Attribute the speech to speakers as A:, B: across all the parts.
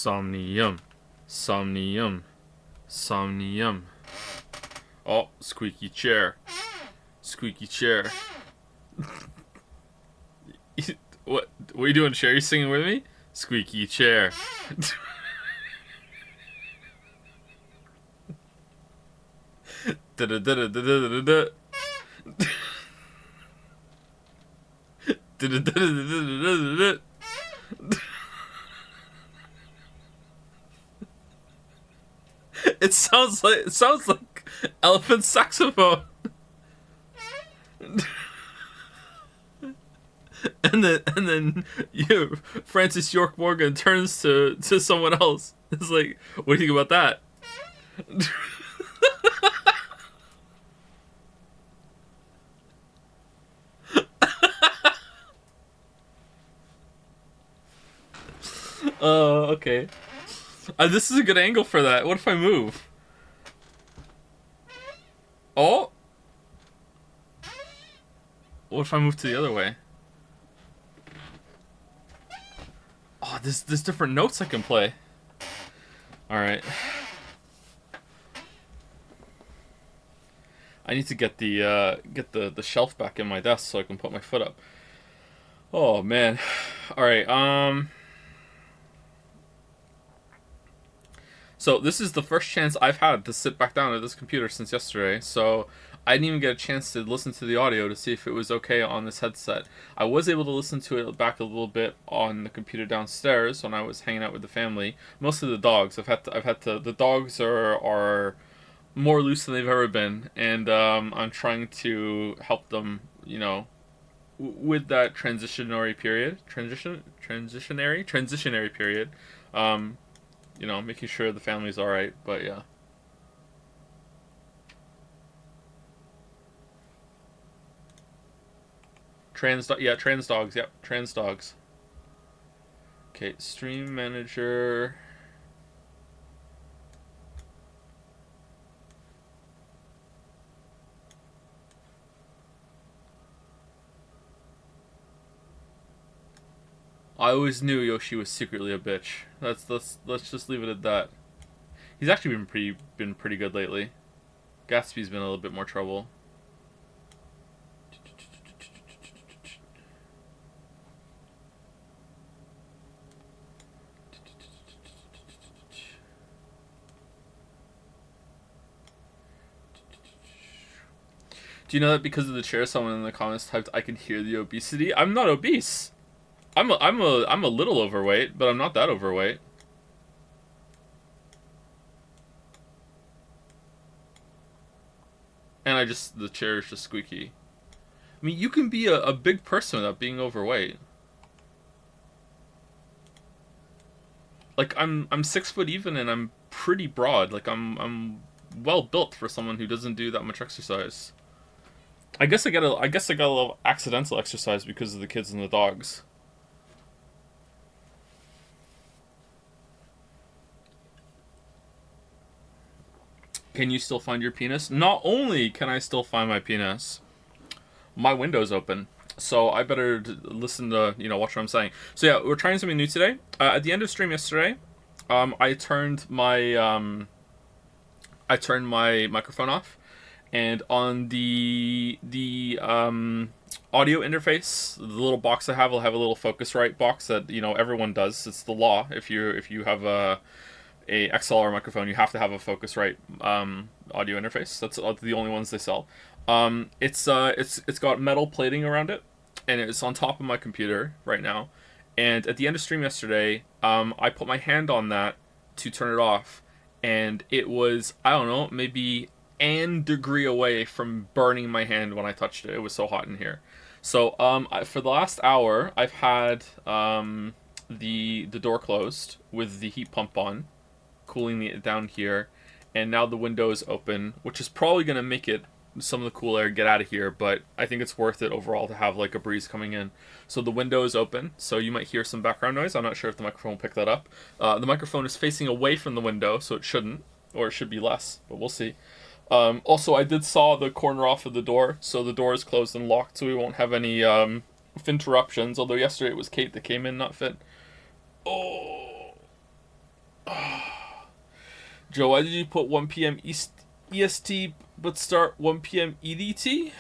A: Somnium. Somnium. Somnium. Oh, squeaky chair. Squeaky chair. What are you doing, chair? You singing with me? Squeaky chair. Da da da da da da da. It sounds like elephant saxophone. And then you, Francis York Morgan, turns to someone else. It's like, what do you think about that? Oh, okay. This is a good angle for that. What if I move? Oh, what if I move to the other way? Oh, there's different notes I can play. All right. I need to get the shelf back in my desk so I can put my foot up. Oh man. All right. So this is the first chance I've had to sit back down at this computer since yesterday. So I didn't even get a chance to listen to the audio to see if it was okay on this headset. I was able to listen to it back a little bit on the computer downstairs when I was hanging out with the family. Mostly the dogs. I've had to. The dogs are more loose than they've ever been, and I'm trying to help them. With that transitionary period. Making sure the family's all right. But yeah. Trans dogs. Yep, trans dogs. Okay, stream manager. I always knew Yoshi was secretly a bitch. Let's just leave it at that. He's actually been pretty good lately. Gatsby's been a little bit more trouble. Do you know that because of the chair, someone in the comments typed, "I can hear the obesity"? I'm not obese. I'm a little overweight, but I'm not that overweight. And the chair is just squeaky. I mean, you can be a big person without being overweight. Like I'm 6 foot even, and I'm pretty broad. Like I'm well built for someone who doesn't do that much exercise. I guess I got a little accidental exercise because of the kids and the dogs. Can you still find your penis? Not only can I still find my penis, my window's open. So I better listen to, watch what I'm saying. So yeah, we're trying something new today. At the end of stream yesterday, I turned my microphone off, and on the audio interface, the little box I have will have a little Focusrite box that everyone does. It's the law. If you have a XLR microphone, you have to have a Focusrite audio interface. That's the only ones they sell. It's got metal plating around it, and it's on top of my computer right now. And at the end of stream yesterday, I put my hand on that to turn it off, and it was, I don't know, maybe an degree away from burning my hand when I touched it. It was so hot in here. So for the last hour, I've had the door closed with the heat pump on, cooling it down here, and now the window is open, which is probably going to make it some of the cool air get out of here, but I think it's worth it overall to have like a breeze coming in. So the window is open, so you might hear some background noise. I'm not sure if the microphone will pick that up. The microphone is facing away from the window, so it shouldn't, or it should be less, but we'll see. Also, I did saw the corner off of the door, so the door is closed and locked, so we won't have any interruptions, although yesterday it was Kate that came in, not Finn. Oh, Joe, why did you put 1 p.m. East EST but start 1 p.m. EDT?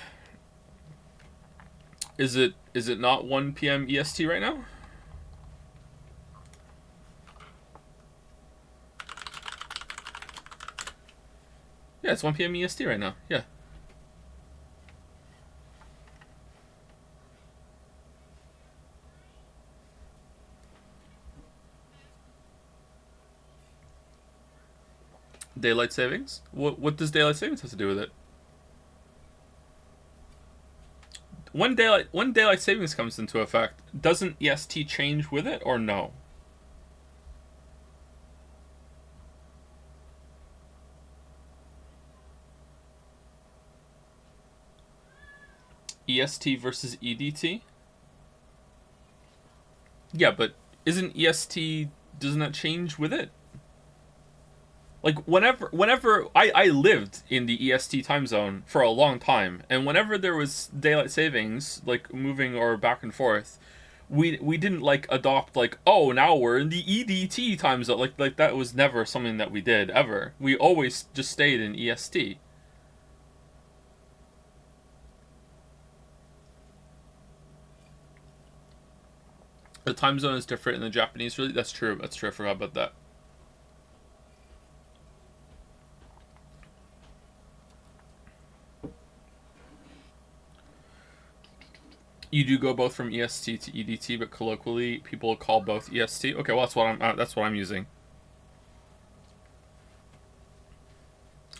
A: Is it not 1 p.m. EST right now? Yeah, it's 1 p.m. EST right now. Yeah. Daylight savings? What does daylight savings have to do with it? When daylight savings comes into effect, doesn't EST change with it or no? EST versus EDT? Yeah, but isn't EST, doesn't that change with it? Like whenever I lived in the EST time zone for a long time, and whenever there was daylight savings, like moving or back and forth, we didn't like adopt like, oh, now we're in the EDT time zone. Like that was never something that we did ever. We always just stayed in EST. The time zone is different in the Japanese. Really, that's true. That's true. I forgot about that. You do go both from EST to EDT, but colloquially people call both EST. Okay, well that's what I'm using.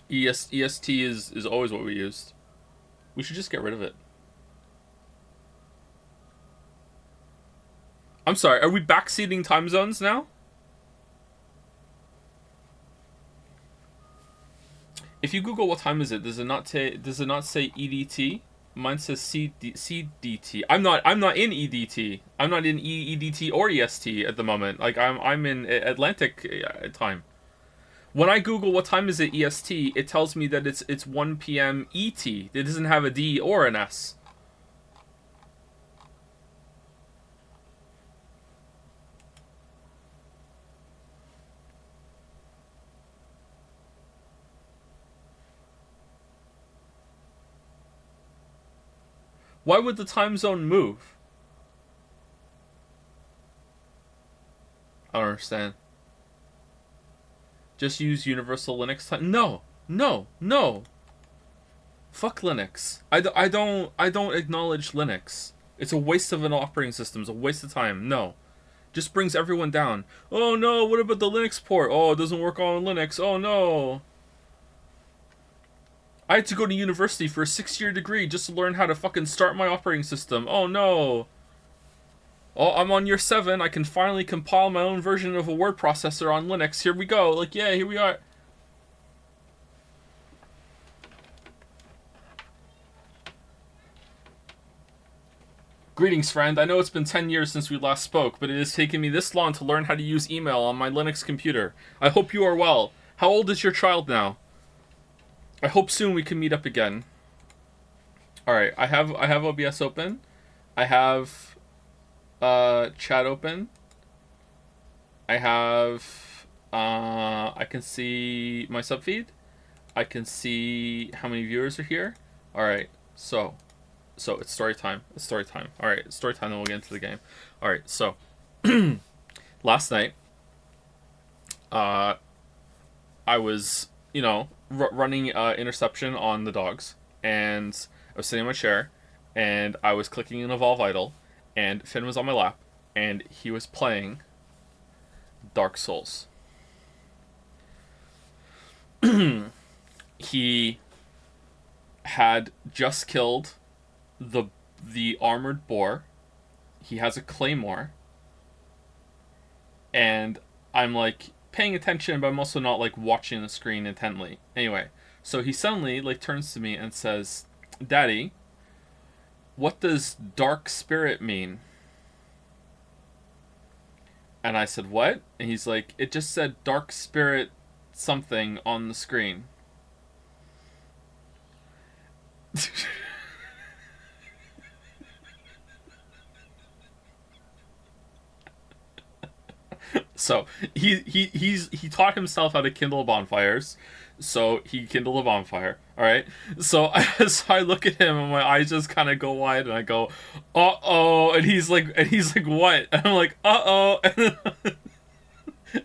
A: EST is always what we used. We should just get rid of it. I'm sorry. Are we backseating time zones now? If you Google what time is it, does it not say EDT? Mine says CDT. I'm not in EDT. I'm not in EDT or EST at the moment. Like I'm in Atlantic time. When I Google what time is it EST, it tells me that it's 1 p.m. ET. It doesn't have a D or an S. Why would the time zone move? I don't understand. Just use Universal Linux time? No, no, no. Fuck Linux. I don't acknowledge Linux. It's a waste of an operating system. It's a waste of time. No. Just brings everyone down. Oh no, what about the Linux port? Oh, it doesn't work on Linux. Oh no. I had to go to university for a 6-year degree just to learn how to fucking start my operating system. Oh no. Oh, I'm on year 7. I can finally compile my own version of a word processor on Linux. Here we go. Like, yeah, here we are. Greetings, friend. I know it's been 10 years since we last spoke, but it has taken me this long to learn how to use email on my Linux computer. I hope you are well. How old is your child now? I hope soon we can meet up again. Alright, I have OBS open. I have chat open. I have I can see my subfeed. I can see how many viewers are here. Alright, so it's story time. It's story time. Alright, it's story time, then we'll get into the game. Alright, so last night I was, running interception on the dogs, and I was sitting in my chair, and I was clicking in Evolve Idle, and Finn was on my lap, and he was playing Dark Souls. He had just killed the armored boar. He has a claymore, and I'm like paying attention, but I'm also not like watching the screen intently. Anyway, so he suddenly like turns to me and says, "Daddy, what does dark spirit mean?" And I said, "What?" And he's like, "It just said dark spirit something on the screen." So he taught himself how to kindle bonfires. So he kindled a bonfire. All right. So so I look at him and my eyes just kind of go wide and I go, "Uh-oh." And he's like, "What?" And I'm like, "Uh-oh." And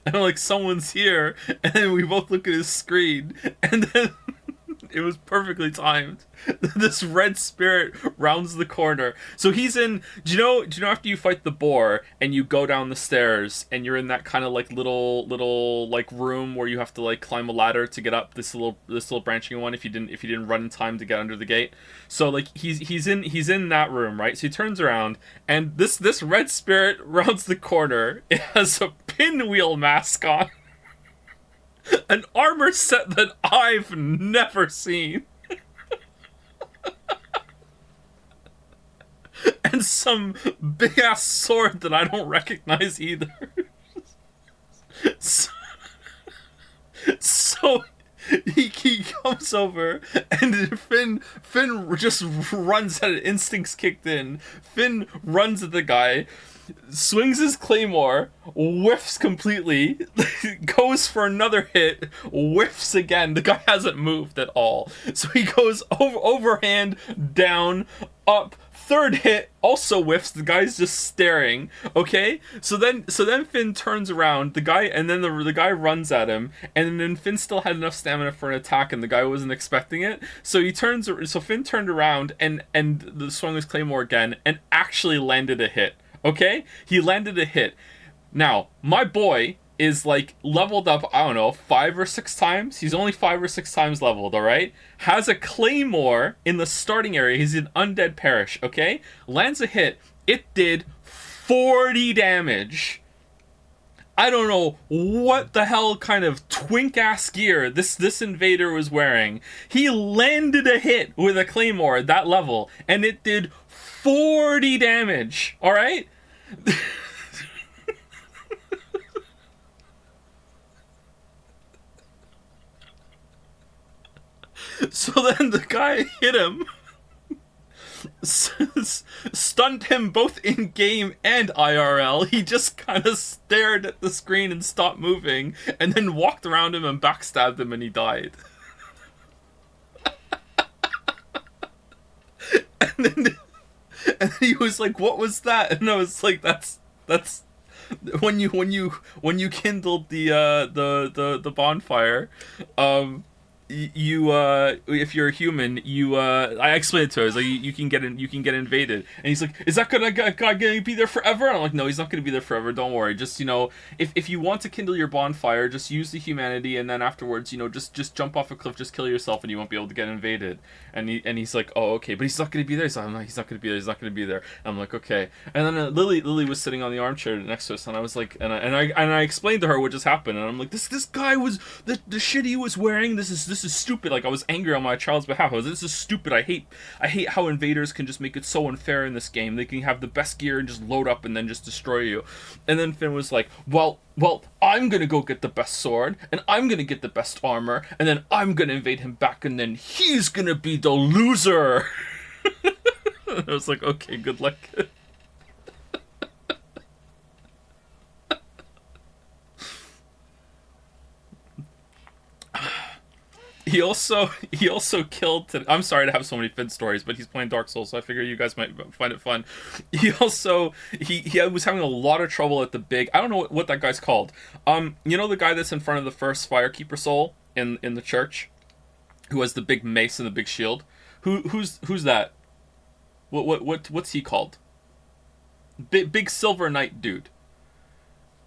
A: I'm like, "Someone's here." And then we both look at his screen and then it was perfectly timed. This red spirit rounds the corner. So he's in. Do you know after you fight the boar and you go down the stairs and you're in that kind of like little like room where you have to like climb a ladder to get up this little branching one if you didn't run in time to get under the gate. So like he's in that room, right? So he turns around and this red spirit rounds the corner. It has a pinwheel mask on. An armor set that I've never seen. And some big ass sword that I don't recognize either. So, so he comes over and Finn just runs at it. Instincts kicked in. Finn runs at the guy, swings his claymore, whiffs completely, goes for another hit, whiffs again. The guy hasn't moved at all. So he goes overhand, down, up, third hit, also whiffs. The guy's just staring. Okay? So then Finn turns around, the guy runs at him, and then Finn still had enough stamina for an attack and the guy wasn't expecting it. So Finn turned around and swung his claymore again and actually landed a hit. Okay? He landed a hit. Now, my boy is like leveled up, I don't know, 5 or 6 times. He's only 5 or 6 times leveled, alright? Has a claymore in the starting area. He's an undead parish, okay? Lands a hit. It did 40 damage. I don't know what the hell kind of twink-ass gear this invader was wearing. He landed a hit with a claymore at that level, and it did 40 damage, alright? So then the guy hit him, stunned him both in game and IRL. He just kind of stared at the screen and stopped moving, and then walked around him and backstabbed him, and he died. and then he was like, "What was that?" And I was like, "That's when you kindled the bonfire. You if you're a human, I explained it to her. I was like, you can get invaded, and he's like, "Is that gonna be there forever?" And I'm like, "No, he's not gonna be there forever, don't worry. Just, if you want to kindle your bonfire, just use the humanity, and then afterwards, just jump off a cliff, just kill yourself, and you won't be able to get invaded." And he's like, "Oh, okay, but he's not gonna be there." So I'm like, "He's not gonna be there, he's not gonna be there." And I'm like, "Okay." And then Lily was sitting on the armchair next to us, and I was like, and I explained to her what just happened, and I'm like, this guy was the shit he was wearing, this is stupid. Like, I was angry on my child's behalf. I was, "This is stupid. I hate how invaders can just make it so unfair in this game. They can have the best gear and just load up and then just destroy you." And then Finn was like, well, I'm gonna go get the best sword, and I'm gonna get the best armor, and then I'm gonna invade him back, and then he's gonna be the loser." I was like, "Okay, good luck." He also killed. I'm sorry to have so many Finn stories, but he's playing Dark Souls, so I figure you guys might find it fun. He also he was having a lot of trouble at the big. I don't know what that guy's called. The guy that's in front of the first Firekeeper soul in the church, who has the big mace and the big shield. Who's that? What's he called? Big silver knight dude.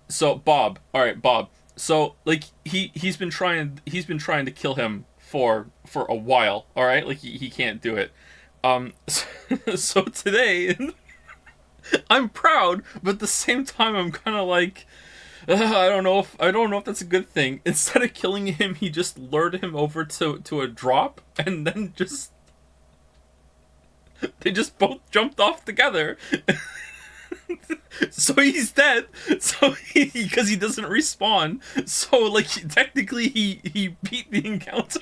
A: So Bob. All right, Bob. So like he's been trying to kill him for a while, all right? Like he can't do it. So today I'm proud, but at the same time I'm kind of like, I don't know if that's a good thing. Instead of killing him, he just lured him over to a drop, and then they just both jumped off together. So he's dead. So because he doesn't respawn. So like technically he beat the encounter.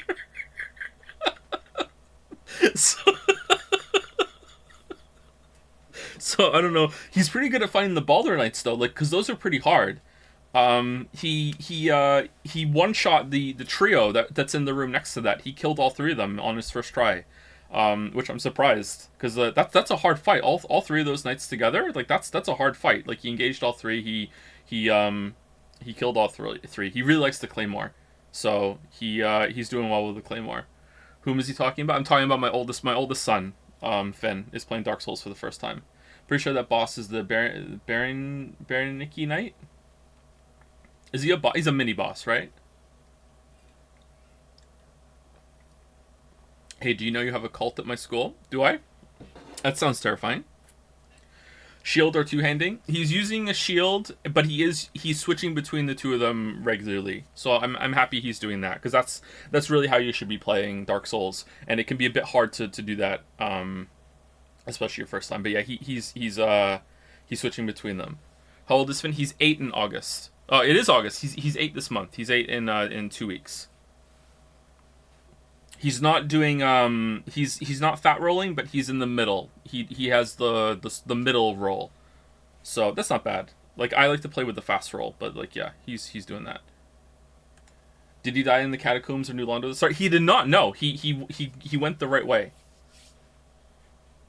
A: So I don't know. He's pretty good at finding the Balder Knights though, like, because those are pretty hard. He one shot the trio that's in the room next to that. He killed all three of them on his first try, which I'm surprised because that's a hard fight. All three of those knights together, like that's a hard fight. Like he engaged all three. He killed all three. He really likes the claymore, so he's doing well with the claymore. Whom is he talking about? I'm talking about my oldest son. Finn is playing Dark Souls for the first time. Pretty sure that boss is the Baronicki Knight. Is he a boss? He's a mini boss, right? Hey, do you know you have a cult at my school? Do I? That sounds terrifying. Shield or two-handing? He's using a shield, but he's switching between the two of them regularly. So I'm happy he's doing that, because that's really how you should be playing Dark Souls, and it can be a bit hard to do that, especially your first time. But yeah, he's switching between them. How old is Finn? He's 8 in August. Oh, it is August. He's 8 this month. He's 8 in 2 weeks. He's not doing he's not fat rolling, but he's in the middle. He has the middle roll. So that's not bad. Like I like to play with the fast roll, but like yeah, he's doing that. Did he die in the catacombs or New Londo? Sorry, he did not. No, he went the right way.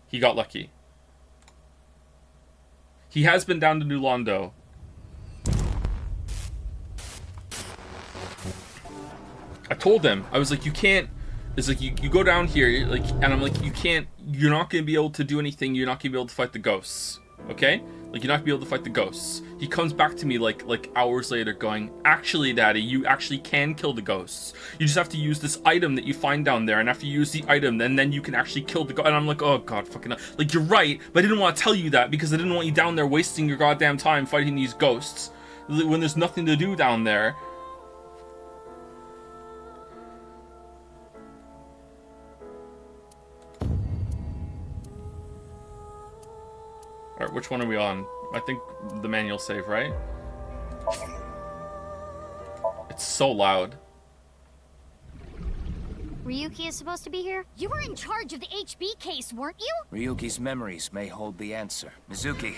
A: He got lucky. He has been down to New Londo. I told him, I was like, you can't. It's like you go down here, like, and I'm like, you can't. You're not gonna be able to do anything. You're not gonna be able to fight the ghosts. Okay, like you're not gonna be able to fight the ghosts. He comes back to me like hours later, going, actually, Daddy, you actually can kill the ghosts. You just have to use this item that you find down there, and after you use the item, then you can actually kill the ghost. And I'm like, oh god, fucking hell. Like you're right, but I didn't want to tell you that because I didn't want you down there wasting your goddamn time fighting these ghosts when there's nothing to do down there. Alright, which one are we on? I think the manual save, right? It's so loud.
B: Ryuki is supposed to be here? You were in charge of the HB case, weren't you?
C: Ryuki's memories may hold the answer. Mizuki,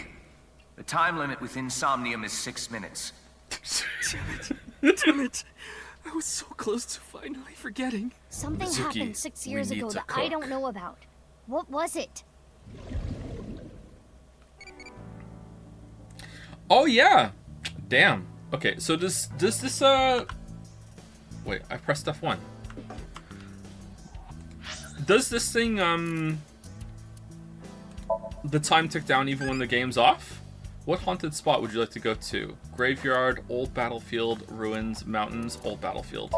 C: the time limit within Somnium is 6 minutes.
D: Damn it. I was so close to finally forgetting.
B: Something
A: Mizuki,
B: happened 6 years ago that I don't know about. What was it?
A: Oh yeah! Damn. Okay, so does this wait, I pressed F1. Does this thing the time tick down even when the game's off? What haunted spot would you like to go to? Graveyard, old battlefield, ruins, mountains, old battlefield.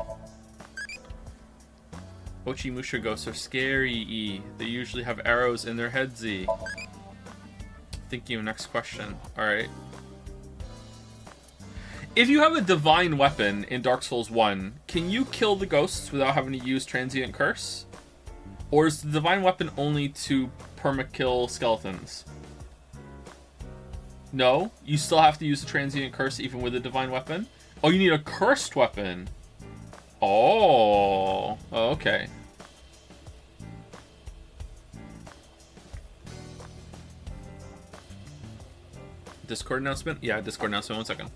A: Ochimusha ghosts are scary. They usually have arrows in their heads. Thinking of next question. Alright. If you have a divine weapon in Dark Souls 1, can you kill the ghosts without having to use Transient Curse? Or is the divine weapon only to permakill skeletons? No? You still have to use the Transient Curse even with a divine weapon? Oh, you need a cursed weapon. Oh, okay. Discord announcement? Yeah, Discord announcement. 1 second.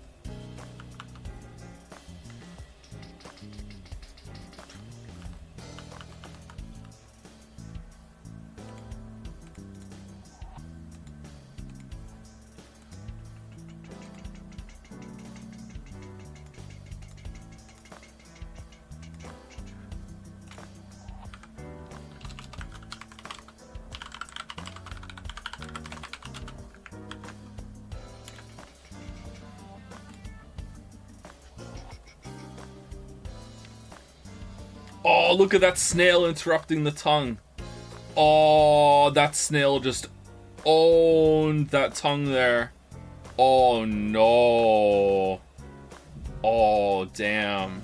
A: Oh, look at that snail interrupting the tongue. Oh, that snail just owned that tongue there. Oh, no. Oh, damn.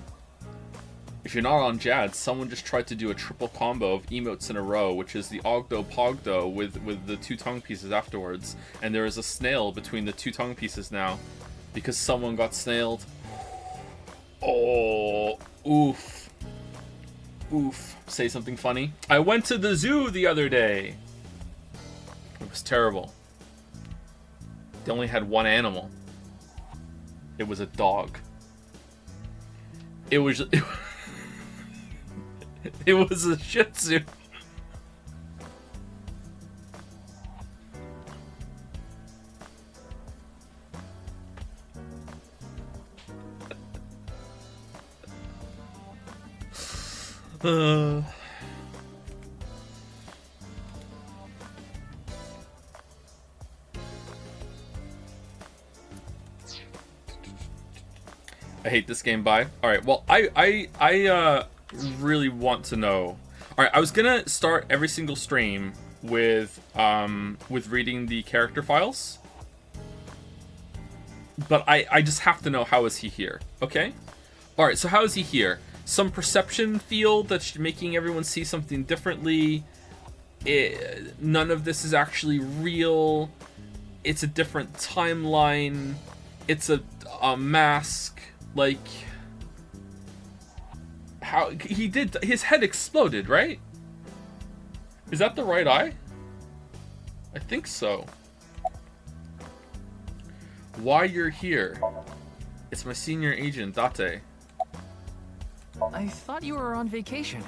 A: If you're not on Jad, someone just tried to do a triple combo of emotes in a row, which is the Ogdo Pogdo with the 2 tongue pieces afterwards. And there is a snail between the 2 tongue pieces now because someone got snailed. Oh, oof. Oof. Say something funny. I went to the zoo the other day. It was terrible. They only had 1 animal. It was a dog. It was it was a Shih Tzu. I hate this game. Bye. All right. Well, I really want to know. All right. I was gonna start every single stream with reading the character files, but I just have to know, how is he here? Okay. All right. So how is he here? Some perception field that's making everyone see something differently. None of this is actually real. It's a different timeline. It's a mask. Like, how he did, his head exploded, right? Is that the right eye? I think so. Why you're here? It's my senior agent, Date.
E: I thought you were on vacation.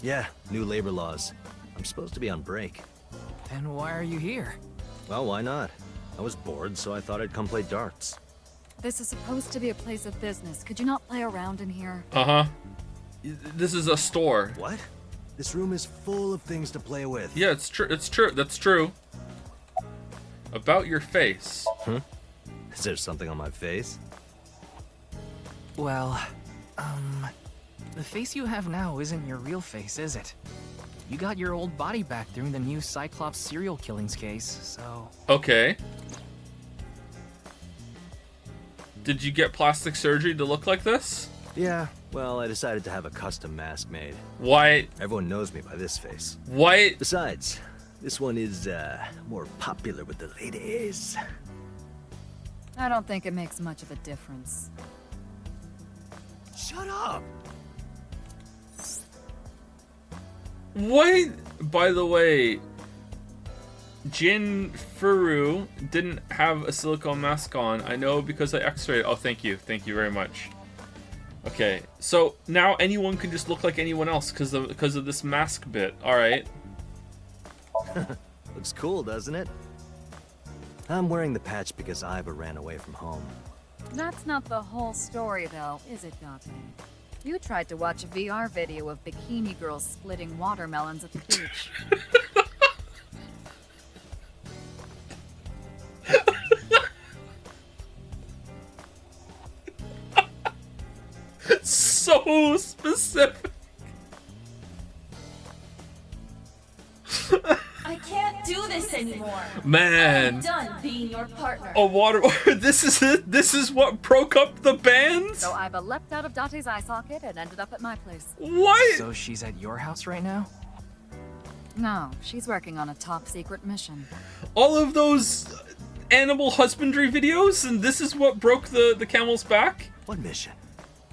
F: Yeah, new labor laws. I'm supposed to be on break.
E: Then why are you here?
F: Well, why not? I was bored, so I thought I'd come play darts.
G: This is supposed to be a place of business. Could you not play around in here?
A: Uh-huh. This is a store.
F: What? This room is full of things to play with.
A: Yeah, it's true. It's true. That's true. About your face.
F: Is there something on my face?
E: Well, the face you have now isn't your real face, is it? You got your old body back during the new Cyclops serial killings case, so...
A: Okay. Did you get plastic surgery to look like this?
F: Yeah, well, I decided to have a custom mask made.
A: White.
F: Everyone knows me by this face.
A: White.
F: Besides, this one is, more popular with the ladies.
G: I don't think it makes much of a difference.
F: Shut up!
A: What? By the way, Jin Furu didn't have a silicone mask on. I know because I x-rayed. Oh, thank you. Thank you very much. Okay, so now anyone can just look like anyone else because of this mask bit. All right.
F: Looks cool, doesn't it? I'm wearing the patch because Iva ran away from home.
G: That's not the whole story, though, is it, Date? You tried to watch a VR video of bikini girls splitting watermelons at the beach.
A: So specific.
H: I can't do this anymore.
A: Man.
H: I'm done being your partner.
A: A water. This is it. This is what broke up the band.
G: So Iva leapt out of Date's eye socket and ended up at my place.
A: What?
E: So she's at your house right now?
G: No, she's working on a top secret mission.
A: All of those animal husbandry videos, and this is what broke the camel's back?
F: What mission?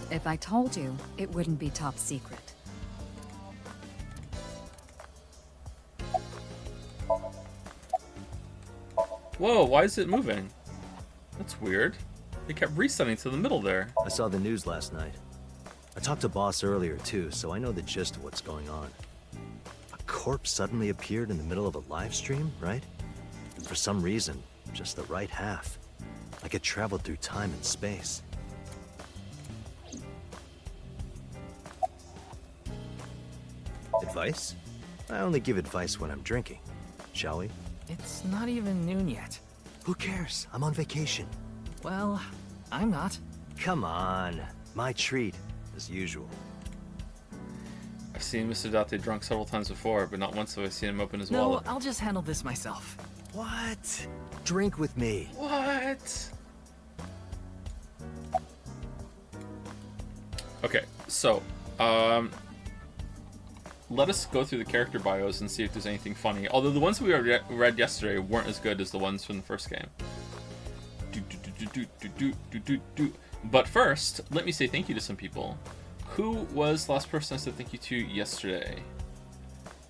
G: If I told you, it wouldn't be top secret.
A: Whoa, why is it moving? That's weird. It kept resetting to the middle there.
F: I saw the news last night. I talked to Boss earlier too, so I know the gist of what's going on. A corpse suddenly appeared in the middle of a live stream, right? And for some reason, just the right half. Like it traveled through time and space. Advice? I only give advice when I'm drinking. Shall we?
E: It's not even noon yet.
F: Who cares? I'm on vacation.
E: Well, I'm not.
F: Come on. My treat, as usual.
A: I've seen Mr. Date drunk several times before, but not once have I seen him open his
E: No,
A: wallet.
E: I'll just handle this myself.
F: What? Drink with me.
A: What? Okay, so, let us go through the character bios and see if there's anything funny. Although the ones we read yesterday weren't as good as the ones from the first game. But first, let me say thank you to some people. Who was the last person I said thank you to yesterday?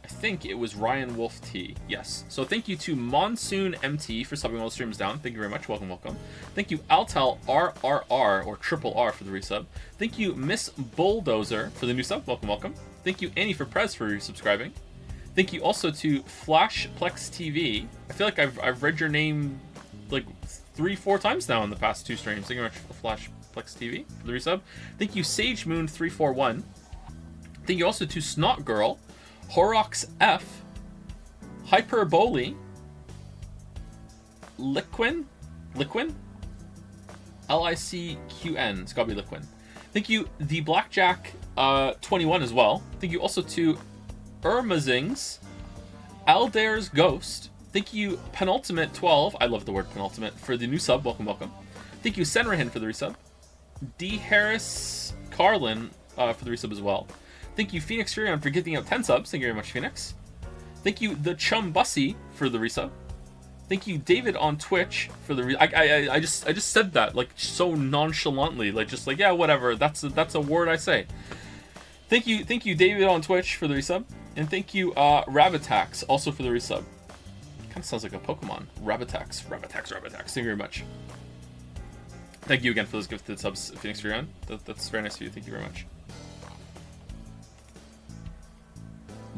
A: I I think it was Ryan Wolf T. Yes. So thank you to Monsoon MT for subbing while the stream's down. Thank you very much. Welcome, welcome. Thank you Altel RRR or Triple R for the resub. Thank you Miss Bulldozer for the new sub. Welcome, welcome. Thank you Annie for Prez for resubscribing. Thank you also to Flashplex TV. I feel like I've read your name like 3-4 times now in the past 2 streams. Thank you very much for Flashplex TV for the resub. Thank you Sage Moon 341. Thank you also to Snot Girl, Horox F, Hyperbole, Liquin, LICQN. It's gotta be Liquin. Thank you, the Blackjack 21 as well. Thank you also to Irmazings, Aldair's Ghost. Thank you, Penultimate 12. I love the word penultimate for the new sub. Welcome, welcome. Thank you, Senrahin for the resub. D Harris Carlin for the resub as well. Thank you, Phoenix Furion, for giving out 10 subs. Thank you very much, Phoenix. Thank you, The Chum Bussy, for the resub. Thank you, David on Twitch, for the I just said that, like, so nonchalantly. Like, just like, yeah, whatever. That's a word I say. Thank you, David on Twitch, for the resub. And thank you, Rabbitax, also for the resub. Kind of sounds like a Pokemon. Rabbitax. Thank you very much. Thank you again for those gifted subs, Phoenix Furion. That's very nice of you. Thank you very much.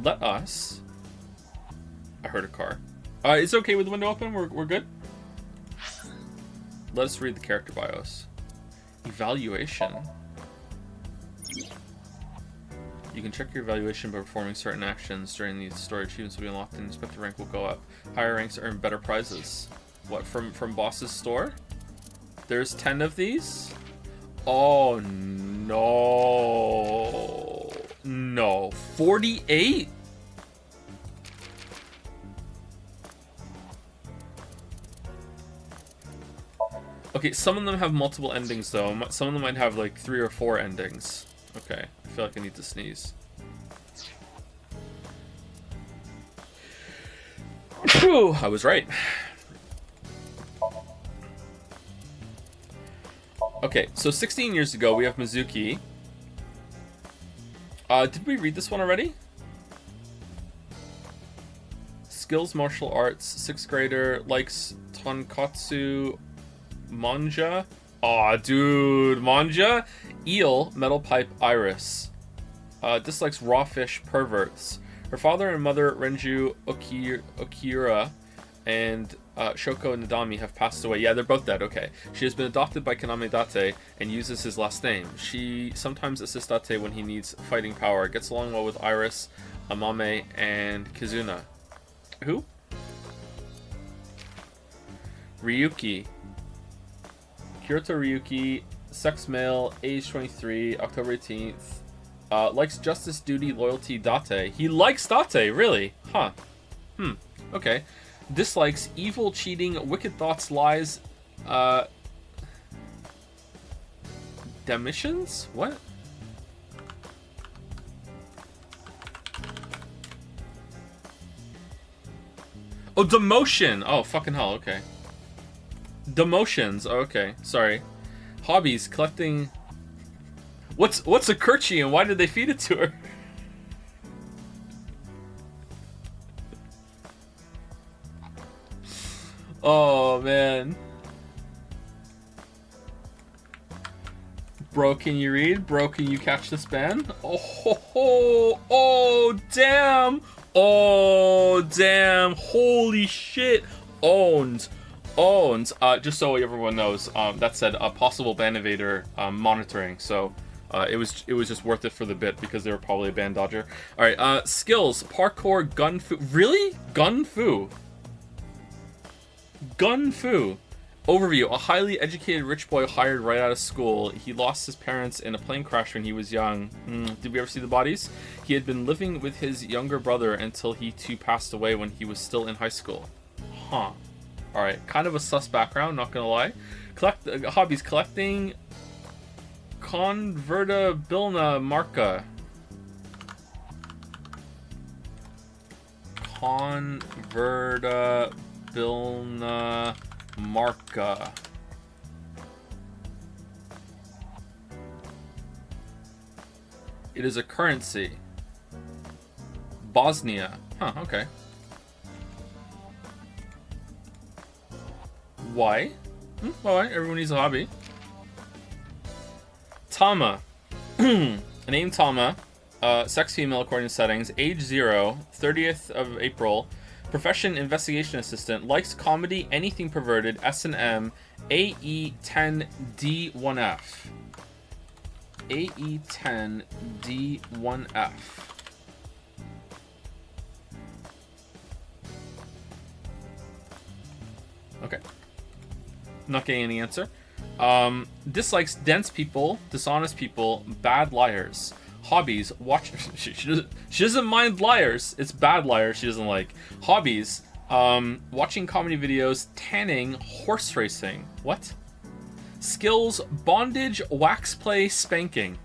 A: Let us... I heard a car. It's okay with the window open? We're good? Let us read the character bios. Evaluation. You can check your evaluation by performing certain actions during the story. Achievements will be unlocked and inspector rank will go up. Higher ranks earn better prizes. What, from Boss's store? There's 10 of these? Oh, no. No. 48? Okay, some of them have multiple endings, though. Some of them might have, like, 3 or 4 endings. Okay, I feel like I need to sneeze. Whew, I was right. Okay, so 16 years ago, we have Mizuki. Did we read this one already? Skills martial arts, 6th grader, likes tonkatsu, manja. Aw, dude, manja. Eel, metal pipe, iris. Dislikes raw fish, perverts. Her father and mother, Renju Okira, and Shoko Nadami have passed away. Yeah, they're both dead, okay. She has been adopted by Kaname Date and uses his last name. She sometimes assists Date when he needs fighting power. Gets along well with Iris, Amame, and Kizuna. Who? Ryuki. Kyoto Ryuki, sex male, age 23, October 18th. Likes justice, duty, loyalty, Date. He likes Date, really? Huh. Okay. Dislikes evil, cheating, wicked thoughts, lies, demissions? What? Oh, demotion! Oh, fucking hell, okay. Demotions, oh, okay, sorry. Hobbies, collecting... What's a Kerchie and why did they feed it to her? Oh, man. Bro, can you read? Bro, can you catch this band? Oh, damn! Oh, damn! Holy shit! Owns. Just so everyone knows, that said, a possible band invader monitoring, so it was just worth it for the bit because they were probably a band dodger. Alright, skills, parkour, gun fu. Really? Gun fu. Gun fu. Overview, a highly educated rich boy hired right out of school. He lost his parents in a plane crash when he was young. Did we ever see the bodies? He had been living with his younger brother until he too passed away when he was still in high school. Huh. Alright, kind of a sus background, not gonna lie. Hobbies, collecting convertibilna marca. Convertibilna marca. It is a currency. Bosnia. Huh, okay. Why? Why? Everyone needs a hobby. Tama. Name Tama. Sex female according to settings. Age 0. 30th of April. Profession investigation assistant. Likes comedy, anything perverted. S&M. AE10D1F. AE10D1F. Okay. Not getting any answer. Dislikes dense people, dishonest people, bad liars. Hobbies, watch. She doesn't mind liars. It's bad liars she doesn't like. Hobbies, watching comedy videos, tanning, horse racing. What? Skills, bondage, wax play, spanking.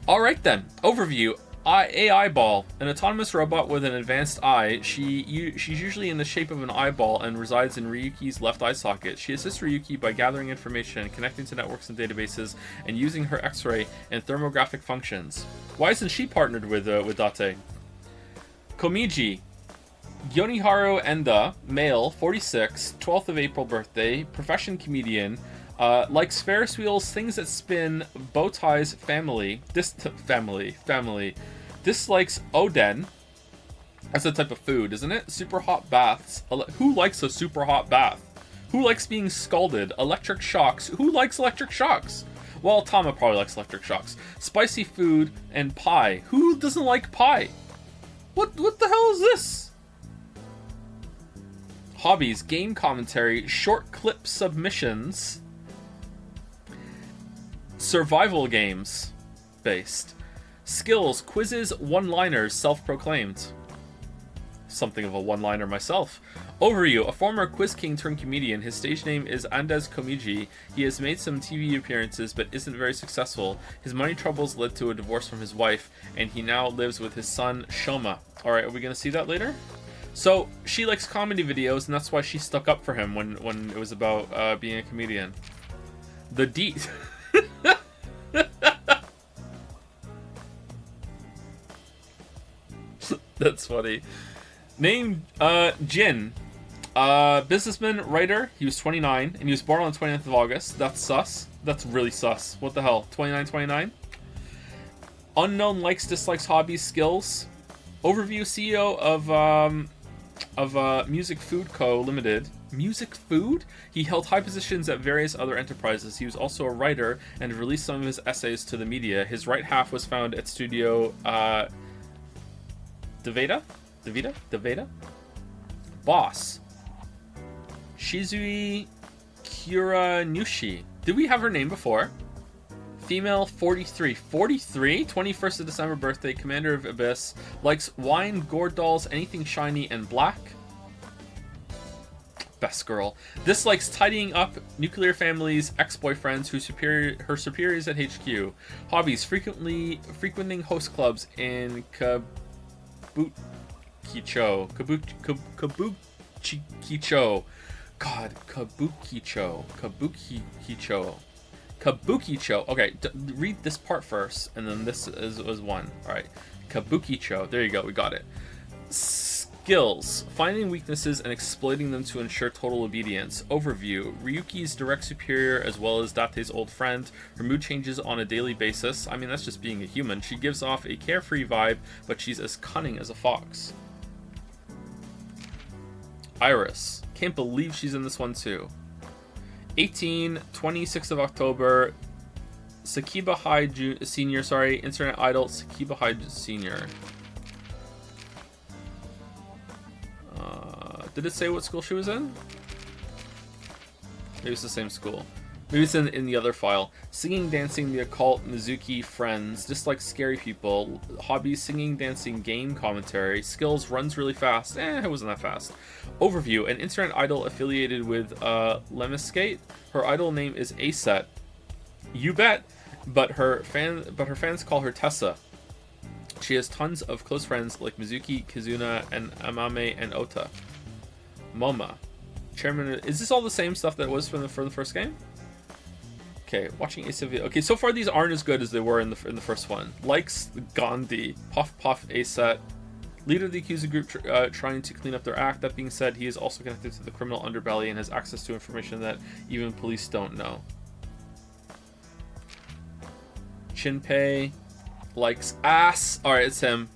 A: Alright then, overview. AI ball, an autonomous robot with an advanced eye. She's usually in the shape of an eyeball and resides in Ryuki's left eye socket. She assists Ryuki by gathering information, connecting to networks and databases, and using her X-ray and thermographic functions. Why isn't she partnered with Date? Komiji, Yoniharu Enda, male, 46, 12th of April birthday, profession comedian. Likes Ferris wheels, things that spin, bow ties, family. Dislikes Oden. That's a type of food, isn't it? Super hot baths. Who likes a super hot bath? Who likes being scalded? Electric shocks. Who likes electric shocks? Well, Tama probably likes electric shocks. Spicy food and pie. Who doesn't like pie? What the hell is this? Hobbies, game commentary, short clip submissions. Survival games based. Skills, quizzes, one-liners, self-proclaimed. Something of a one-liner myself. Overview, a former quiz king turned comedian. His stage name is Andes Komiji. He has made some TV appearances but isn't very successful. His money troubles led to a divorce from his wife, and he now lives with his son Shoma. Alright, are we gonna see that later? So, she likes comedy videos, and that's why she stuck up for him when it was about being a comedian. The D... That's funny. Name Jin. Businessman, writer. He was 29 and he was born on the 29th of August. That's sus. That's really sus. What the hell? 29. Unknown likes, dislikes, hobbies, skills. Overview, CEO of Music Food Co. Limited. Music Food? He held high positions at various other enterprises. He was also a writer and released some of his essays to the media. His right half was found at Studio Deveda? Boss. Shizui Kuranushi. Did we have her name before? Female, 43. 43? 21st of December birthday, commander of Abyss. Likes wine, gourd dolls, anything shiny and black. Best girl. Dislikes tidying up, nuclear families, ex-boyfriends, her superiors at HQ. Hobbies, frequenting host clubs in Kabukicho. Kabukicho. God, Kabukicho. Okay, read this part first, and then this is one. Alright. Kabukicho. There you go, we got it. Skills. Finding weaknesses and exploiting them to ensure total obedience. Overview. Ryuki's direct superior as well as Date's old friend. Her mood changes on a daily basis. I mean, that's just being a human. She gives off a carefree vibe, but she's as cunning as a fox. Iris. Can't believe she's in this one too. 18, 26th of October. Sakiba High Senior, Internet Idol, Sakiba High Senior. Did it say what school she was in? Maybe it's the same school. Maybe it's in the other file. Singing, dancing, the occult, Mizuki, friends. Dislikes scary people. Hobbies, singing, dancing, game commentary. Skills, runs really fast. It wasn't that fast. Overview, an internet idol affiliated with Lemniscate. Her idol name is Aset. You bet! But her fans call her Tessa. She has tons of close friends like Mizuki, Kizuna, and Amame and Ota. Moma. Chairman. Is this all the same stuff that was from the first game? Okay, watching ASAP. Okay, so far these aren't as good as they were in the first one. Likes Gandhi, Puff Puff ASAT, leader of the accuser group trying to clean up their act. That being said, he is also connected to the criminal underbelly and has access to information that even police don't know. Shinpei likes ass. Alright, it's him.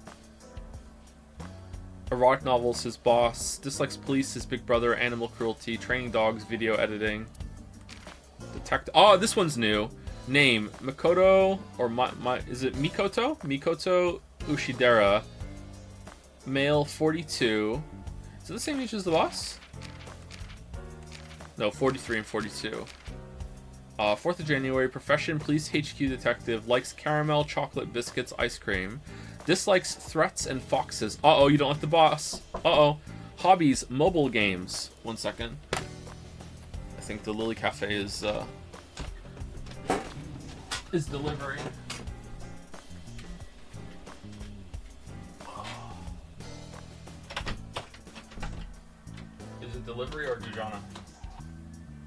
A: Erotic novels, his boss. Dislikes police, his big brother. Animal cruelty, training dogs, video editing. Detective. Oh, this one's new. Name Mikoto or is it Mikoto? Mikoto Ushidera. Male, 42. Is it the same age as the boss? No, 43 and 42. 4th of January. Profession: police HQ detective. Likes caramel, chocolate, biscuits, ice cream. Dislikes threats and foxes. Uh-oh, you don't like the boss. Uh-oh. Hobbies: mobile games. 1 second. I think the Lily Cafe is delivering. Is it delivery or Jujana?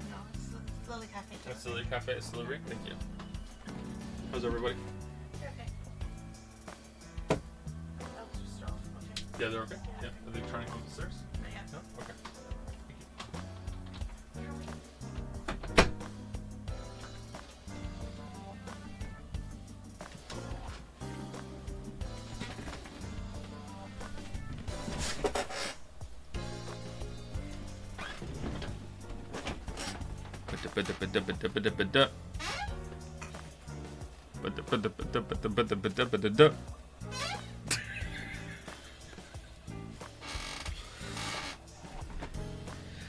I: No, it's Lily Cafe.
A: That's Lily Cafe. It's delivery. Thank you. How's everybody?
I: You're okay. That was just off. Okay.
A: Yeah, they're okay. Yeah. Are they trying to come upstairs?
I: Not yet.
A: No. Okay.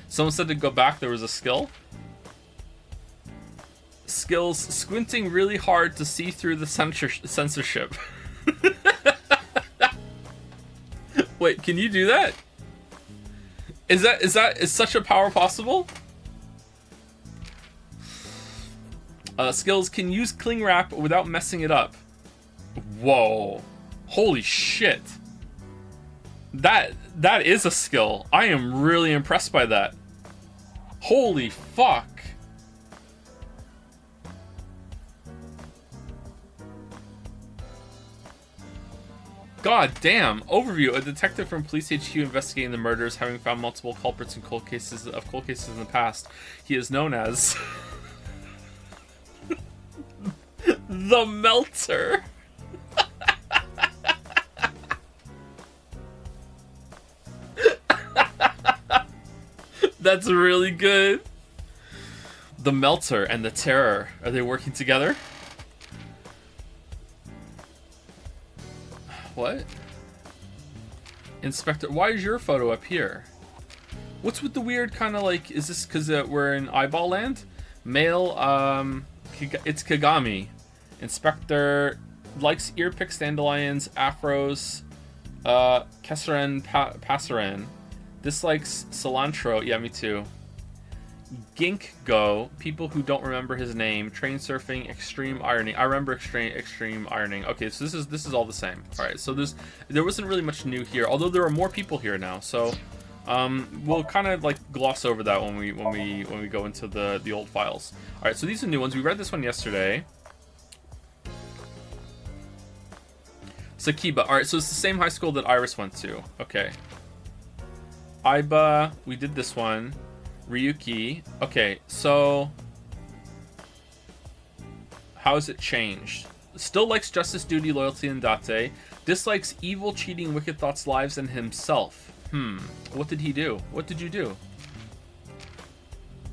A: Someone said to go back, there was a skill. Skills: squinting really hard to see through the censorship. Wait, can you do that? Is such a power possible? Skills: can use cling wrap without messing it up. Whoa. Holy shit. That is a skill. I am really impressed by that. Holy fuck. God damn. Overview: a detective from Police HQ investigating the murders, having found multiple culprits in cold cases in the past. He is known as the Melter. That's really good. The Melter and the Terror. Are they working together? What? Inspector, why is your photo up here? What's with the weird kind of like, is this because we're in eyeball land? Male, it's Kagami. Inspector likes ear picks, dandelions, afros, Kesaren, Passaran. Dislikes cilantro. Yeah, me too. Gink Go. People who don't remember his name. Train surfing. Extreme ironing. I remember extreme ironing. Okay, so this is all the same. All right, so there wasn't really much new here, although there are more people here now. So we'll kind of like gloss over that when we go into the old files. All right, so these are new ones. We read this one yesterday. Sakiba. All right, so it's the same high school that Iris went to. Okay. Aiba, we did this one. Ryuki. Okay, so how has it changed? Still likes justice, duty, loyalty, and date. Dislikes evil, cheating, wicked thoughts, lives, and himself. What did he do? What did you do?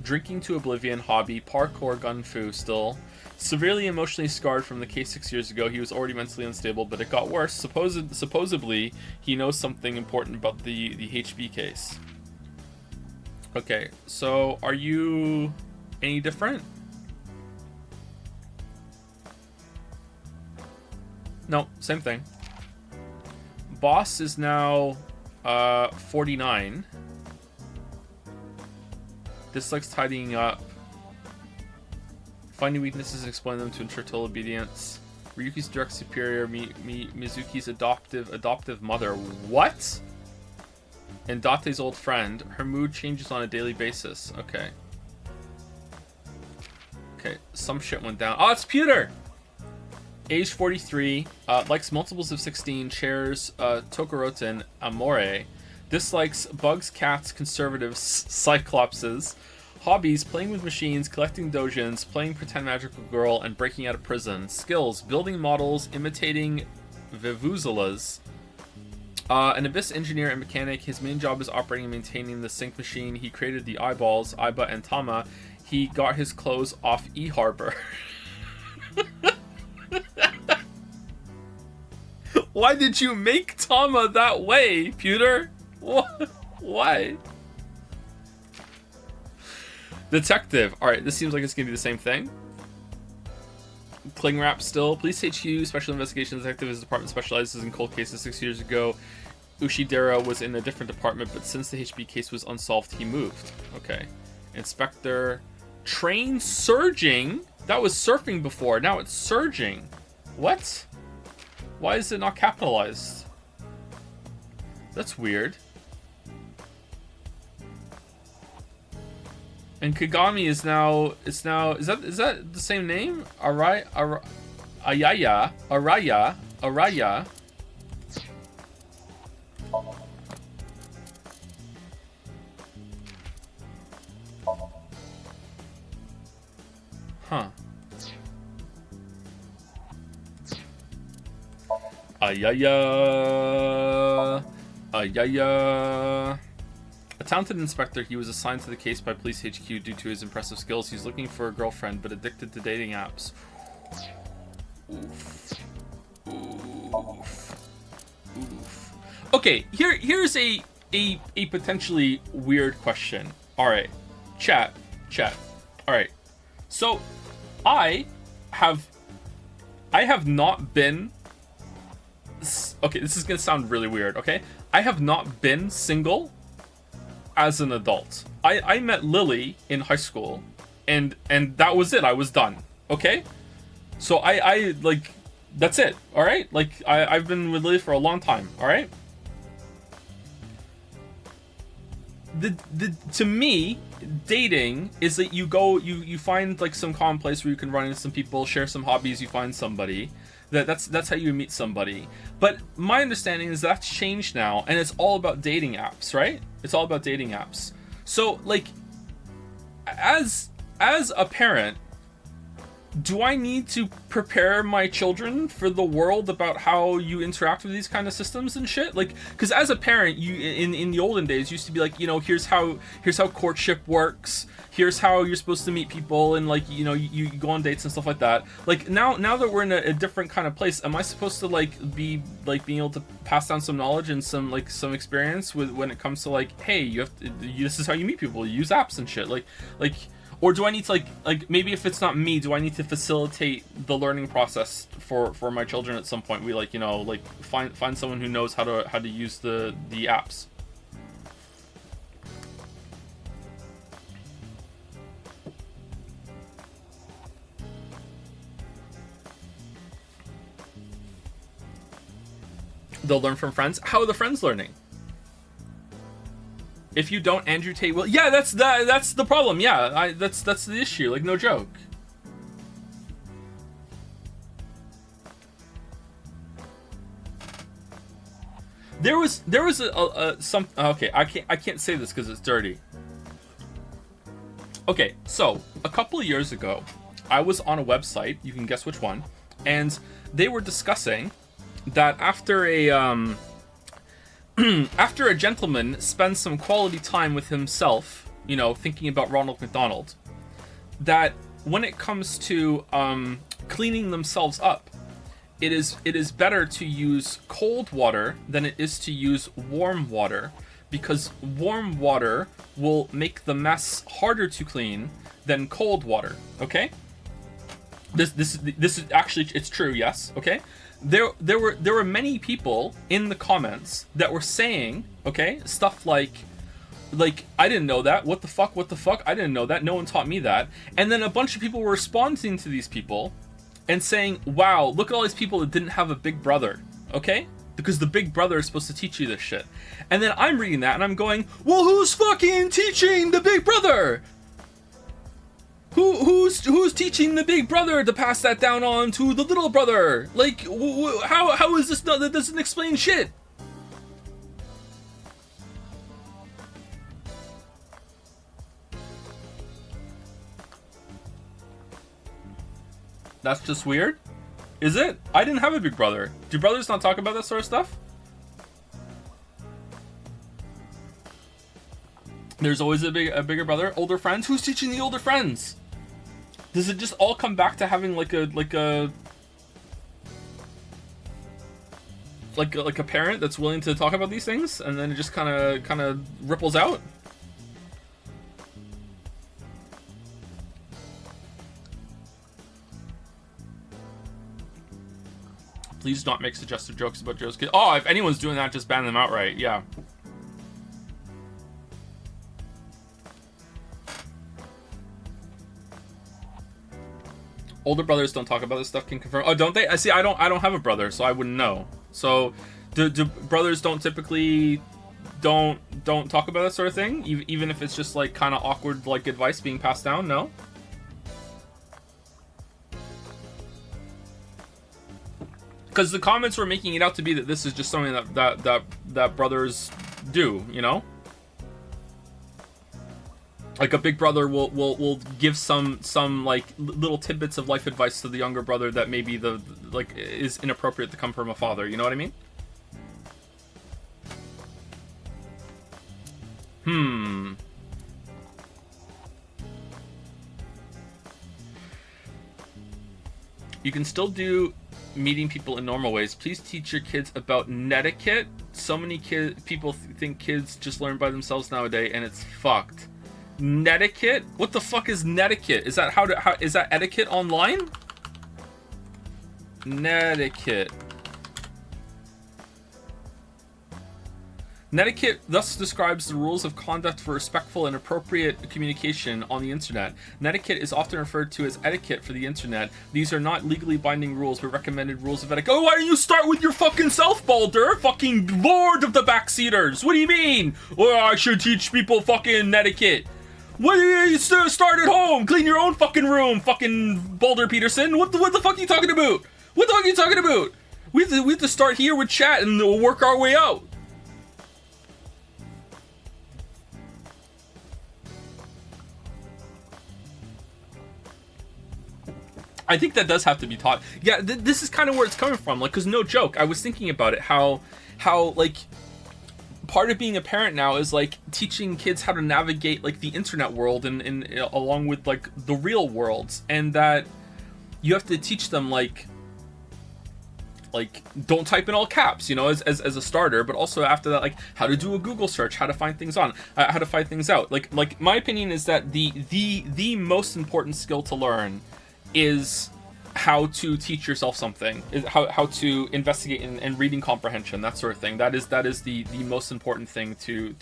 A: Drinking to oblivion, hobby, parkour, gun fu, still. Severely emotionally scarred from the case 6 years ago. He was already mentally unstable, but it got worse. Supposedly, he knows something important about the HB case. Okay, so are you any different? No, same thing. Boss is now 49. Dislikes tidying up. Finding weaknesses and exploiting them to ensure total obedience. Ryuki's direct superior, Mizuki's adoptive mother. What? And Date's old friend. Her mood changes on a daily basis. Okay. Okay, some shit went down. Oh, it's Pewter! Age 43, likes multiples of 16, shares Tokoroten Amore, dislikes bugs, cats, conservatives, cyclopses, hobbies, playing with machines, collecting dojins, playing pretend magical girl, and breaking out of prison. Skills, building models, imitating vuvuzelas. An Abyss engineer and mechanic. His main job is operating and maintaining the sync machine. He created the eyeballs, Aiba and Tama. He got his clothes off E-Harbor. Why did you make Tama that way, Pewter? Why? Detective. Alright, this seems like it's gonna be the same thing. Cling wrap still. Police HQ, Special Investigations Detective. His department specializes in cold cases. 6 years ago, Ushidera was in a different department, but since the HB case was unsolved, he moved. Okay. Inspector. Train surging? That was surfing before. Now it's surging. What? Why is it not capitalized? That's weird. And Kagami is now, is that the same name? Araya. Huh. Ayaya. A talented inspector, he was assigned to the case by Police HQ due to his impressive skills. He's looking for a girlfriend, but addicted to dating apps. Oof. Oof. Oof. Okay, here's a potentially weird question. Alright. Chat. Alright. So, I have not been... Okay, this is gonna sound really weird, okay? I have not been single as an adult. I met Lily in high school, and that was it. I was done, okay? So I like, that's it, alright? Like, I've been with Lily for a long time, alright? To me, dating is that you go, you find like some common place where you can run into some people, share some hobbies, you find somebody. That's how you meet somebody. But my understanding is that's changed now, and it's all about dating apps, right? It's all about dating apps. So, like, as a parent, do I need to prepare my children for the world about how you interact with these kind of systems and shit? Like, because as a parent, you in the olden days used to be like, you know, here's how courtship works. Here's how you're supposed to meet people, and like, you know, you go on dates and stuff like that. Like, now that we're in a different kind of place, am I supposed to like be like being able to pass down some knowledge and some experience with when it comes to like, hey, this is how you meet people. You use apps and shit. Like. Or do I need to like maybe if it's not me, do I need to facilitate the learning process for my children at some point? We like, you know, like find someone who knows how to use the apps. They'll learn from friends. How are the friends learning? If you don't, Andrew Tate will. Yeah, that's the problem. Yeah, that's the issue. Like, no joke. There was some. Okay, I can't say this because it's dirty. Okay, so a couple of years ago, I was on a website. You can guess which one, and they were discussing that after a after a gentleman spends some quality time with himself, you know, thinking about Ronald McDonald, that when it comes to cleaning themselves up, it is better to use cold water than it is to use warm water, because warm water will make the mess harder to clean than cold water. Okay? This is actually, it's true. Yes. Okay. There were many people in the comments that were saying, okay, stuff like I didn't know that, what the fuck, I didn't know that, no one taught me that. And then a bunch of people were responding to these people and saying, wow, look at all these people that didn't have a big brother, okay? Because the big brother is supposed to teach you this shit. And then I'm reading that and I'm going, well, who's fucking teaching the big brother? Who's teaching the big brother to pass that down on to the little brother? Like, how is this not, that doesn't explain shit? That's just weird? Is it? I didn't have a big brother. Do brothers not talk about that sort of stuff? There's always a bigger brother. Older friends? Who's teaching the older friends? Does it just all come back to having like a parent that's willing to talk about these things, and then it just kind of ripples out? Please don't make suggestive jokes about Joe's kid. Oh, if anyone's doing that, just ban them outright. Yeah. Older brothers don't talk about this stuff. Can confirm. Oh, don't they? I see. I don't have a brother, so I wouldn't know. So, do brothers don't typically don't talk about that sort of thing, even if it's just like kind of awkward, like advice being passed down? No. Because the comments were making it out to be that this is just something that brothers do, you know? Like a big brother will give some like little tidbits of life advice to the younger brother that maybe like is inappropriate to come from a father, you know what I mean? You can still do meeting people in normal ways. Please teach your kids about netiquette. So many people think kids just learn by themselves nowadays, and it's fucked. Netiquette? What the fuck is netiquette? Is that how is that etiquette online? Netiquette. Netiquette thus describes the rules of conduct for respectful and appropriate communication on the internet. Netiquette is often referred to as etiquette for the internet. These are not legally binding rules, but recommended rules of etiquette. Oh, why don't you start with your fucking self, Baldur? Fucking lord of the backseaters. What do you mean? Oh, I should teach people fucking netiquette. What do you start at home? Clean your own fucking room, fucking Baldur Peterson. What the fuck are you talking about? What the fuck are you talking about? We have to start here with chat and we'll work our way out. I think that does have to be taught. Yeah, this is kind of where it's coming from. Like, cause no joke, I was thinking about it. How like part of being a parent now is like teaching kids how to navigate like the internet world and along with like the real worlds, and that you have to teach them like don't type in all caps, you know, as a starter, but also after that, like how to do a Google search, how to find things how to find things out. Like my opinion is that the most important skill to learn is how to teach yourself something, is how to investigate and reading comprehension, that sort of thing. That is the most important thing to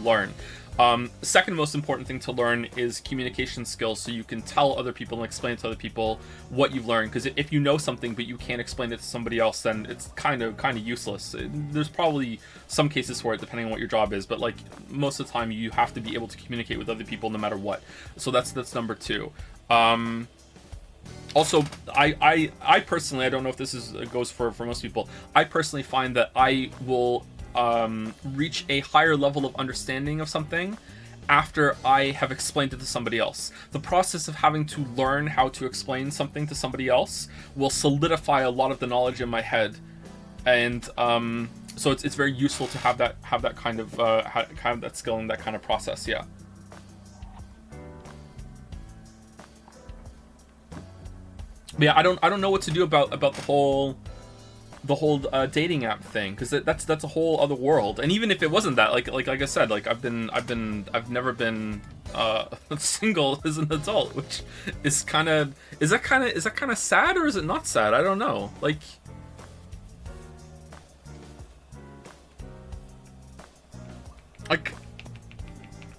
A: learn. Second most important thing to learn is communication skills, so you can tell other people and explain to other people what you've learned. Because if you know something but you can't explain it to somebody else, then it's kind of useless. There's probably some cases for it depending on what your job is, but like most of the time you have to be able to communicate with other people no matter what. So that's number two. Also, I personally, I don't know if this goes for most people, I personally find that I will reach a higher level of understanding of something after I have explained it to somebody else. The process of having to learn how to explain something to somebody else will solidify a lot of the knowledge in my head, and so it's very useful to have that kind of that skill and that kind of process. Yeah. But yeah, I don't know what to do about the whole dating app thing, because that's a whole other world. And even if it wasn't that, like I said, like I've never been single as an adult, which is kind of sad, or is it not sad? I don't know. Like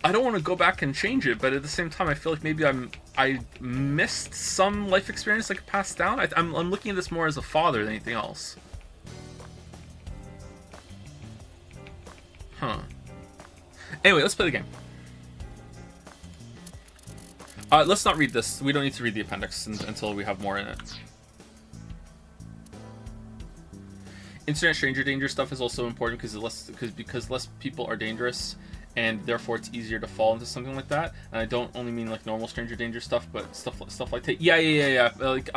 A: I don't want to go back and change it, but at the same time, I feel like maybe I missed some life experience I could pass down. I'm looking at this more as a father than anything else. Huh. Anyway, let's play the game. Let's not read this. We don't need to read the appendix until we have more in it. Internet stranger danger stuff is also important because less people are dangerous, and therefore it's easier to fall into something like that. And I don't only mean like normal stranger danger stuff, but stuff like that. Yeah. Like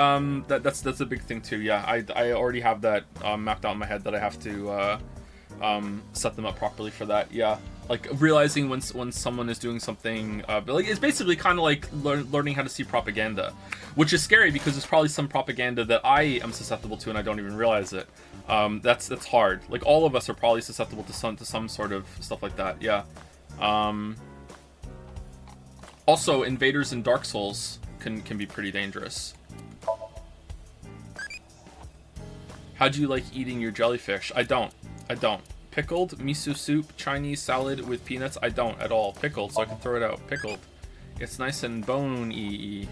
A: that's a big thing too. Yeah, I already have that mapped out in my head that I have to set them up properly for that. Yeah, like realizing when someone is doing something, like it's basically kind of like learning how to see propaganda, which is scary because there's probably some propaganda that I am susceptible to and I don't even realize it. That's hard. Like all of us are probably susceptible to some sort of stuff like that. Yeah. Also, invaders in Dark Souls can be pretty dangerous. How do you like eating your jellyfish? I don't. Pickled, miso soup, Chinese salad with peanuts? I don't at all. Pickled, so I can throw it out. Pickled. It's nice and bone-y.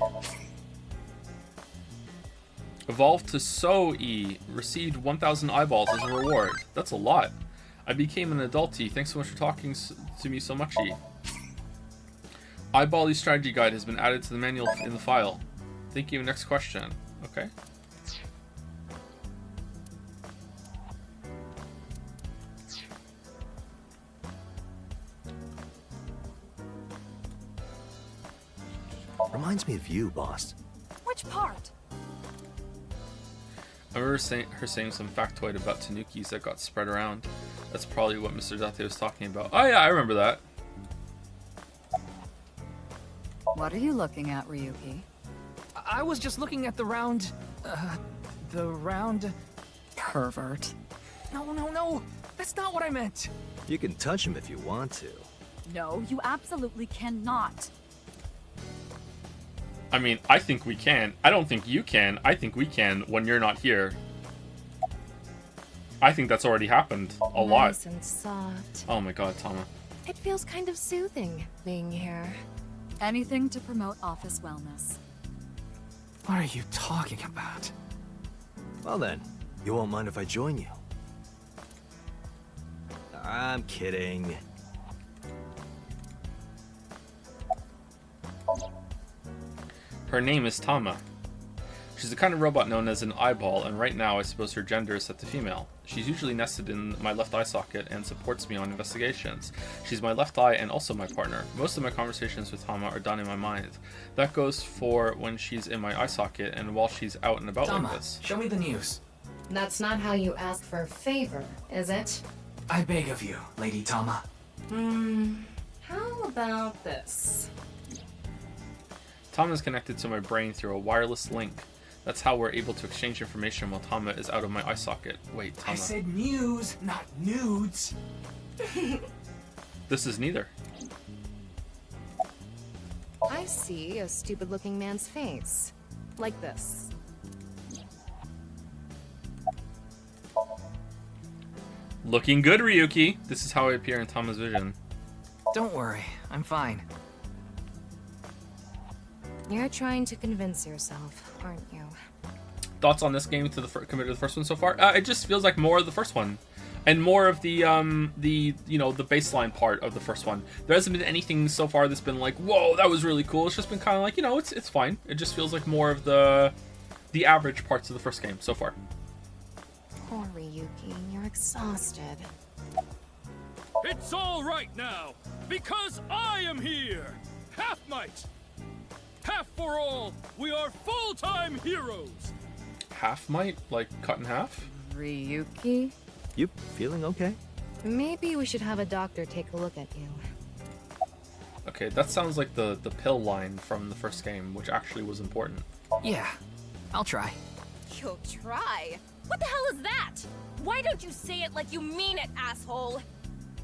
A: Evolved to So-y. Received 1,000 eyeballs as a reward. That's a lot. I became an adulty. Thanks so much for talking to me so much-y. Eyeball-y strategy guide has been added to the manual in the file. Thank you. Next question. Okay.
F: Reminds me of you, boss.
G: Which part?
A: I remember her saying some factoid about tanukis that got spread around. That's probably what Mr. Date was talking about. Oh yeah, I remember that.
G: What are you looking at, Ryuki?
E: I was just looking at the round...
G: Pervert.
E: No. That's not what I meant.
F: You can touch him if you want to.
G: No, you absolutely cannot.
A: I mean, I think we can. I don't think you can. I think we can when you're not here. I think that's already happened a lot.
J: Nice and soft.
A: Oh my god, Tama.
J: It feels kind of soothing being here.
G: Anything to promote office wellness.
E: What are you talking about?
F: Well then, you won't mind if I join you. I'm kidding.
A: Her name is Tama. She's the kind of robot known as an eyeball, and right now I suppose her gender is set to female. She's usually nested in my left eye socket and supports me on investigations. She's my left eye and also my partner. Most of my conversations with Tama are done in my mind. That goes for when she's in my eye socket and while she's out and about
E: Tama,
A: like this.
E: show me the news.
J: That's not how you ask for a favor, is it?
E: I beg of you, Lady Tama.
J: How about this?
A: Tama is connected to my brain through a wireless link. That's how we're able to exchange information while Tama is out of my eye socket. Wait, Tama.
E: I said news, not nudes.
A: This is neither.
J: I see a stupid-looking man's face. Like this.
A: Looking good, Ryuki. This is how I appear in Tama's vision.
E: Don't worry, I'm fine.
J: You're trying to convince yourself, aren't you?
A: Thoughts on this game compared to the first one so far? It just feels like more of the first one, and more of the the baseline part of the first one. There hasn't been anything so far that's been like, whoa, that was really cool. It's just been kind of like, it's fine. It just feels like more of the average parts of the first game so far.
J: Poor Ryuki, you're exhausted.
K: It's all right now, because I am here! Half might! Half for all, we are full-time heroes!
A: Half might? Like cut in half?
J: Ryuki?
F: You feeling okay?
J: Maybe we should have a doctor take a look at you.
A: Okay, that sounds like the pill line from the first game, which actually was important.
E: Yeah, I'll try.
H: You'll try? What the hell is that? Why don't you say it like you mean it, asshole?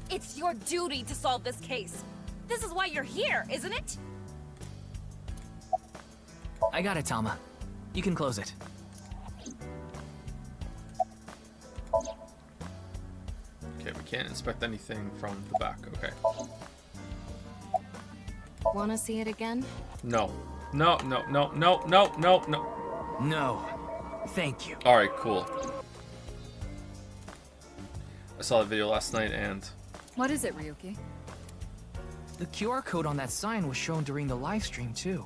H: It's your duty to solve this case. This is why you're here, isn't it?
E: I got it, Tama. You can close it.
A: Okay, we can't inspect anything from the back. Okay.
J: Wanna see it again?
A: No. No.
E: No. Thank you.
A: Alright, cool. I saw that video last night and...
G: What is it, Ryuki?
E: The QR code on that sign was shown during the live stream, too.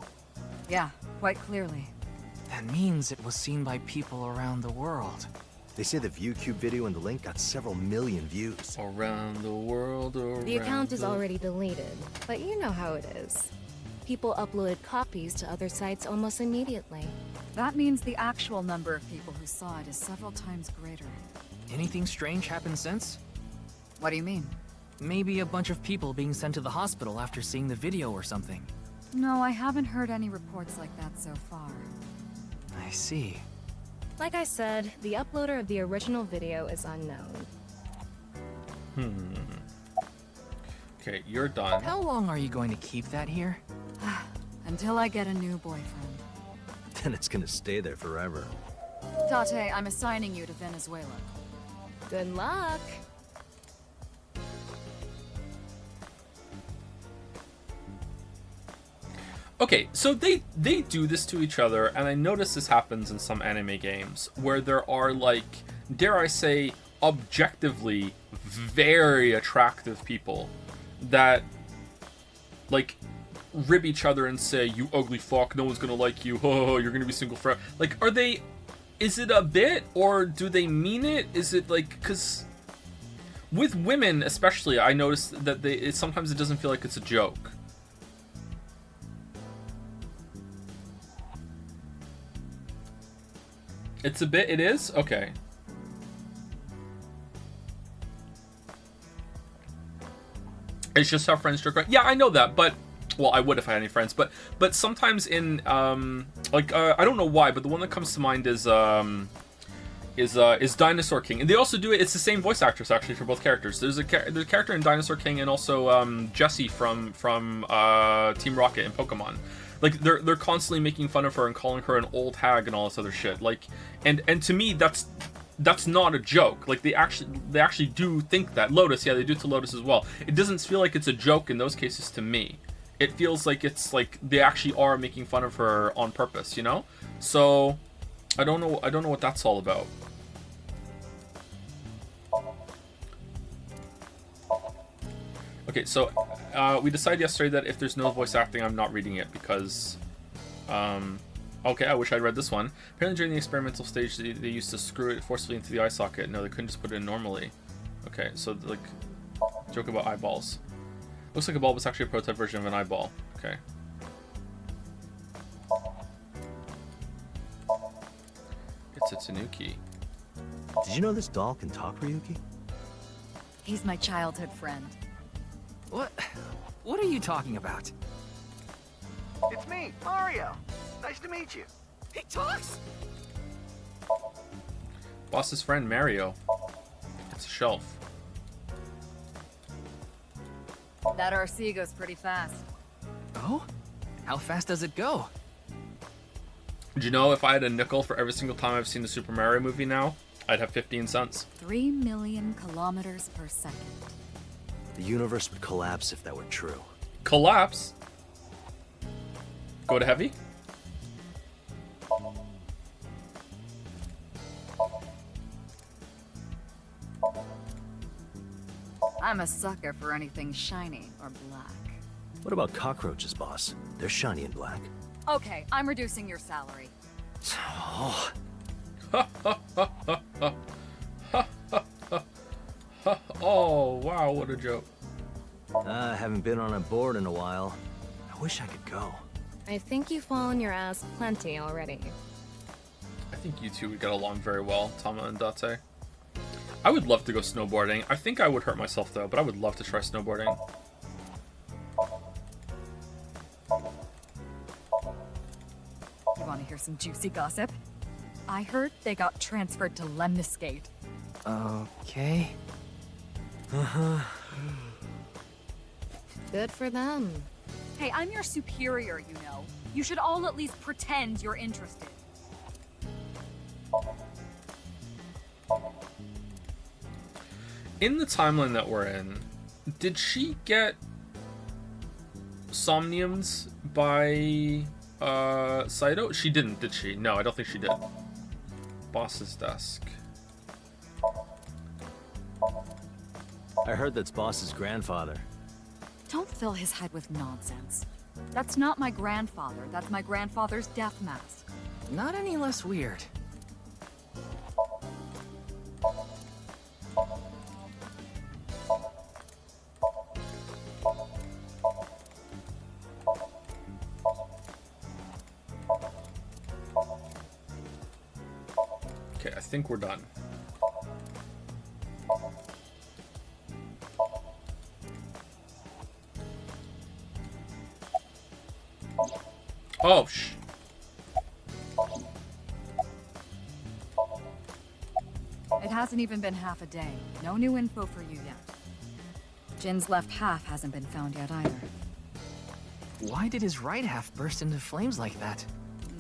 G: Yeah, quite clearly.
E: That means it was seen by people around the world.
F: They say the ViewCube video in the link got several million views.
A: Around the world, around
J: The account is
A: the-
J: already deleted, but you know how it is. People uploaded copies to other sites almost immediately.
G: That means the actual number of people who saw it is several times greater.
E: Anything strange happened since?
G: What do you mean?
E: Maybe a bunch of people being sent to the hospital after seeing the video or something.
G: No, I haven't heard any reports like that so far.
E: I see.
J: Like I said, the uploader of the original video is unknown.
A: Okay, you're done.
E: How long are you going to keep that here?
G: Until I get a new boyfriend.
F: Then it's gonna stay there forever.
G: Tate, I'm assigning you to Venezuela.
J: Good luck!
A: Okay, so they do this to each other, and I notice this happens in some anime games where there are, like, dare I say, objectively very attractive people that, like, rib each other and say, "You ugly fuck, no one's gonna like you, oh, you're gonna be single forever." Like, are they, is it a bit, or do they mean it? Is it like, because with women especially, I notice that sometimes it doesn't feel like it's a joke. It's a bit, it is? Okay. It's just how friends joke around. Yeah, I know that, but, well, I would if I had any friends, but sometimes in, like, I don't know why, but the one that comes to mind is Dinosaur King. And they also do it, it's the same voice actress, actually, for both characters. There's a character in Dinosaur King and also, Jessie from Team Rocket in Pokemon. Like, they're constantly making fun of her and calling her an old hag and all this other shit. Like, and to me, that's not a joke. Like, they actually do think that. Lotus, yeah, they do to Lotus as well. It doesn't feel like it's a joke in those cases to me. It feels like it's like they actually are making fun of her on purpose, you know? So, I don't know what that's all about. Okay, so we decided yesterday that if there's no voice acting, I'm not reading it because, okay, I wish I'd read this one. Apparently during the experimental stage, they used to screw it forcefully into the eye socket. No, they couldn't just put it in normally. Okay, so, like, joke about eyeballs. Looks like a bulb is actually a prototype version of an eyeball. Okay. It's a Tanuki.
F: Did you know this doll can talk, Ryuki?
G: He's my childhood friend.
E: What are you talking about?
L: It's me, Mario. Nice to meet you.
E: He talks?
A: Boss's friend, Mario. It's a shelf.
G: That RC goes pretty fast.
E: Oh? How fast does it go?
A: Do you know if I had a nickel for every single time I've seen the Super Mario movie now, I'd have 15 cents.
G: 3 million kilometers per second.
F: The universe would collapse if that were true.
A: Collapse? Go to heavy?
G: I'm a sucker for anything shiny or black.
F: What about cockroaches, boss? They're shiny and black.
G: Okay, I'm reducing your salary.
F: Oh,
A: Oh, wow, what a joke.
F: I haven't been on a board in a while. I wish I could go.
J: I think you've fallen your ass plenty already.
A: I think you two would get along very well, Tama and Date. I would love to go snowboarding. I think I would hurt myself though, but I would love to try snowboarding.
G: You want to hear some juicy gossip? I heard they got transferred to Lemniscate.
E: Okay.
J: Good for them.
H: Hey, I'm your superior, you know. You should all at least pretend you're interested.
A: In the timeline that we're in, did she get Somniums by Saito? She didn't, did she? No, I don't think she did. Boss's desk.
F: I heard that's Boss's grandfather.
G: Don't fill his head with nonsense. That's not my grandfather. That's my grandfather's death mask.
E: Not any less weird.
A: Okay, I think we're done. Oh,
G: It hasn't even been half a day. No new info for you yet. Jin's left half hasn't been found yet either.
E: Why did his right half burst into flames like that?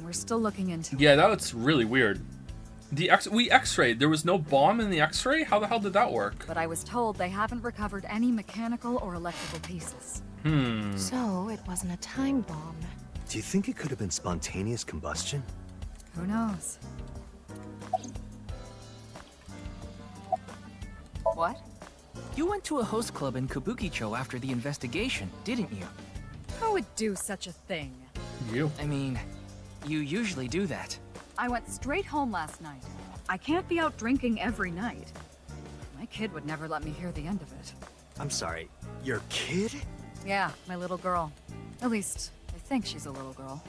G: We're still looking into it.
A: Yeah, that's really weird. We X-rayed. There was no bomb in the X-ray? How the hell did that work?
G: But I was told they haven't recovered any mechanical or electrical pieces.
J: So it wasn't a time bomb.
F: Do you think it could have been spontaneous combustion?
G: Who knows? What?
E: You went to a host club in Kabukicho after the investigation, didn't you?
G: Who would do such a thing?
A: You.
E: I mean, you usually do that.
G: I went straight home last night. I can't be out drinking every night. My kid would never let me hear the end of it.
F: I'm sorry, your kid?
G: Yeah, my little girl. At least, I think she's a little girl.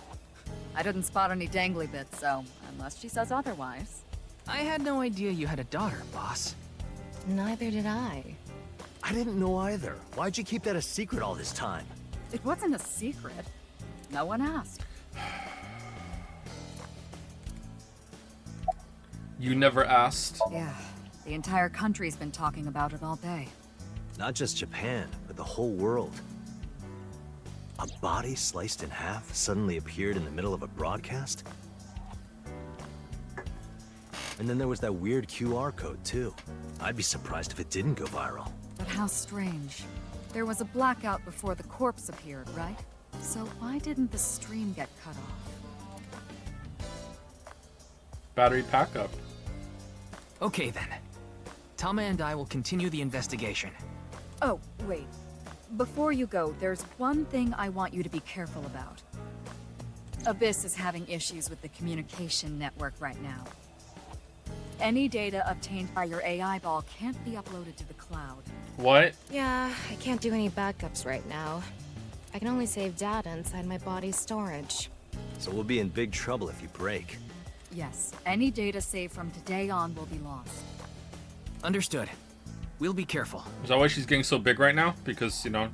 G: I didn't spot any dangly bits, so unless she says otherwise.
E: I had no idea you had a daughter, boss.
J: Neither did I.
F: I didn't know either. Why'd you keep that a secret all this time?
G: It wasn't a secret. No one asked.
A: You never asked?
G: Yeah, the entire country's been talking about it all day.
F: Not just Japan, but the whole world. A body sliced in half suddenly appeared in the middle of a broadcast? And then there was that weird QR code, too. I'd be surprised if it didn't go viral.
G: But how strange. There was a blackout before the corpse appeared, right? So why didn't the stream get cut off?
A: Battery pack up.
E: Okay then. Tama and I will continue the investigation.
G: Oh, wait. Before you go, there's one thing I want you to be careful about. Abyss is having issues with the communication network right now. Any data obtained by your AI ball can't be uploaded to the cloud.
A: What?
J: Yeah, I can't do any backups right now. I can only save data inside my body's storage.
F: So we'll be in big trouble if you break.
G: Yes, any data saved from today on will be lost.
E: Understood. We'll be careful.
A: Is that why she's getting so big right now? Because, you know,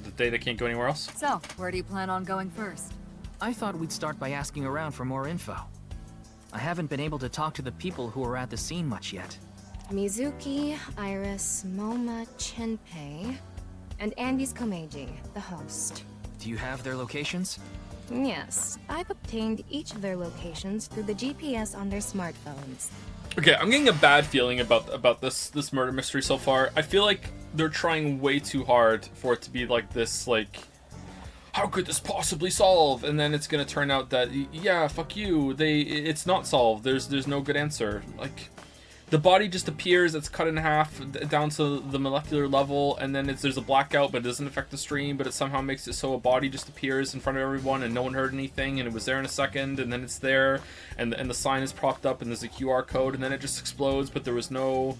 A: the data can't go anywhere else?
G: So, where do you plan on going first?
E: I thought we'd start by asking around for more info. I haven't been able to talk to the people who were at the scene much yet.
J: Mizuki, Iris, Moma, Chinpei, and Andy's Komeiji, the host.
E: Do you have their locations?
J: Yes, I've obtained each of their locations through the GPS on their smartphones.
A: Okay, I'm getting a bad feeling about this murder mystery so far. I feel like they're trying way too hard for it to be like this, like, how could this possibly solve? And then it's gonna turn out that, yeah, fuck you, it's not solved. There's no good answer. Like, the body just appears, it's cut in half down to the molecular level, and then there's a blackout, but it doesn't affect the stream, but it somehow makes it so a body just appears in front of everyone and no one heard anything, and it was there in a second, and then it's there, and the sign is propped up, and there's a QR code, and then it just explodes, but there was no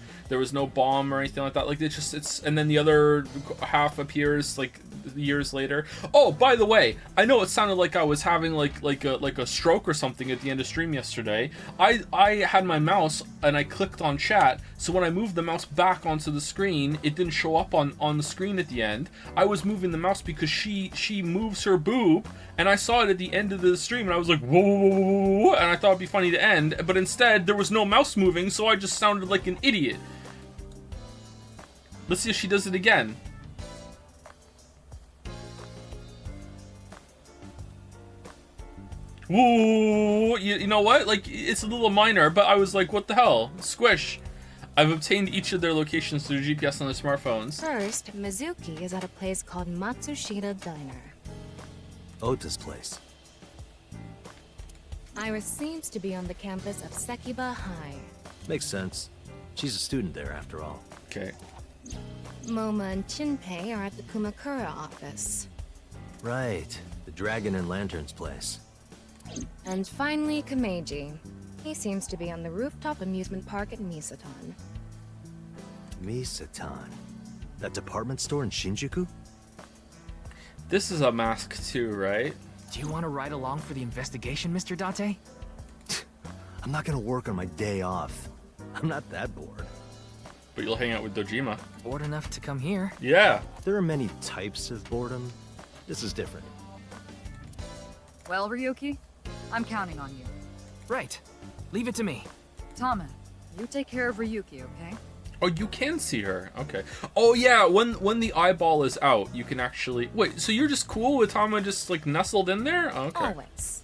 A: bomb or anything like that. Like, and then the other half appears like years later. Oh, by the way, I know it sounded like I was having like a stroke or something at the end of stream yesterday. I had my mouse and I clicked on chat, so when I moved the mouse back onto the screen, it didn't show up on the screen at the end. I was moving the mouse because she moves her boob, and I saw it at the end of the stream, and I was like, whoa, whoa, whoa, whoa, whoa, and I thought it'd be funny to end, but instead there was no mouse moving, so I just sounded like an idiot. Let's see if she does it again. Whoa, you know what? Like, it's a little minor, but I was like, what the hell? Squish. I've obtained each of their locations through GPS on their smartphones.
J: First, Mizuki is at a place called Matsushita Diner.
F: Ota's place.
J: Iris seems to be on the campus of Sekiba High.
F: Makes sense. She's a student there, after all.
A: Okay.
J: Moma and Chinpei are at the Kumakura office.
F: Right. The Dragon and Lantern's place.
J: And finally, Kameji. He seems to be on the rooftop amusement park at Misatan.
F: Misatan? That department store in Shinjuku?
A: This is a mask too, right?
E: Do you want to ride along for the investigation, Mr. Date?
F: I'm not gonna work on my day off. I'm not that bored.
A: But you'll hang out with Dojima.
E: Bored enough to come here.
A: Yeah.
F: There are many types of boredom. This is different.
G: Well, Ryuki, I'm counting on you.
E: Right. Leave it to me.
G: Tama, you take care of Ryuki, okay?
A: Oh, you can see her. Okay. Oh yeah, when the eyeball is out, you can actually wait. So you're just cool with Tama just like nestled in there? Okay.
B: Always.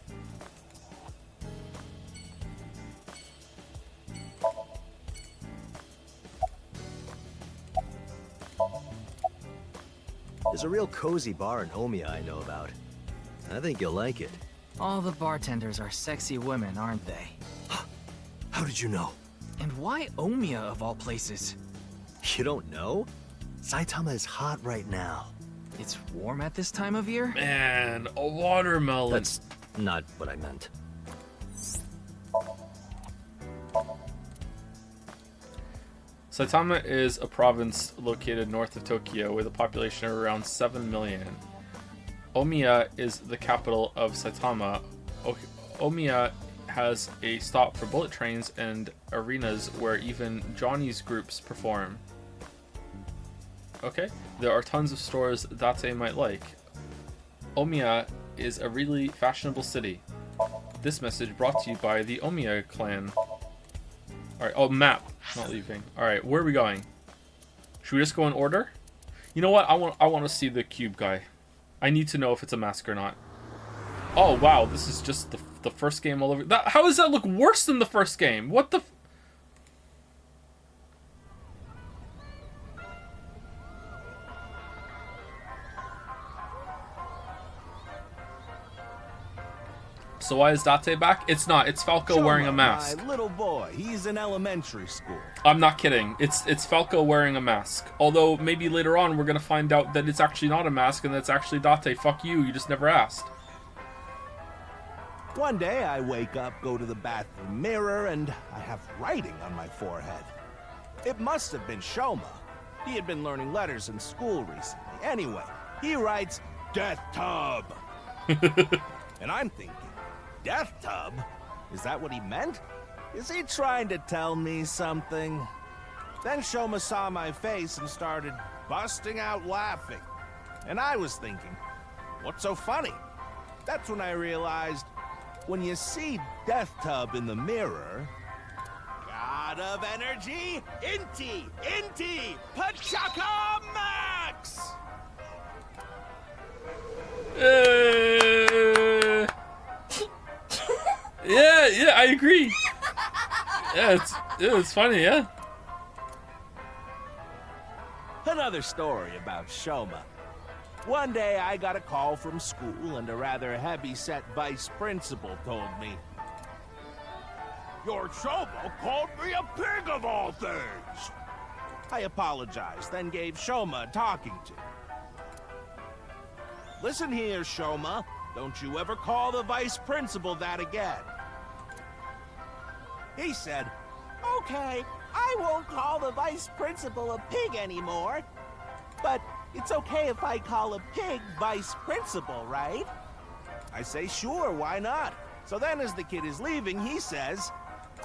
F: There's a real cozy bar in Omiya I know about. I think you'll like it.
E: All the bartenders are sexy women, aren't they?
F: How did you know?
E: And why Omiya of all places?
F: You don't know? Saitama is hot right now.
E: It's warm at this time of year?
A: Man, a watermelon.
F: That's not what I meant.
A: Saitama is a province located north of Tokyo with a population of around 7 million. Omiya is the capital of Saitama. Omiya has a stop for bullet trains and arenas where even Johnny's groups perform. Okay, there are tons of stores Date might like. Omiya is a really fashionable city. This message brought to you by the Omiya clan. Alright, oh, map. Not leaving. Alright, where are we going? Should we just go in order? You know what? I want to see the cube guy. I need to know if it's a mask or not. Oh, wow. This is just the first game all over. How does that look worse than the first game? What the... So why is Date back? It's not. It's Falco wearing a mask.
M: My little boy, he's in elementary school.
A: I'm not kidding. It's Falco wearing a mask. Although maybe later on we're gonna find out that it's actually not a mask and that's actually Date. Fuck you. You just never asked.
M: One day I wake up, go to the bathroom mirror, and I have writing on my forehead. It must have been Shoma. He had been learning letters in school recently. Anyway, he writes, "Death Tub." And I'm thinking, Death Tub? Is that what he meant? Is he trying to tell me something? Then Shoma saw my face and started busting out laughing. And I was thinking, what's so funny? That's when I realized, when you see Death Tub in the mirror... God of energy, Inti, Pachaka Max!
A: Yeah, I agree. Yeah, it's funny, yeah.
M: Another story about Shoma. One day I got a call from school and a rather heavy-set vice principal told me, "Your Shoma called me a pig of all things." I apologized, then gave Shoma a talking to. "Listen here, Shoma. Don't you ever call the vice principal that again." He said, "Okay, I won't call the vice principal a pig anymore. But it's okay if I call a pig vice principal, right?" I say, "Sure, why not?" So then as the kid is leaving, he says,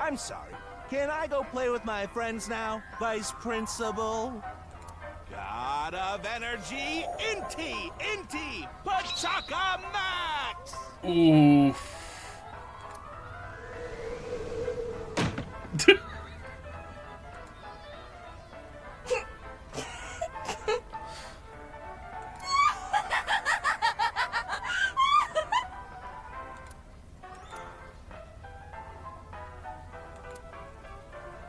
M: "I'm sorry, can I go play with my friends now, vice principal?" God of energy, Inti, Pachaka Max!
A: Oof.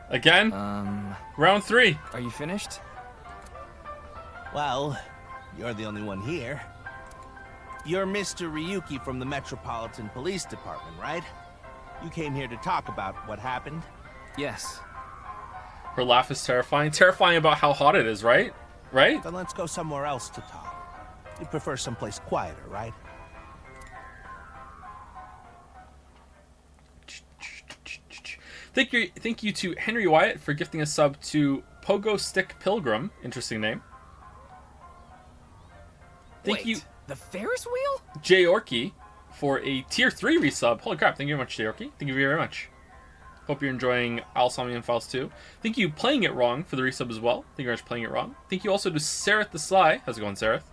A: Again? Round 3.
E: Are you finished?
M: Well, you're the only one here. You're Mr. Ryuki from the Metropolitan Police Department, right? You came here to talk about what happened?
E: Yes.
A: Her laugh is terrifying. Terrifying about how hot it is, right? Right?
M: Then let's go somewhere else to talk. You prefer someplace quieter, right?
A: Thank you to Henry Wyatt for gifting a sub to Pogo Stick Pilgrim. Interesting name. Thank you,
E: the Ferris wheel?
A: Jay Orkey, for a tier 3 resub. Holy crap! Thank you very much, Jay Orkey. Thank you very much. Hope you're enjoying Somnium Files 2. Thank you, Playing It Wrong, for the resub as well. Thank you very much, Playing It Wrong. Thank you also to Sareth the Sly. How's it going, Sareth?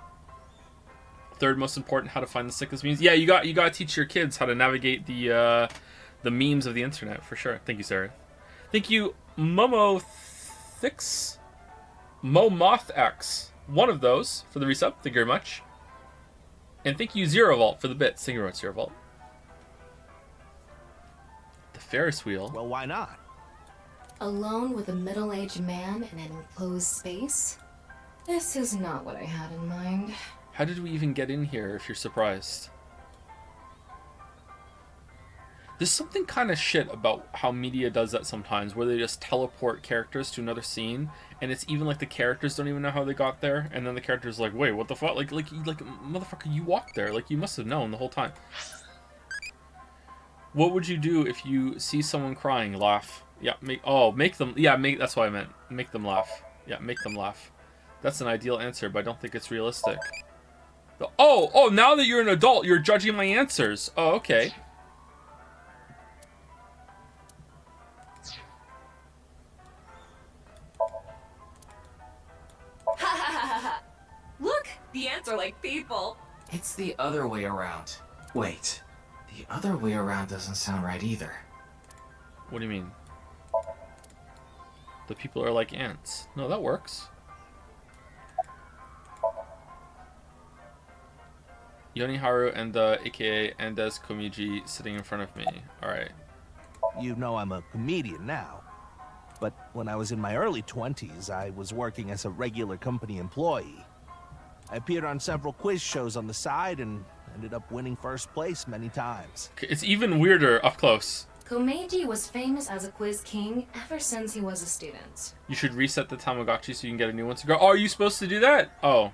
A: Third most important, how to find the sickest memes. Yeah, you got to teach your kids how to navigate the memes of the internet, for sure. Thank you, Sareth. Thank you, Momothix? MoMothX. One of those for the resub. Thank you very much. And thank you, Zero Vault, for the bits. Thank you very much, Zero Vault. The Ferris wheel.
M: Well, why not?
J: Alone with a middle-aged man in an enclosed space? This is not what I had in mind.
A: How did we even get in here, if you're surprised? There's something kind of shit about how media does that sometimes, where they just teleport characters to another scene, and it's even like the characters don't even know how they got there, and then the character's like, wait, what the fuck? Like, motherfucker, you walked there. Like, you must have known the whole time. What would you do if you see someone crying? Laugh. Yeah, make them, that's what I meant. Make them laugh. Yeah, make them laugh. That's an ideal answer, but I don't think it's realistic. Oh, now that you're an adult, you're judging my answers. Oh, okay.
H: Look, the ants are like people.
E: It's the other way around. Wait, the other way around doesn't sound right either.
A: What do you mean? The people are like ants. No, that works. Yoniharu and aka Andes Komiji sitting in front of me. Alright.
M: You know I'm a comedian now. But when I was in my early 20s, I was working as a regular company employee. I appeared on several quiz shows on the side and ended up winning first place many times.
A: It's even weirder up close.
J: Komeiji was famous as a quiz king ever since he was a student.
A: You should reset the Tamagotchi so you can get a new one to go. Oh, are you supposed to do that? Oh.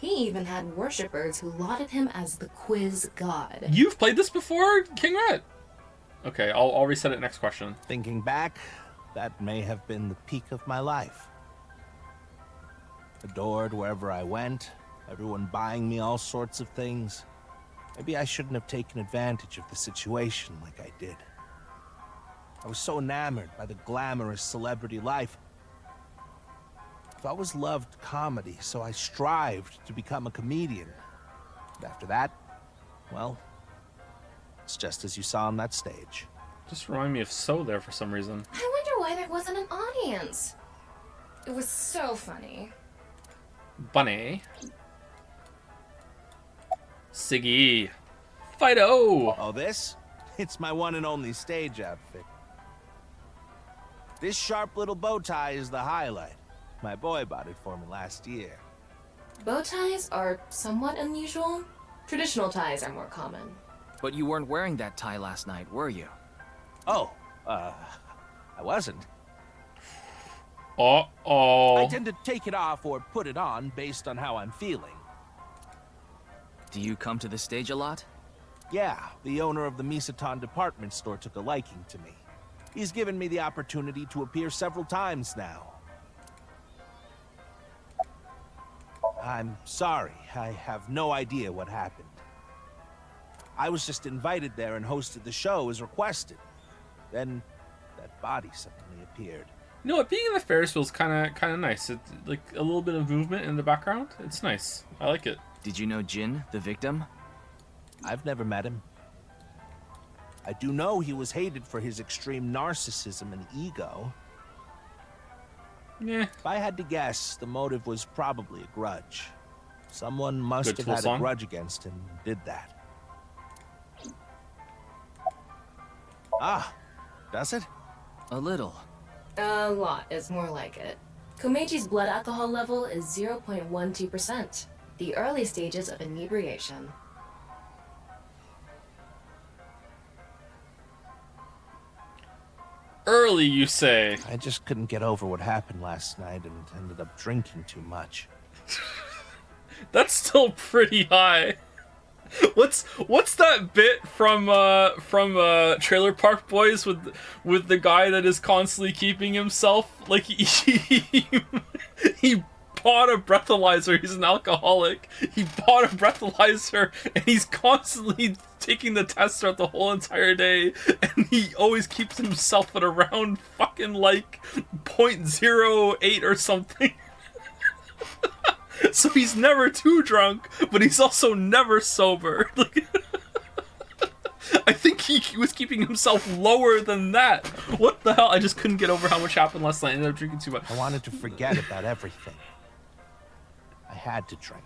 J: He even had worshippers who lauded him as the quiz god.
A: You've played this before, King Rat? Okay, I'll reset it next question.
M: Thinking back, that may have been the peak of my life. Adored wherever I went, everyone buying me all sorts of things. Maybe I shouldn't have taken advantage of the situation like I did. I was so enamored by the glamorous celebrity life. I've always loved comedy, so I strived to become a comedian. And after that, well, it's just as you saw on that stage.
A: Just remind me of So there for some reason.
J: I wonder why there wasn't an audience. It was so funny.
A: Bunny. Siggy. Fido!
M: Oh, this? It's my one and only stage outfit. This sharp little bow tie is the highlight. My boy bought it for me last year.
J: Bow ties are somewhat unusual. Traditional ties are more common.
E: But you weren't wearing that tie last night, were you?
M: Oh, I wasn't.
A: Uh-oh.
M: I tend to take it off or put it on based on how I'm feeling.
E: Do you come to the stage a lot?
M: Yeah, the owner of the Misaton department store took a liking to me. He's given me the opportunity to appear several times now. I'm sorry, I have no idea what happened. I was just invited there and hosted the show as requested. Then, that body suddenly appeared.
A: You know what? Being in the Ferris wheel is kind of nice. It's like a little bit of movement in the background. It's nice. I like it.
E: Did you know Jin, the victim?
M: I've never met him. I do know he was hated for his extreme narcissism and ego.
A: Yeah.
M: If I had to guess, the motive was probably a grudge. Someone must
A: Good
M: have had
A: song.
M: a grudge against him and did that. Ah, does it?
E: A little.
J: A lot is more like it. Komeiji's blood alcohol level is 0.12%, the early stages of inebriation.
A: Early, you say?
M: I just couldn't get over what happened last night and ended up drinking too much.
A: That's still pretty high. What's that bit from Trailer Park Boys with the guy that is constantly keeping himself like he bought a breathalyzer. He's an alcoholic. He bought a breathalyzer and he's constantly taking the test throughout the whole entire day, and he always keeps himself at around fucking like 0.08 or something. So he's never too drunk, but he's also never sober. I think he was keeping himself lower than that. What the hell? I just couldn't get over how much happened last night. I ended up drinking too much.
M: I wanted to forget about everything. I had to drink.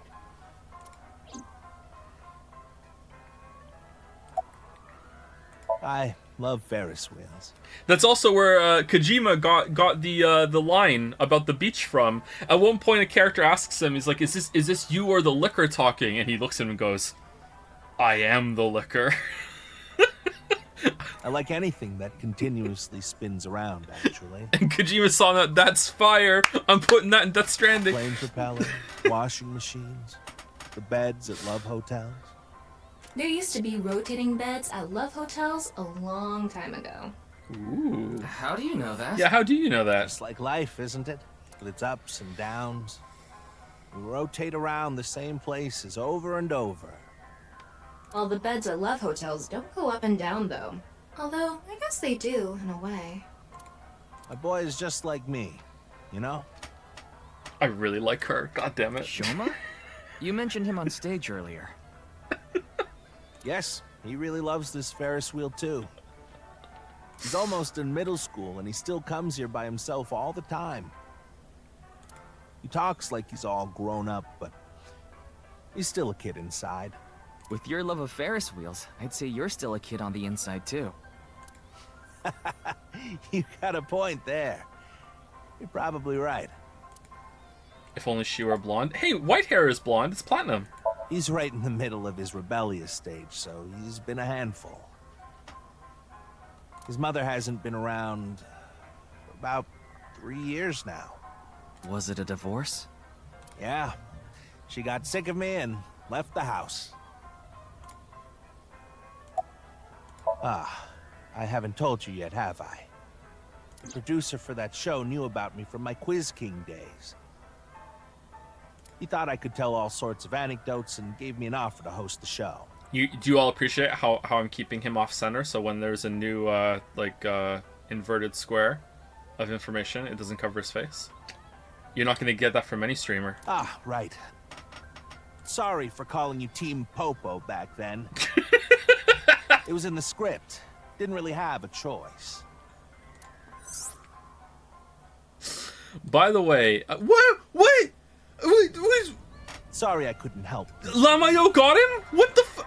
M: I love Ferris wheels.
A: That's also where Kojima got the line about the beach from. At one point, a character asks him, he's like, "Is this you or the liquor talking?" And he looks at him and goes, "I am the liquor."
M: I like anything that continuously spins around, actually.
A: And Kojima saw that. That's fire. I'm putting that in Death Stranding.
M: Plane propeller, washing machines, the beds at love hotels.
J: There used to be rotating beds at love hotels a long time ago.
A: Ooh.
E: How do you know that?
A: Yeah, how do you know that?
M: It's like life, isn't it? With its ups and downs. We rotate around the same places over and over.
J: Well, the beds at love hotels don't go up and down, though. Although, I guess they do, in a way.
M: My boy is just like me, you know?
A: I really like her. God damn it.
E: Shoma? You mentioned him on stage earlier.
M: Yes, he really loves this Ferris wheel too. He's almost in middle school and he still comes here by himself all the time. He talks like he's all grown up, but he's still a kid inside.
E: With your love of Ferris wheels, I'd say you're still a kid on the inside too.
M: You got a point there. You're probably right.
A: If only she were blonde. Hey, white hair is blonde. It's platinum.
M: He's right in the middle of his rebellious stage, so he's been a handful. His mother hasn't been around for about 3 years now.
E: Was it a divorce?
M: Yeah. She got sick of me and left the house. Ah, I haven't told you yet, have I? The producer for that show knew about me from my Quiz King days. He thought I could tell all sorts of anecdotes and gave me an offer to host the show.
A: Do you all appreciate how I'm keeping him off center? So when there's a new inverted square of information, it doesn't cover his face. You're not going to get that from any streamer.
M: Ah, right. Sorry for calling you Team Popo back then. It was in the script. Didn't really have a choice.
A: By the way, Wait!
M: Sorry I couldn't help.
A: Lamayo got him? What the f-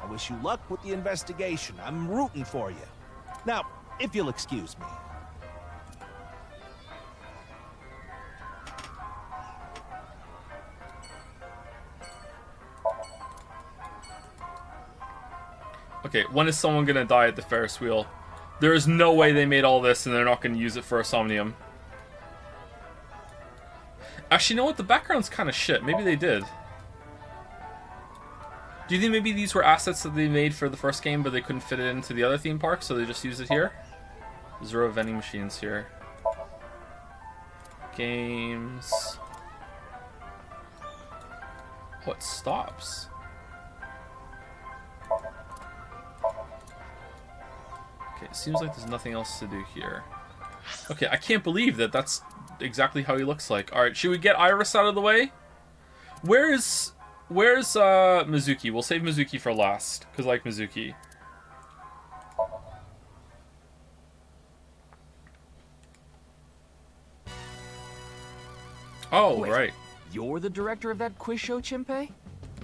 M: I wish you luck with the investigation. I'm rooting for you. Now, if you'll excuse me.
A: Okay, when is someone gonna die at the Ferris wheel? There is no way they made all this and they're not gonna use it for a Somnium. Actually, you know what? The background's kind of shit. Maybe they did. Do you think maybe these were assets that they made for the first game, but they couldn't fit it into the other theme park, so they just used it here? 0 vending machines here. Games. Oh, it stops. Okay, it seems like there's nothing else to do here. Okay, I can't believe that that's exactly how he looks like. Alright, should we get Iris out of the way? Where's Mizuki? We'll save Mizuki for last, because I like Mizuki. Oh,
E: Wait,
A: right.
E: You're the director of that quiz show, Chimpei?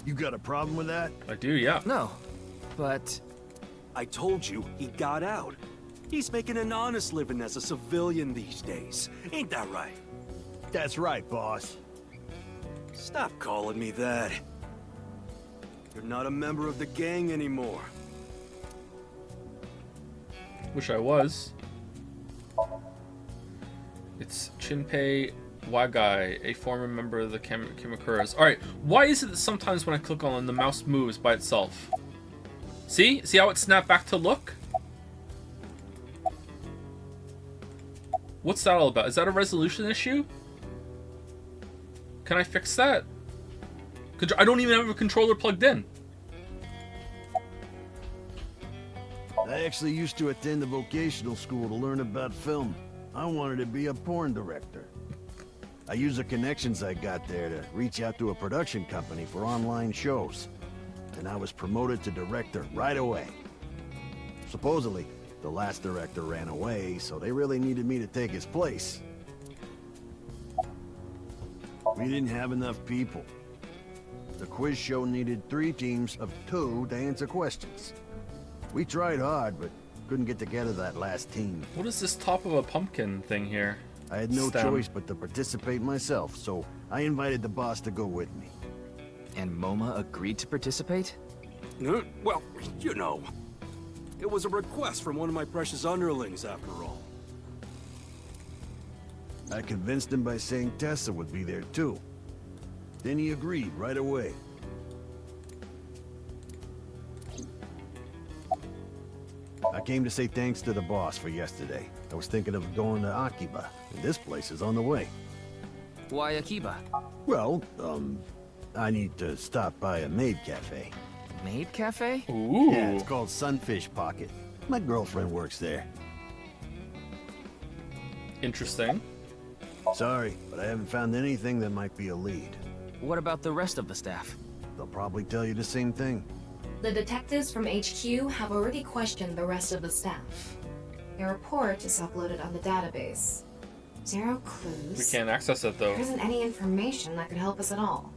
N: You got a problem with that?
A: I do, yeah.
E: No, but...
N: I told you, he got out. He's making an honest living as a civilian these days. Ain't that right? That's right, boss. Stop calling me that. You're not a member of the gang anymore.
A: Wish I was. It's Chinpei Wagai, a former member of the Kamakuras. Alright, why is it that sometimes when I click on the mouse moves by itself? See? See how it snapped back to look? What's that all about? Is that a resolution issue? Can I fix that? I don't even have a controller plugged in.
O: I actually used to attend a vocational school to learn about film. I wanted to be a porn director. I used the connections I got there to reach out to a production company for online shows. And I was promoted to director right away. Supposedly, the last director ran away, so they really needed me to take his place. We didn't have enough people. The quiz show needed 3 teams of 2 to answer questions. We tried hard, but couldn't get together that last team.
A: What is this top of a pumpkin thing here?
O: I had no
A: Stem.
O: choice but to participate myself, so I invited the boss to go with me.
E: And MoMA agreed to participate?
N: Well, you know. It was a request from one of my precious underlings, after all.
O: I convinced him by saying Tessa would be there too. Then he agreed right away. I came to say thanks to the boss for yesterday. I was thinking of going to Akiba, and this place is on the way.
E: Why Akiba?
O: Well, I need to stop by a maid cafe.
E: Maid cafe?
A: Ooh.
O: Yeah, it's called Sunfish Pocket. My girlfriend works there.
A: Interesting.
O: Sorry, but I haven't found anything that might be a lead.
E: What about the rest of the staff?
O: They'll probably tell you the same thing.
J: The detectives from HQ have already questioned the rest of the staff. Their report is uploaded on the database. 0 clues.
A: We can't access it though.
J: There isn't any information that could help us at all.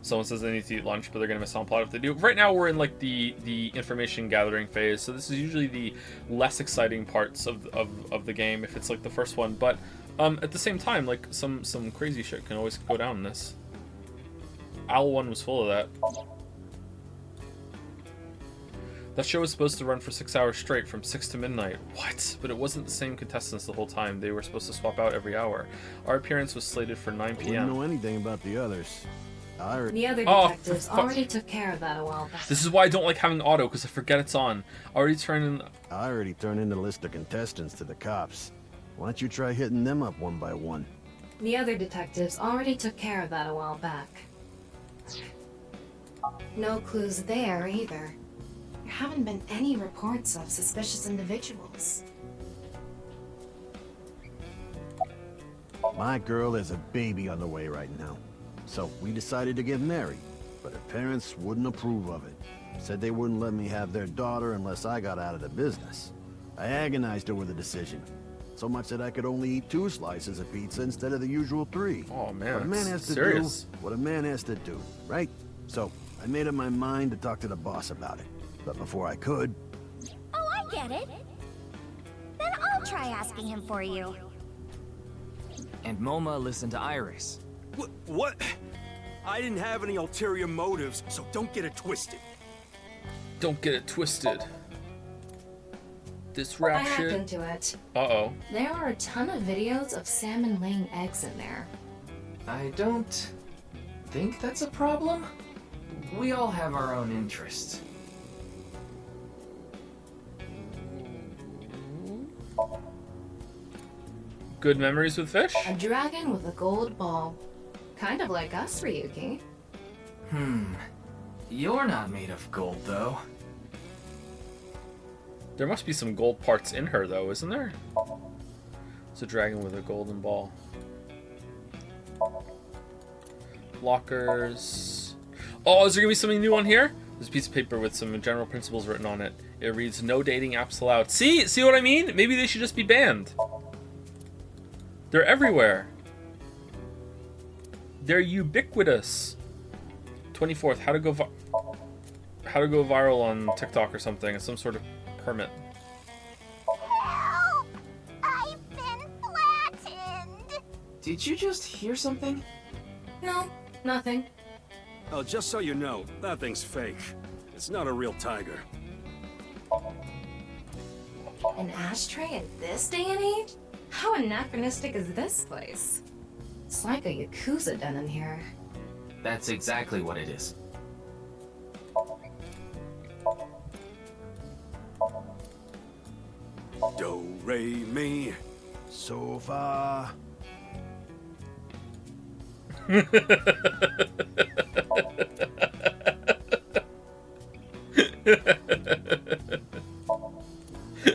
A: Someone says they need to eat lunch, but they're gonna miss out on plot if they do. Right now we're in like the information gathering phase, so this is usually the less exciting parts of the game if it's like the first one. But at the same time, like some crazy shit can always go down in this. Owl 1 was full of that. That show was supposed to run for 6 hours straight, from 6 to midnight. What? But it wasn't the same contestants the whole time. They were supposed to swap out every hour. Our appearance was slated for 9
O: I
A: p.m.
O: wouldn't know anything about the others.
J: The other detectives already took care of that a while back.
A: This is why I don't like having auto, because I forget it's on. I already turned
O: in the list of contestants to the cops. Why don't you try hitting them up one by one?
J: The other detectives already took care of that a while back. No clues there either. There haven't been any reports of suspicious individuals.
O: My girl has a baby on the way right now. So we decided to get married, but her parents wouldn't approve of it. Said they wouldn't let me have their daughter unless I got out of the business. I agonized over the decision. So much that I could only eat 2 slices of pizza instead of the usual 3.
A: Oh man,
O: what a man has to
A: serious.
O: do, what a man has to do, right? So I made up my mind to talk to the boss about it. But before I could...
B: Oh, I get it. Then I'll try asking him for you.
E: And MoMA listened to Iris.
N: What? I didn't have any ulterior motives, so don't get it twisted.
A: Don't get it twisted. This
J: I
A: rap
J: hacked
A: shit.
J: into it.
A: Uh-oh.
J: There are a ton of videos of salmon laying eggs in there.
E: I don't think that's a problem. We all have our own interests.
A: Good memories with fish?
J: A dragon with a gold ball. Kind of like us, Ryuki.
E: You're not made of gold, though.
A: There must be some gold parts in her, though, isn't there? It's a dragon with a golden ball. Lockers. Oh, is there gonna be something new on here? There's a piece of paper with some general principles written on it. It reads, "No dating apps allowed." See what I mean? Maybe they should just be banned. They're everywhere. They're ubiquitous. 24th, how to go viral on TikTok or something. It's some sort of permit.
B: Help! I've been flattened.
E: Did you just hear something?
J: No, nothing.
N: Oh, just so you know, that thing's fake. It's not a real tiger.
J: An ashtray in this day and age? How anachronistic is this place? It's like a Yakuza den in here.
E: That's exactly what it is.
N: Do, re, mi.
O: So far.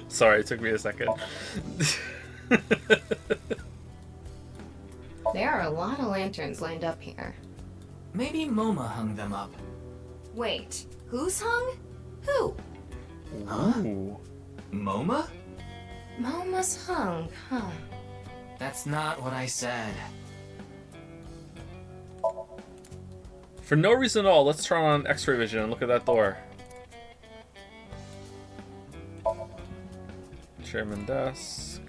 A: Sorry, it took me a second.
J: There are a lot of lanterns lined up here.
E: Maybe MoMA hung them up.
J: Wait, who's hung? Who?
A: Ooh.
E: MoMA?
J: MoMA's hung, huh?
E: That's not what I said.
A: For no reason at all, let's turn on X-ray vision and look at that door. Chairman desk.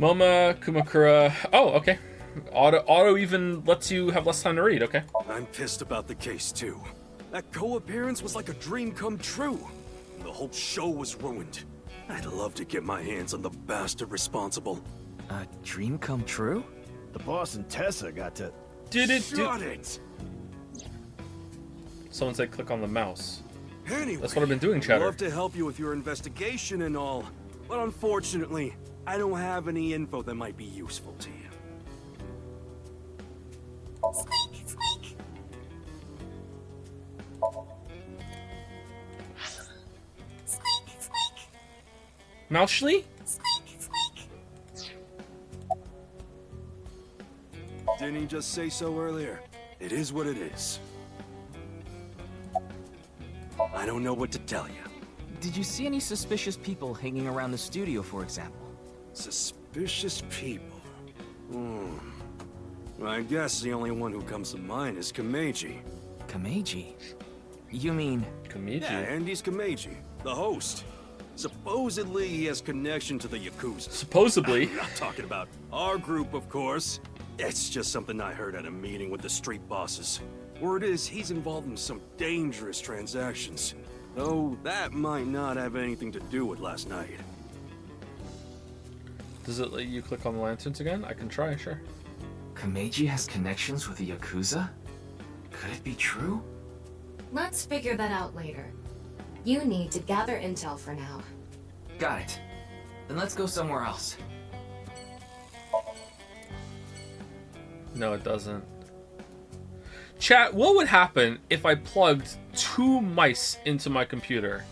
A: MoMA, Kumakura. Oh, okay. Auto even lets you have less time to read. Okay.
N: I'm pissed about the case too. That co-appearance was like a dream come true. The whole show was ruined. I'd love to get my hands on the bastard responsible.
E: A dream come true?
O: The boss and Tessa got to...
N: Shut it!
A: Someone said click on the mouse.
N: Anyway,
A: That's what I've been doing,
N: I'd
A: Chatter.
N: love to help you with your investigation and all, but unfortunately, I don't have any info that might be useful to you.
B: Squeak, squeak. Squeak, squeak.
A: Moushly?
B: Squeak, squeak.
N: Didn't he just say so earlier? It is what it is. I don't know what to tell you.
E: Did you see any suspicious people hanging around the studio, for example?
N: Suspicious people? I guess the only one who comes to mind is Kameji.
E: Kameji? You mean...
A: Kameji?
N: Yeah, Andy's Kameji, the host. Supposedly he has connection to the Yakuza.
A: Supposedly?
N: I'm not talking about our group, of course. It's just something I heard at a meeting with the street bosses. Word is he's involved in some dangerous transactions. Though that might not have anything to do with last night.
A: Does it let you click on the lanterns again? I can try, sure.
E: Kameji has connections with the Yakuza? Could it be true?
J: Let's figure that out later. You need to gather intel for now.
E: Got it. Then let's go somewhere else.
A: No, it doesn't. Chat, what would happen if I plugged 2 mice into my computer?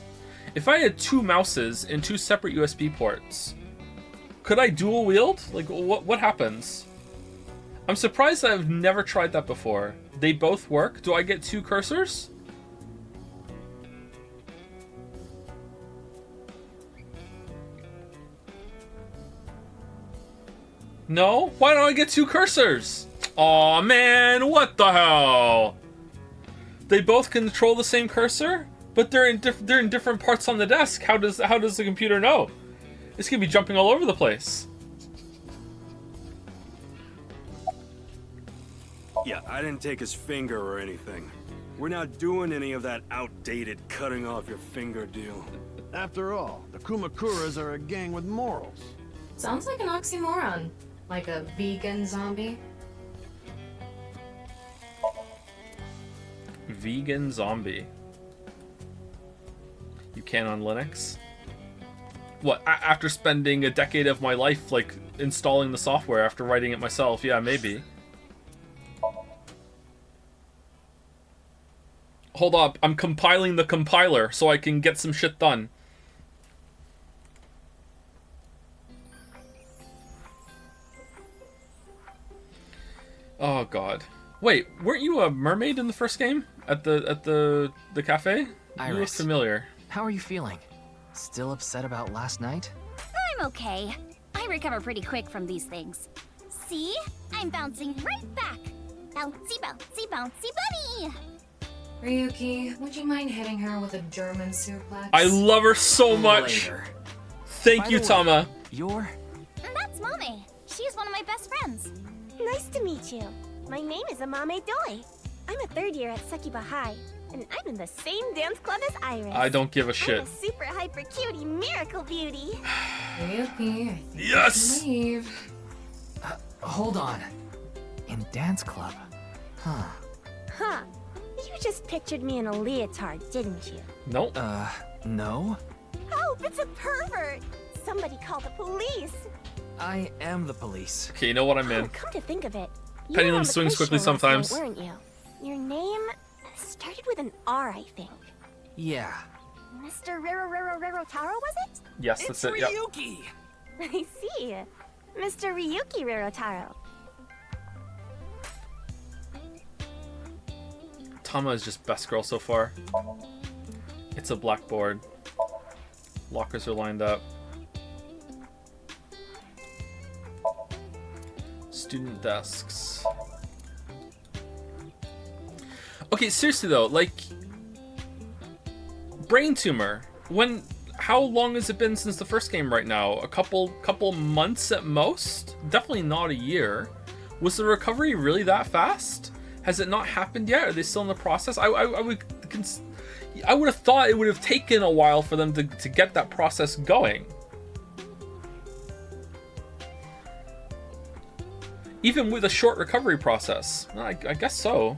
A: If I had 2 mouses and 2 separate USB ports, could I dual wield? Like, what happens? I'm surprised I've never tried that before. They both work? Do I get 2 cursors? No? Why don't I get 2 cursors? Aw, man, what the hell? They both control the same cursor, but they're in different parts on the desk. How does the computer know? It's gonna be jumping all over the place.
N: Yeah, I didn't take his finger or anything. We're not doing any of that outdated cutting off your finger deal.
O: After all, the Kumakuras are a gang with morals.
J: Sounds like an oxymoron. Like a vegan zombie.
A: Vegan zombie. You can on Linux? What, after spending a decade of my life, like, installing the software after writing it myself? Yeah, maybe. Hold up, I'm compiling the compiler so I can get some shit done. Oh god. Wait, weren't you a mermaid in the first game? At the cafe?
E: Iris,
A: You look familiar.
E: How are you feeling? Still upset about last night?
B: I'm okay. I recover pretty quick from these things. See? I'm bouncing right back. Bouncy, bouncy, bouncy bunny!
J: Ryuki, would you mind hitting her with a German suplex?
A: I love her so much!
E: Later.
A: Thank
E: By
A: you,
E: the way,
A: Tama.
E: You're...
B: That's Mame. She's one of my best friends.
P: Nice to meet you. My name is Amame Doi. I'm a third year at Sekiba High, and I'm in the same dance club as Iris.
A: I don't give a
P: I'm
A: shit.
P: a super hyper cutie miracle beauty.
J: Ryuki,
A: Yes!
E: Leave. Hold on. In dance club. Huh.
P: Huh. You just pictured me in a leotard, didn't you?
A: Nope.
E: No?
P: Help, it's a pervert! Somebody call the police!
E: I am the police.
A: Okay, you know what I'm in.
P: Oh, come to think of it, you
A: Pendulum
P: were on the
A: swings
P: quiz
A: quickly
P: show last night,
A: sometimes.
P: weren't you? Your name started with an R, I think.
E: Yeah.
P: Mr. Rero Taro, was it?
A: Yes, that's it. Yep.
E: Ryuki!
P: I see. Mr. Ryuki Rerotaro.
A: Tama is just best girl so far. It's a blackboard. Lockers are lined up. Student desks. Okay, seriously though, like, brain tumor. How long has it been since the first game right now? A couple months at most? Definitely not a year. Was the recovery really that fast? Has it not happened yet? Are they still in the process? I would have thought it would have taken a while for them to get that process going. Even with a short recovery process. I guess so.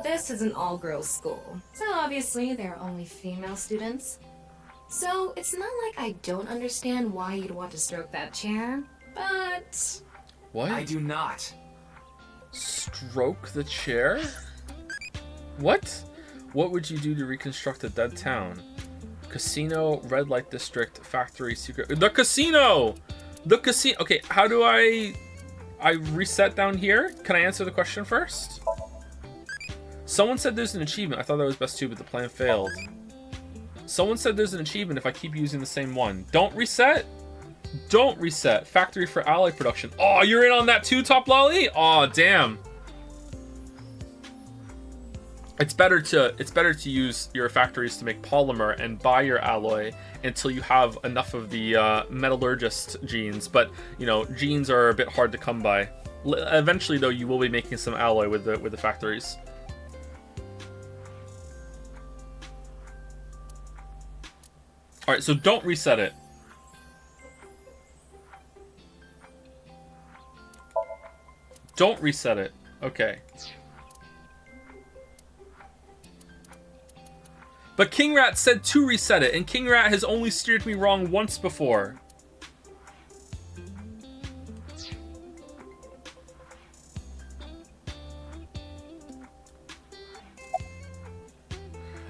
J: This is an all-girls school, so obviously there are only female students. So it's not like I don't understand why you'd want to stroke that chair, but...
A: What?
E: I do not.
A: Stroke the chair? What? What would you do to reconstruct a dead town? Casino, red light district, factory, secret... The casino! The casino... Okay, how do I reset down here? Can I answer the question first? Someone said there's an achievement. I thought that was best too, but the plan failed. Someone said there's an achievement if I keep using the same one. Don't reset? Don't reset. Factory for alloy production. Oh, you're in on that too, Top Lolly? Oh, damn. It's better to use your factories to make polymer and buy your alloy until you have enough of the metallurgist genes. But you know, genes are a bit hard to come by. Eventually, though, you will be making some alloy with the factories. All right, so don't reset it. Don't reset it. Okay. But King Rat said to reset it, and King Rat has only steered me wrong once before.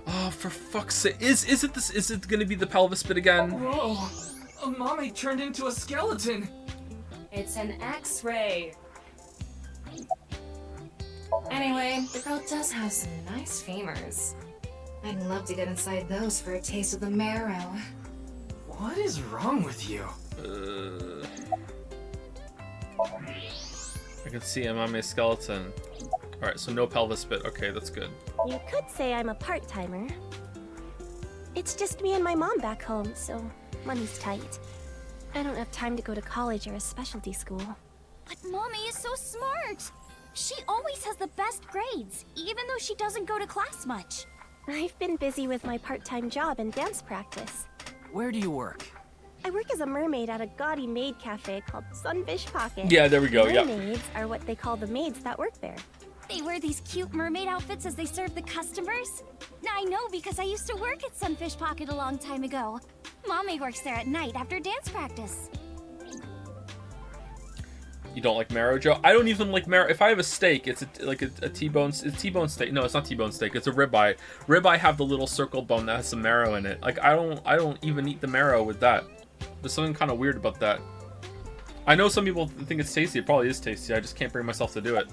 A: Oh, for fuck's sake. Is it gonna be the pelvis bit again?
E: Whoa! Mommy turned into a skeleton!
J: It's an X-ray. Anyway, the girl does have some nice femurs. I'd love to get inside those for a taste of the marrow.
E: What is wrong with you?
A: I can see Amame's skeleton. Alright, so no pelvis bit. Okay, that's good.
P: You could say I'm a part-timer. It's just me and my mom back home, so money's tight. I don't have time to go to college or a specialty school.
B: But Mommy is so smart. She always has the best grades, even though she doesn't go to class much.
P: I've been busy with my part-time job and dance practice.
E: Where do you work?
P: I work as a mermaid at a gaudy maid cafe called Sunfish Pocket.
A: Yeah, there we go, yeah.
P: Mermaids are what they call the maids that work there.
B: They wear these cute mermaid outfits as they serve the customers? I know because I used to work at Sunfish Pocket a long time ago. Mommy works there at night after dance practice.
A: You don't like marrow, Joe? I don't even like marrow. If I have a steak, it's like a T-bone. It's T-bone steak. No, it's not T-bone steak. It's a ribeye. Ribeye have the little circle bone that has some marrow in it. Like I don't even eat the marrow with that. There's something kind of weird about that. I know some people think it's tasty. It probably is tasty. I just can't bring myself to do it.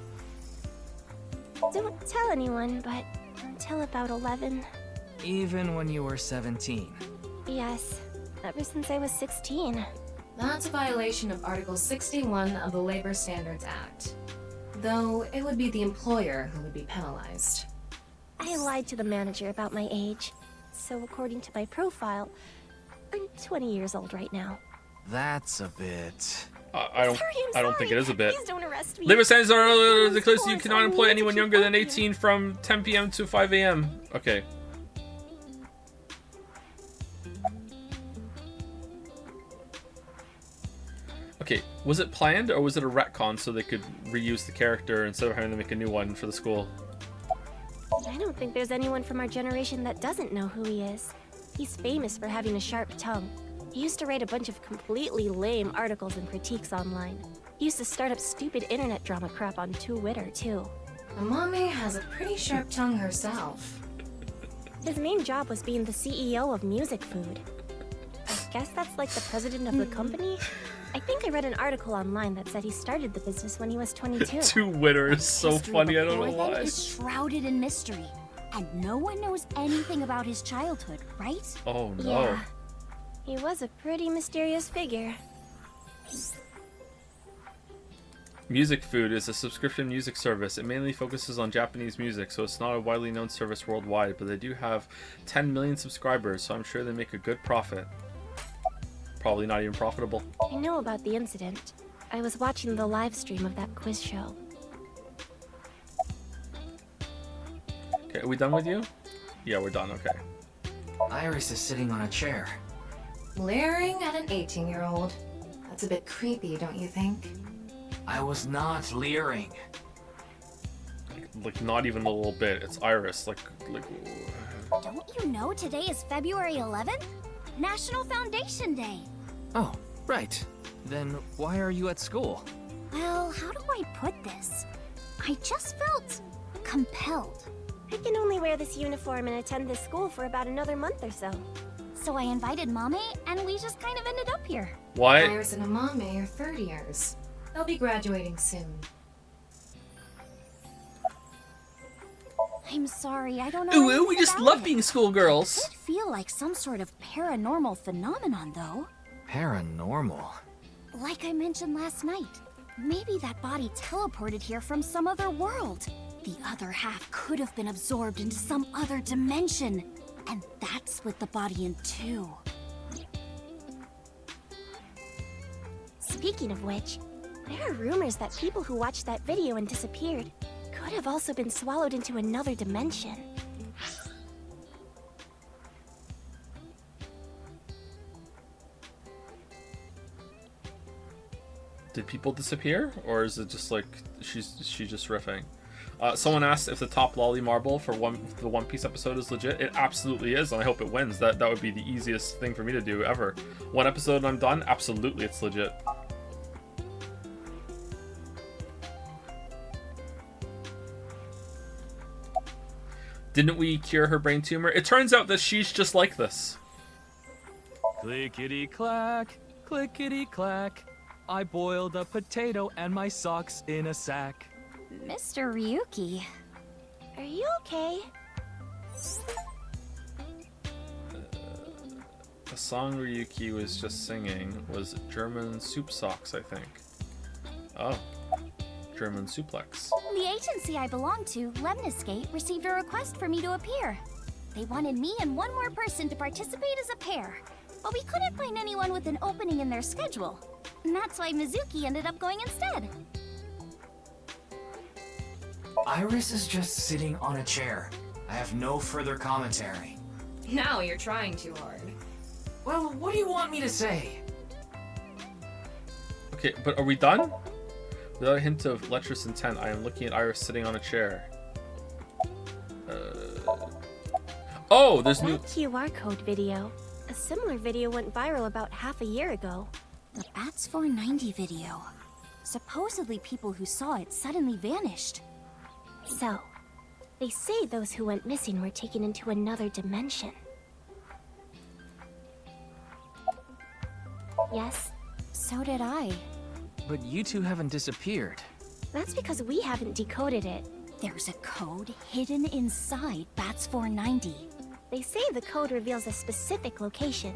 P: Don't tell anyone, but until about 11.
E: Even when you were 17.
P: Yes, ever since I was 16.
J: That's a violation of Article 61 of the Labor Standards Act. Though it would be the employer who would be penalized.
P: I lied to the manager about my age. So according to my profile, I'm 20 years old right now.
E: That's a bit...
A: I don't think it is a bit.
P: Please don't arrest me.
A: Labor standards are declared you cannot employ anyone younger than 18 from 10 p.m. to 5 a.m. Okay. Okay, was it planned or was it a retcon so they could reuse the character instead of having to make a new one for the school?
P: I don't think there's anyone from our generation that doesn't know who he is. He's famous for having a sharp tongue. He used to write a bunch of completely lame articles and critiques online. He used to start up stupid internet drama crap on Twitter, too.
J: Amame has a pretty sharp tongue herself.
P: His main job was being the CEO of Music Food. I guess that's like the president of the company? I think I read an article online that said he started the business when he was 22.
A: Twitter is so
B: History
A: funny, I don't know
B: before then
A: why.
B: is shrouded in mystery, and no one knows anything about his childhood, right?
A: Oh no.
P: Yeah. He was a pretty mysterious figure.
A: Music Food is a subscription music service. It mainly focuses on Japanese music, so it's not a widely known service worldwide, but they do have 10 million subscribers, so I'm sure they make a good profit. Probably not even profitable.
P: I know about the incident. I was watching the live stream of that quiz show.
A: Okay, are we done with you? Yeah, we're done, okay.
E: Iris is sitting on a chair.
J: Leering at an 18-year-old. That's a bit creepy, don't you think?
E: I was not leering.
A: Like not even a little bit. It's Iris. Like.
B: Don't you know today is February 11th? National Foundation Day.
E: Oh, right. Then why are you at school?
B: Well, how do I put this? I just felt compelled.
P: I can only wear this uniform and attend this school for about another month or so.
B: So I invited Mommy, and we just kind of ended up here.
A: What?
J: Iris and Amame are third years. They'll be graduating soon.
B: I'm sorry, I don't know.
A: Ooh,
B: anything
A: we just
B: about
A: love
B: it.
A: being schoolgirls.
B: It could feel like some sort of paranormal phenomenon, though.
E: Paranormal?
B: Like I mentioned last night, maybe that body teleported here from some other world. The other half could have been absorbed into some other dimension, and that split the body in two.
P: Speaking of which, there are rumors that people who watched that video and disappeared could have also been swallowed into another dimension.
A: Did people disappear, or is it just like she's just riffing? Someone asked if the top lolly marble for the One Piece episode is legit. It absolutely is, and I hope it wins. That would be the easiest thing for me to do ever. One episode and I'm done. Absolutely, it's legit. Didn't we cure her brain tumor? It turns out that she's just like this.
D: Clickety clack, clickety clack. I boiled a potato and my socks in a sack.
B: Mr. Ryuki.
P: Are you okay?
A: The song Ryuki was just singing was German Soup Socks, I think. Oh. German Suplex.
B: The agency I belong to, Lemniscape, received a request for me to appear. They wanted me and one more person to participate as a pair, but we couldn't find anyone with an opening in their schedule. And that's why Mizuki ended up going instead.
E: Iris is just sitting on a chair. I have no further commentary.
J: Now you're trying too hard.
E: Well, what do you want me to say?
A: Okay, but are we done? Without a hint of lecherous intent, I am looking at Iris sitting on a chair. Oh, there's new...
P: That QR code video. A similar video went viral about half a year ago.
B: The Bats 490 video. Supposedly people who saw it suddenly vanished.
P: So, they say those who went missing were taken into another dimension. Yes?
B: So did I.
E: But you two haven't disappeared.
P: That's because we haven't decoded it.
B: There's a code hidden inside Bats 490.
P: They say the code reveals a specific location.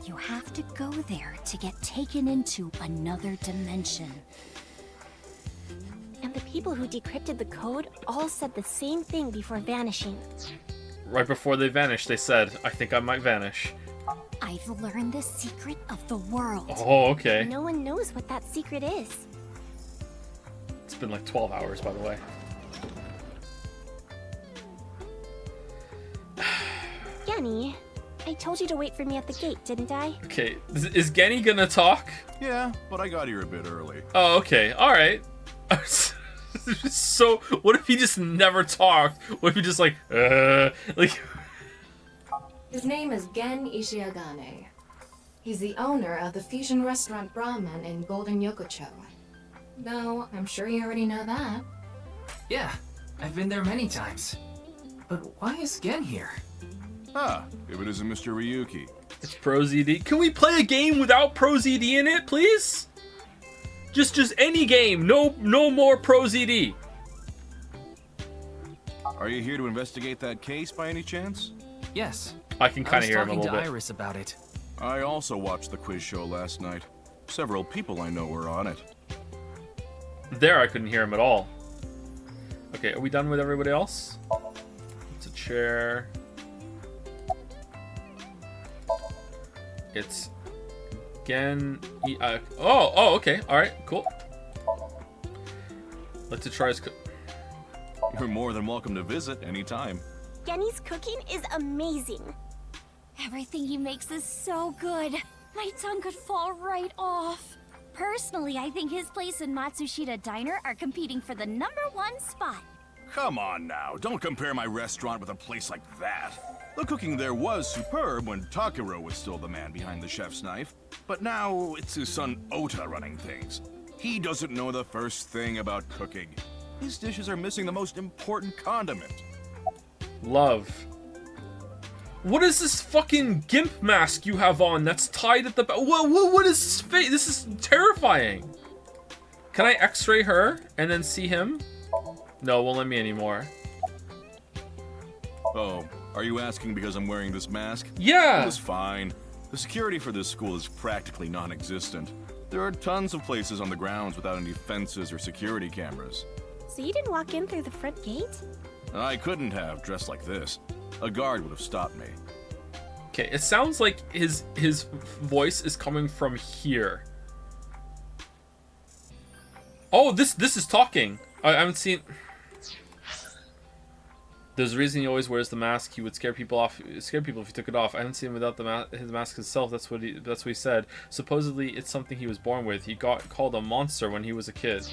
B: You have to go there to get taken into another dimension.
P: And the people who decrypted the code all said the same thing before vanishing.
A: Right before they vanished, they said, I think I might vanish.
B: I've learned the secret of the world.
A: Oh, okay.
P: No one knows what that secret is.
A: It's been like 12 hours, by the way.
P: Genny, I told you to wait for me at the gate, didn't I?
A: Okay, is Genny gonna talk?
Q: Yeah, but I got here a bit early.
A: Oh, okay, alright. So, what if he just never talked? What if he just like...
J: His name is Gen Ishiagane. He's the owner of the fusion restaurant Brahman in Golden Yokocho. Though, I'm sure you already know that.
E: Yeah, I've been there many times. But why is Gen here?
Q: Ah, if it isn't Mr. Ryuki.
A: It's ProZD. Can we play a game without ProZD in it, please? Just any game. No more ProZD.
Q: Are you here to investigate that case by any chance?
E: Yes.
A: I can kind of hear him a little bit.
E: I was talking to Iris about it.
Q: I also watched the quiz show last night. Several people I know were on it.
A: There, I couldn't hear him at all. Okay, are we done with everybody else? It's a chair. It's Gen. Oh, okay. All right, cool. Let's try his.
Q: You're more than welcome to visit anytime.
P: Genny's cooking is amazing.
B: Everything he makes is so good. My tongue could fall right off. Personally, I think his place and Matsushita Diner are competing for the #1 spot.
Q: Come on now, don't compare my restaurant with a place like that. The cooking there was superb when Takiro was still the man behind the chef's knife, but now it's his son Ota running things. He doesn't know the first thing about cooking. His dishes are missing the most important condiment.
A: Love. What is this fucking gimp mask you have on that's tied at the back? What is this face? This is terrifying. Can I x-ray her and then see him? No, won't let me anymore.
Q: Oh, are you asking because I'm wearing this mask?
A: Yeah!
Q: It was fine. The security for this school is practically non-existent. There are tons of places on the grounds without any fences or security cameras.
P: So you didn't walk in through the front gate?
Q: I couldn't have, dressed like this. A guard would have stopped me.
A: Okay, it sounds like his voice is coming from here. Oh, this is talking. I haven't seen... There's a reason he always wears the mask. He would scare people if he took it off. I didn't see him without his mask himself. That's what he said. Supposedly, it's something he was born with. He got called a monster when he was a kid.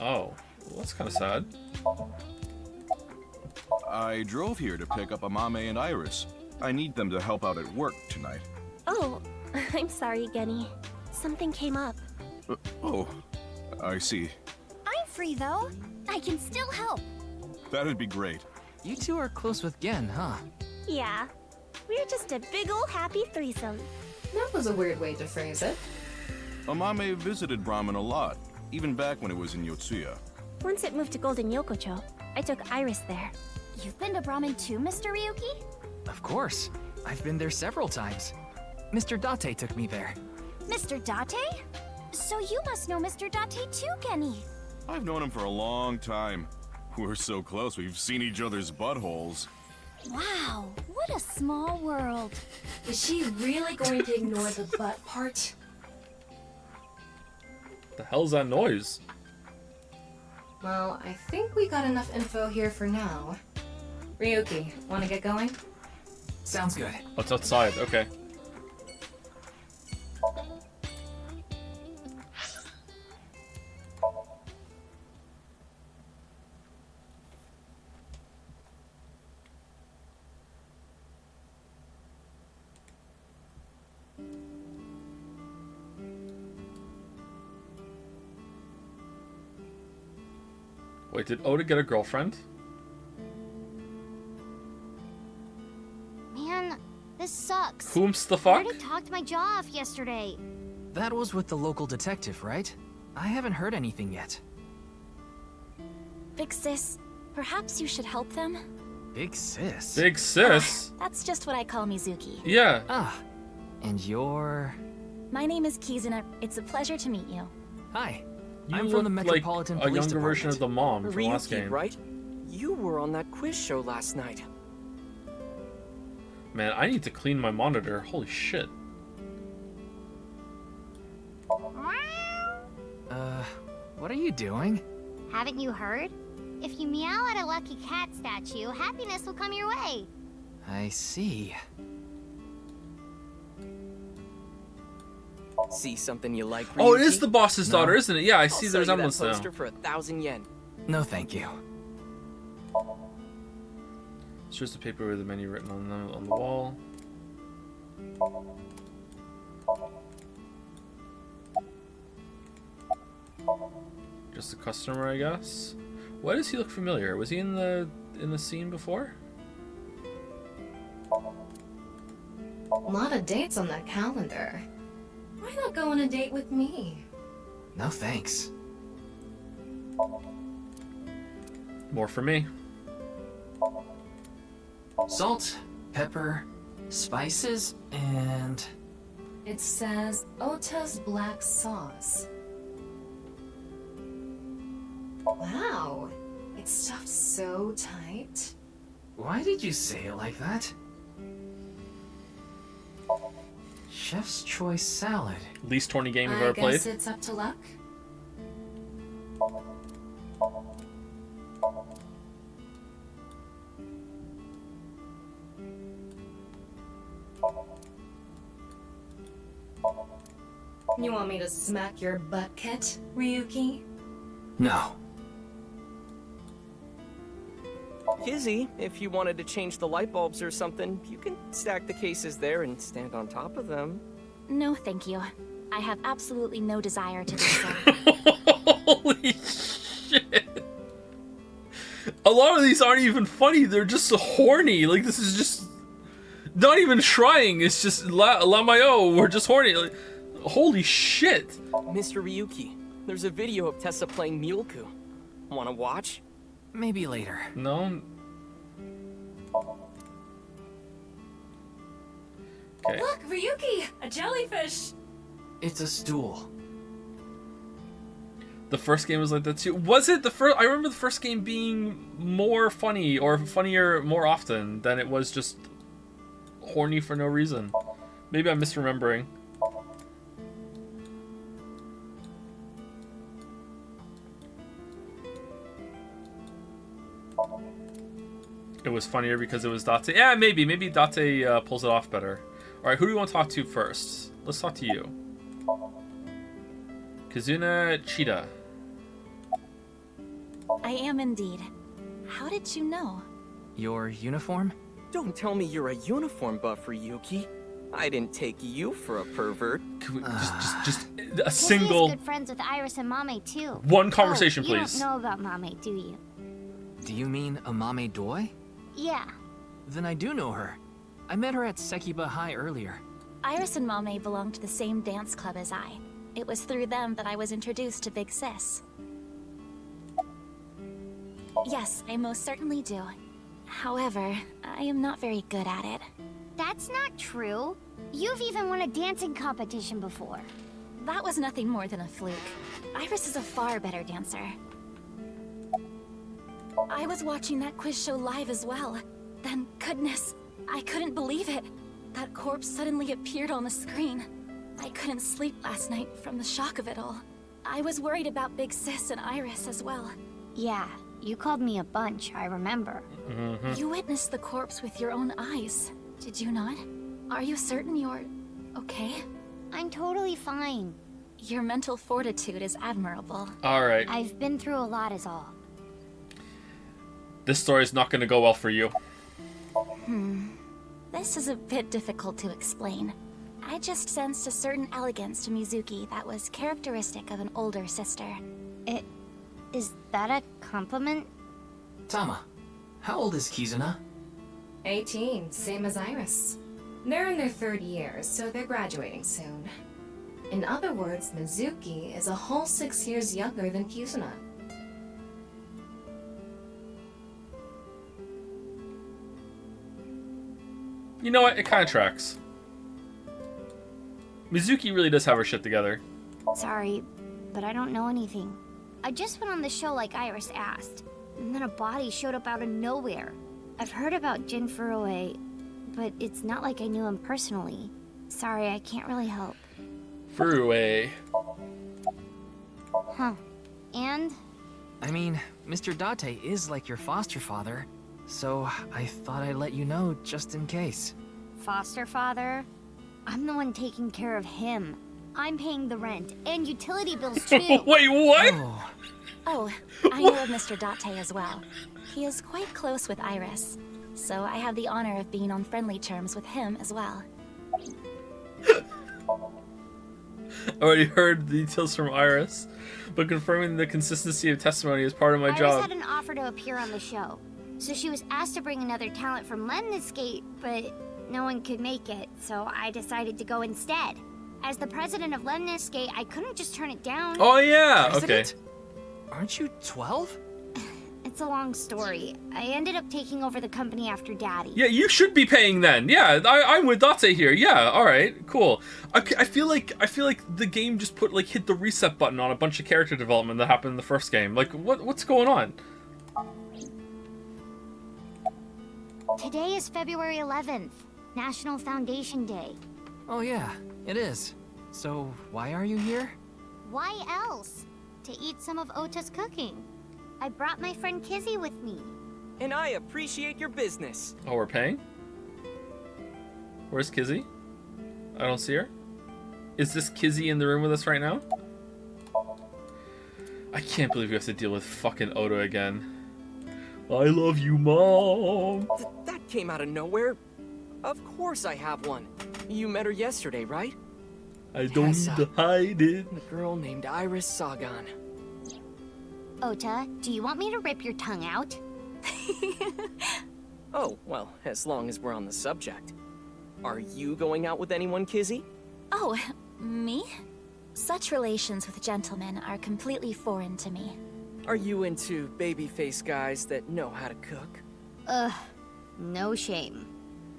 A: Oh, well, that's kind of sad.
Q: I drove here to pick up Amame and Iris. I need them to help out at work tonight.
P: Oh, I'm sorry, Genny. Something came up.
Q: Oh, I see.
B: I'm free, though. I can still help.
Q: That'd be great.
E: You two are close with Gen, huh?
P: Yeah. We're just a big ol' happy threesome.
J: That was a weird way to phrase it.
Q: Amame visited Brahman a lot, even back when it was in Yotsuya.
P: Once it moved to Golden Yokocho, I took Iris there.
B: You've been to Brahman too, Mr. Ryuki?
E: Of course. I've been there several times. Mr. Date took me there.
B: Mr. Date? So you must know Mr. Date too, Genny.
Q: I've known him for a long time. We're so close, we've seen each other's buttholes.
B: Wow, what a small world.
J: Is she really going to ignore the butt part?
A: The hell's that noise?
J: Well, I think we got enough info here for now. Ryuki, wanna get going?
E: Sounds good.
A: Oh, it's outside, okay. Wait, did Oda get a girlfriend?
B: Man, this sucks.
A: Whomst the
B: I
A: fuck?
B: already talked my jaw off yesterday.
E: That was with the local detective, right? I haven't heard anything yet.
P: Big sis, perhaps you should help them?
E: Big sis?
A: Big sis?
P: That's just what I call Mizuki.
A: Yeah.
E: Ah, and you're...
P: My name is Kizuna. It's a pleasure to meet you.
E: Hi.
A: You
E: I'm from the
A: look
E: Metropolitan
A: like a
E: Police
A: younger version of the mom from last
R: Ryuki,
A: game.
R: right? You were on that quiz show last night.
A: Man, I need to clean my monitor. Holy shit.
E: What are you doing?
B: Haven't you heard? If you meow at a lucky cat statue, happiness will come your way.
E: I see.
R: See something you like?
A: Oh, it
R: Ryuki?
A: is the boss's daughter, isn't it? Yeah, I see the
R: I'll sell you that
A: resemblance now.
R: poster for 1,000 yen.
E: No, thank you.
A: It's just a paper with the menu written on the wall. Just a customer, I guess. Why does he look familiar? Was he in the scene before?
J: A lot of dates on that calendar. Why not go on a date with me?
E: No, thanks.
A: More for me.
E: Salt, pepper, spices, and...
J: It says Ota's black sauce. Wow, it's stuffed so tight.
E: Why did you say it like that? Chef's choice salad.
A: Least horny game you've
J: I
A: ever played?
J: guess it's up to luck. You want me to smack your butt, Kit, Ryuki?
E: No.
R: Kizzy, if you wanted to change the light bulbs or something, you can stack the cases there and stand on top of them.
B: No, thank you. I have absolutely no desire to do so.
A: Holy shit. A lot of these aren't even funny, they're just so horny. Like, this is just not even trying, it's just Lamayo, we're just horny. Like, holy shit.
R: Mr. Ryuki, there's a video of Tessa playing Mulku. Wanna watch?
E: Maybe later.
A: No. Okay.
J: Look, Ryuki! A jellyfish!
E: It's a stool.
A: The first game was like that too. Was it the first? I remember the first game being more funny or funnier more often than it was just horny for no reason. Maybe I'm misremembering. It was funnier because it was Date. Yeah, maybe Date pulls it off better. All right, who do we want to talk to first? Let's talk to you. Kazuna Cheetah.
B: I am indeed. How did you know?
E: Your uniform?
R: Don't tell me you're a uniform buff, Ryuki. I didn't take you for a pervert.
A: Can we just a
B: He's
A: single
B: good friends with Iris and Mame too.
A: one conversation,
B: you
A: please.
B: You don't know about Mame, do you?
E: Do you mean Amame Doi?
B: Yeah.
E: Then I do know her. I met her at Sekiba High earlier.
B: Iris and Mame belong to the same dance club as I. It was through them that I was introduced to Big Sis. Yes, I most certainly do. However, I am not very good at it. That's not true. You've even won a dancing competition before. That was nothing more than a fluke. Iris is a far better dancer. I was watching that quiz show live as well. Then, goodness, I couldn't believe it. That corpse suddenly appeared on the screen. I couldn't sleep last night from the shock of it all. I was worried about Big Sis and Iris as well. Yeah, you called me a bunch, I remember. You witnessed the corpse with your own eyes, did you not? Are you certain you're okay? I'm totally fine. Your mental fortitude is admirable.
A: All right.
B: I've been through a lot is all.
A: This story is not going to go well for you.
B: This is a bit difficult to explain. I just sensed a certain elegance to Mizuki that was characteristic of an older sister. Is that a compliment?
E: Tama, how old is Kizuna?
J: 18, same as Iris. They're in their third year, so they're graduating soon. In other words, Mizuki is a whole 6 years younger than Kizuna.
A: You know what? It kind of tracks. Mizuki really does have her shit together.
B: Sorry, but I don't know anything. I just went on the show like Iris asked, and then a body showed up out of nowhere. I've heard about Jin Furue, but it's not like I knew him personally. Sorry, I can't really help.
A: Fruway.
B: Huh. And?
E: I mean, Mr. Date is like your foster father, so I thought I'd let you know just in case.
B: Foster father? I'm the one taking care of him. I'm paying the rent and utility bills too.
A: Wait, what?
P: Oh, I know of Mr. Date as well. He is quite close with Iris, so I have the honor of being on friendly terms with him as well.
A: I already heard the details from Iris, but confirming the consistency of testimony is part of my
B: Iris
A: job.
B: had an offer to appear on the show, so she was asked to bring another talent from Lemniscate, but no one could make it, so I decided to go instead. As the president of Lemniscate, I couldn't just turn it down.
A: Oh yeah,
E: President? Aren't you 12?
B: It's a long story. I ended up taking over the company after Daddy.
A: Yeah, you should be paying then. Yeah, I'm with Date here. Yeah, all right, cool. I feel like the game just hit the reset button on a bunch of character development that happened in the first game. Like, what's going on?
B: Today is February 11th, National Foundation Day.
E: Oh yeah, it is. So why are you here?
B: Why else? To eat some of Ota's cooking. I brought my friend Kizzy with me.
R: And I appreciate your business.
A: Oh, we're paying? Where's Kizzy? I don't see her. Is this Kizzy in the room with us right now? I can't believe we have to deal with fucking Ota again. I love you, Mom.
R: That came out of nowhere. Of course I have one. You met her yesterday, right?
A: I don't need to hide it.
R: The girl named Iris Sagan.
B: Ota, do you want me to rip your tongue out?
R: Oh, well, as long as we're on the subject. Are you going out with anyone, Kizzy?
P: Oh, me? Such relations with gentlemen are completely foreign to me.
R: Are you into baby-faced guys that know how to cook?
B: Ugh, no shame.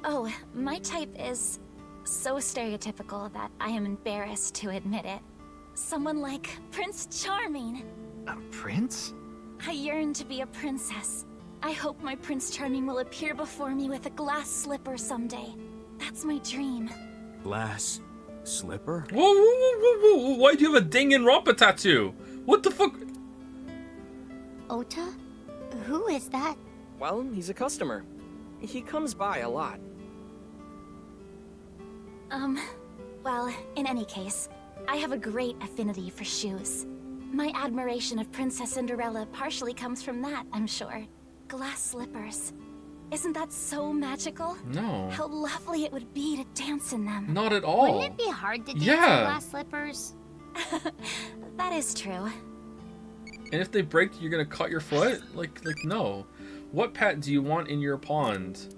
P: Oh, my type is so stereotypical that I am embarrassed to admit it. Someone like Prince Charming.
E: A prince?
P: I yearn to be a princess. I hope my Prince Charming will appear before me with a glass slipper someday. That's my dream.
N: Glass slipper?
A: Whoa, whoa, whoa, whoa, whoa. Why do you have a Ding and Rampa tattoo? What the fuck?
B: Ota? Who is that?
R: Well, he's a customer. He comes by a lot.
P: Well, in any case, I have a great affinity for shoes. My admiration of Princess Cinderella partially comes from that, I'm sure. Glass slippers. Isn't that so magical?
A: No.
P: How lovely it would be to dance in them.
A: Not at all.
B: Wouldn't it be hard to dance in glass slippers?
P: That is true.
A: And if they break, you're gonna cut your foot? Like no. What pet do you want in your pond?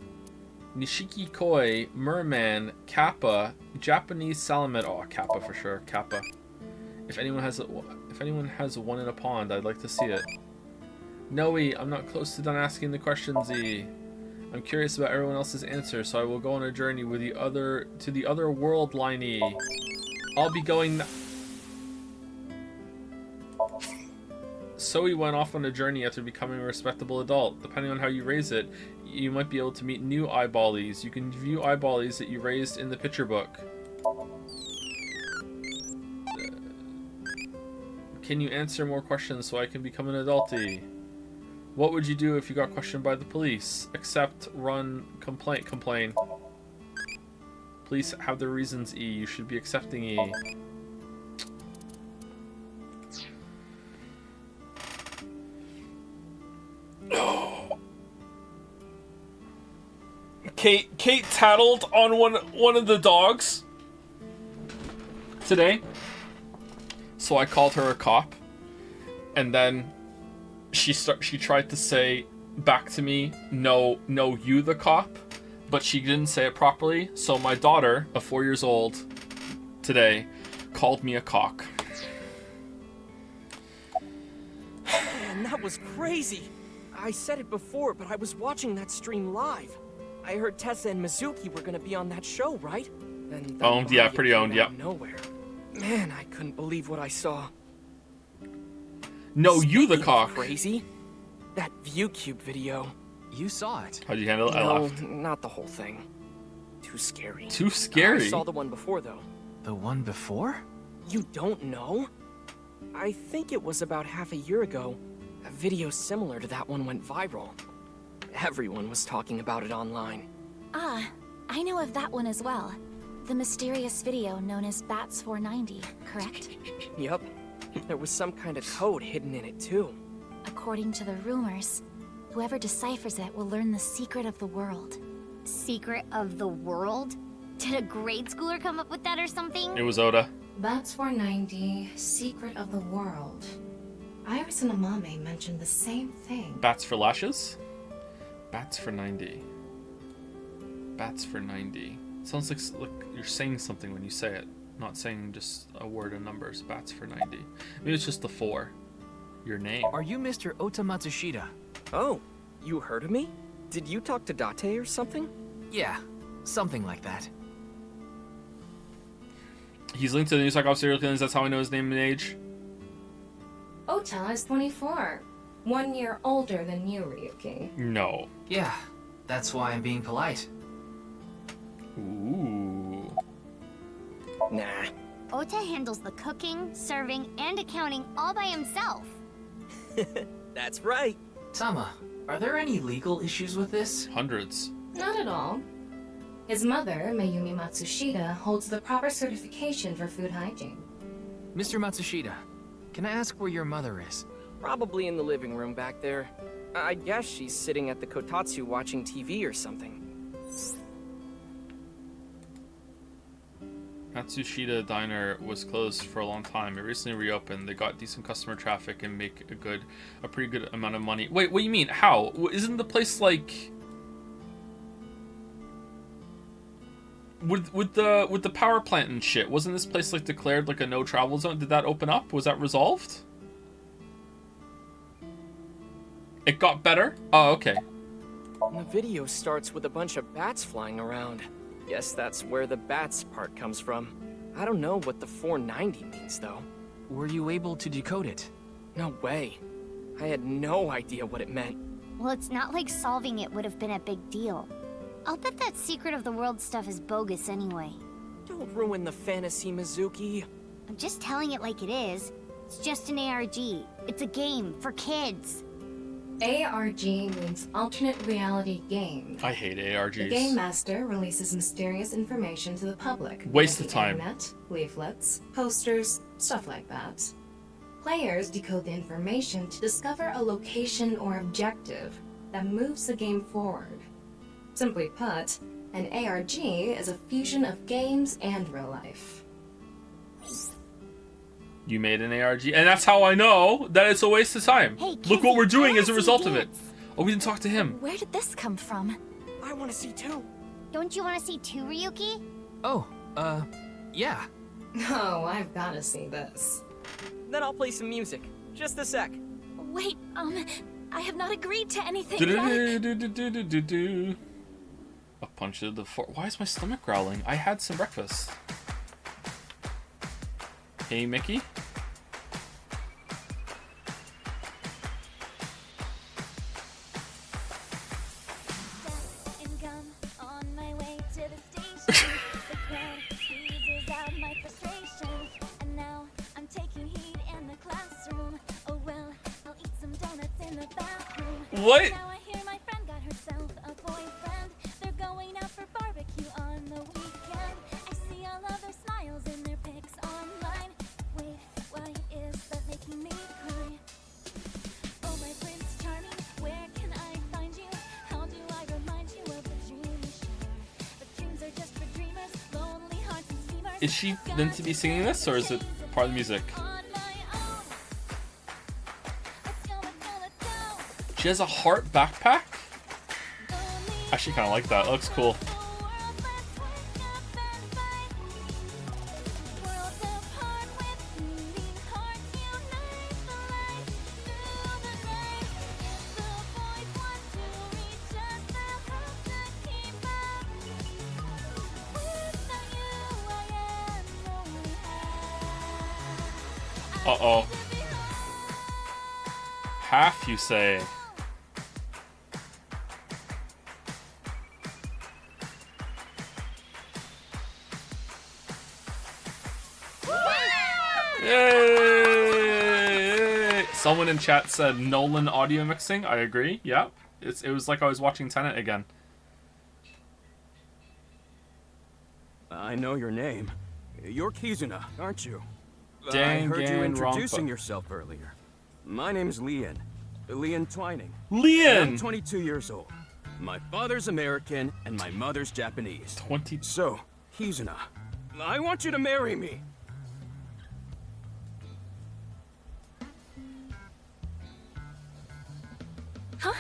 A: Nishiki Koi, Merman, Kappa, Japanese Salamet. Oh, Kappa for sure. Kappa. If anyone has one in a pond, I'd like to see it. Noe, I'm not close to done asking the questions, Z. I'm curious about everyone else's answer, so I will go on a journey with to the other world, Liney. I'll be going. Zoe went off on a journey after becoming a respectable adult. Depending on how you raise it, you might be able to meet new eyeballies. You can view eyeballies that you raised in the picture book. Can you answer more questions so I can become an adultie? What would you do if you got questioned by the police? Accept, run, complain. Police have their reasons, E. You should be accepting, E. Kate tattled on one of the dogs today, so I called her a cop, and then she tried to say back to me, no, you the cop, but she didn't say it properly. So my daughter, of 4 years old, today called me a cock.
R: Man, that was crazy. I said it before, but I was watching that stream live. I heard Tessa and Mizuki were gonna be on that show, right? Then
A: Owned, yeah, pretty owned,
R: yeah.
A: yep.
R: Nowhere. Man, I couldn't believe what I saw.
A: No, you the cock.
R: Crazy? That ViewCube video.
E: You saw it.
A: How'd you handle it? I
R: No,
A: laughed.
R: not the whole thing. Too scary.
A: Too scary?
R: I saw the one before, though.
E: The one before?
R: You don't know? I think it was about half a year ago. A video similar to that one went viral. Everyone was talking about it online.
B: Ah, I know of that one as well. The mysterious video known as Bats 490, correct?
R: Yup. There was some kind of code hidden in it, too.
B: According to the rumors, whoever deciphers it will learn the secret of the world.
S: Secret of the world? Did a grade schooler come up with that or something?
A: It was Oda.
J: Bats 490, Secret of the World. Iris and Amame mentioned the same thing.
A: Bats for lashes? Bats for 90. Bats for 90. Sounds like you're saying something when you say it. Not saying just a word of numbers. Bats for 90. Maybe it's just the 4. Your name.
E: Are you Mr. Ota Matsushita?
R: Oh, you heard of me? Did you talk to Date or something?
E: Yeah, something like that.
A: He's linked to the new Cyclops serial killings. That's how I know his name and age.
J: Ota is 24. 1 year older than you, Ryuki.
A: No.
E: Yeah, that's why I'm being polite.
A: Ooh.
R: Nah.
S: Ota handles the cooking, serving, and accounting all by himself.
R: That's right.
E: Tama, are there any legal issues with this?
A: Hundreds.
J: Not at all. His mother, Mayumi Matsushita, holds the proper certification for food hygiene.
E: Mr. Matsushita, can I ask where your mother is?
R: Probably in the living room back there. I guess she's sitting at the kotatsu watching TV or something.
A: Matsushita Diner was closed for a long time. It recently reopened. They got decent customer traffic and make a pretty good amount of money. Wait, what do you mean? How? Isn't the place like with the power plant and shit? Wasn't this place like declared like a no travel zone? Did that open up? Was that resolved? It got better? Oh, okay.
R: The video starts with a bunch of bats flying around. Guess that's where the bats part comes from. I don't know what the 490 means, though.
E: Were you able to decode it?
R: No way. I had no idea what it meant.
S: Well, it's not like solving it would have been a big deal. I'll bet that secret of the world stuff is bogus anyway.
R: Don't ruin the fantasy, Mizuki.
S: I'm just telling it like it is. It's just an ARG. It's a game for kids.
J: ARG means Alternate Reality Game.
A: I hate ARGs.
J: The Game Master releases mysterious information to the public.
A: Waste
J: via
A: of
J: the
A: time.
J: Internet, leaflets, posters, stuff like that. Players decode the information to discover a location or objective that moves the game forward. Simply put, an ARG is a fusion of games and real life.
A: You made an ARG, and that's how I know that it's a waste of time.
B: Hey,
A: Look what we're
B: Kizzy,
A: doing
B: I
A: as a
B: wanna
A: result
B: see
A: of it. Oh, we didn't talk to him.
B: Where did this come from?
R: I want to see too.
S: Don't you want to see too, Ryuki?
E: Oh, yeah.
J: Oh, I've got to see this.
R: Then I'll play some music. Just a sec.
B: Wait, I have not agreed to anything yet.
A: Do-do-do-do-do-do-do-do. A punch to the floor. Why is my stomach growling? I had some breakfast. Hey, Mickey. What? Is she meant to be singing this, or is it part of the music? She has a heart backpack? I actually kind of like that. It looks cool. Uh-oh. Half, you say? Yay! Someone in chat said Nolan audio mixing. I agree. Yeah, it was like I was watching Tenet again.
N: I know your name. You're Kizuna, aren't you?
A: Dang,
N: I heard you
A: gang,
N: introducing
A: Rompa.
N: yourself earlier. My name's Leon. Leon Twining.
A: Leon!
N: I'm 22 years old. My father's American and my mother's Japanese.
A: 20.
N: So, Kizuna, I want you to marry me.
P: Huh?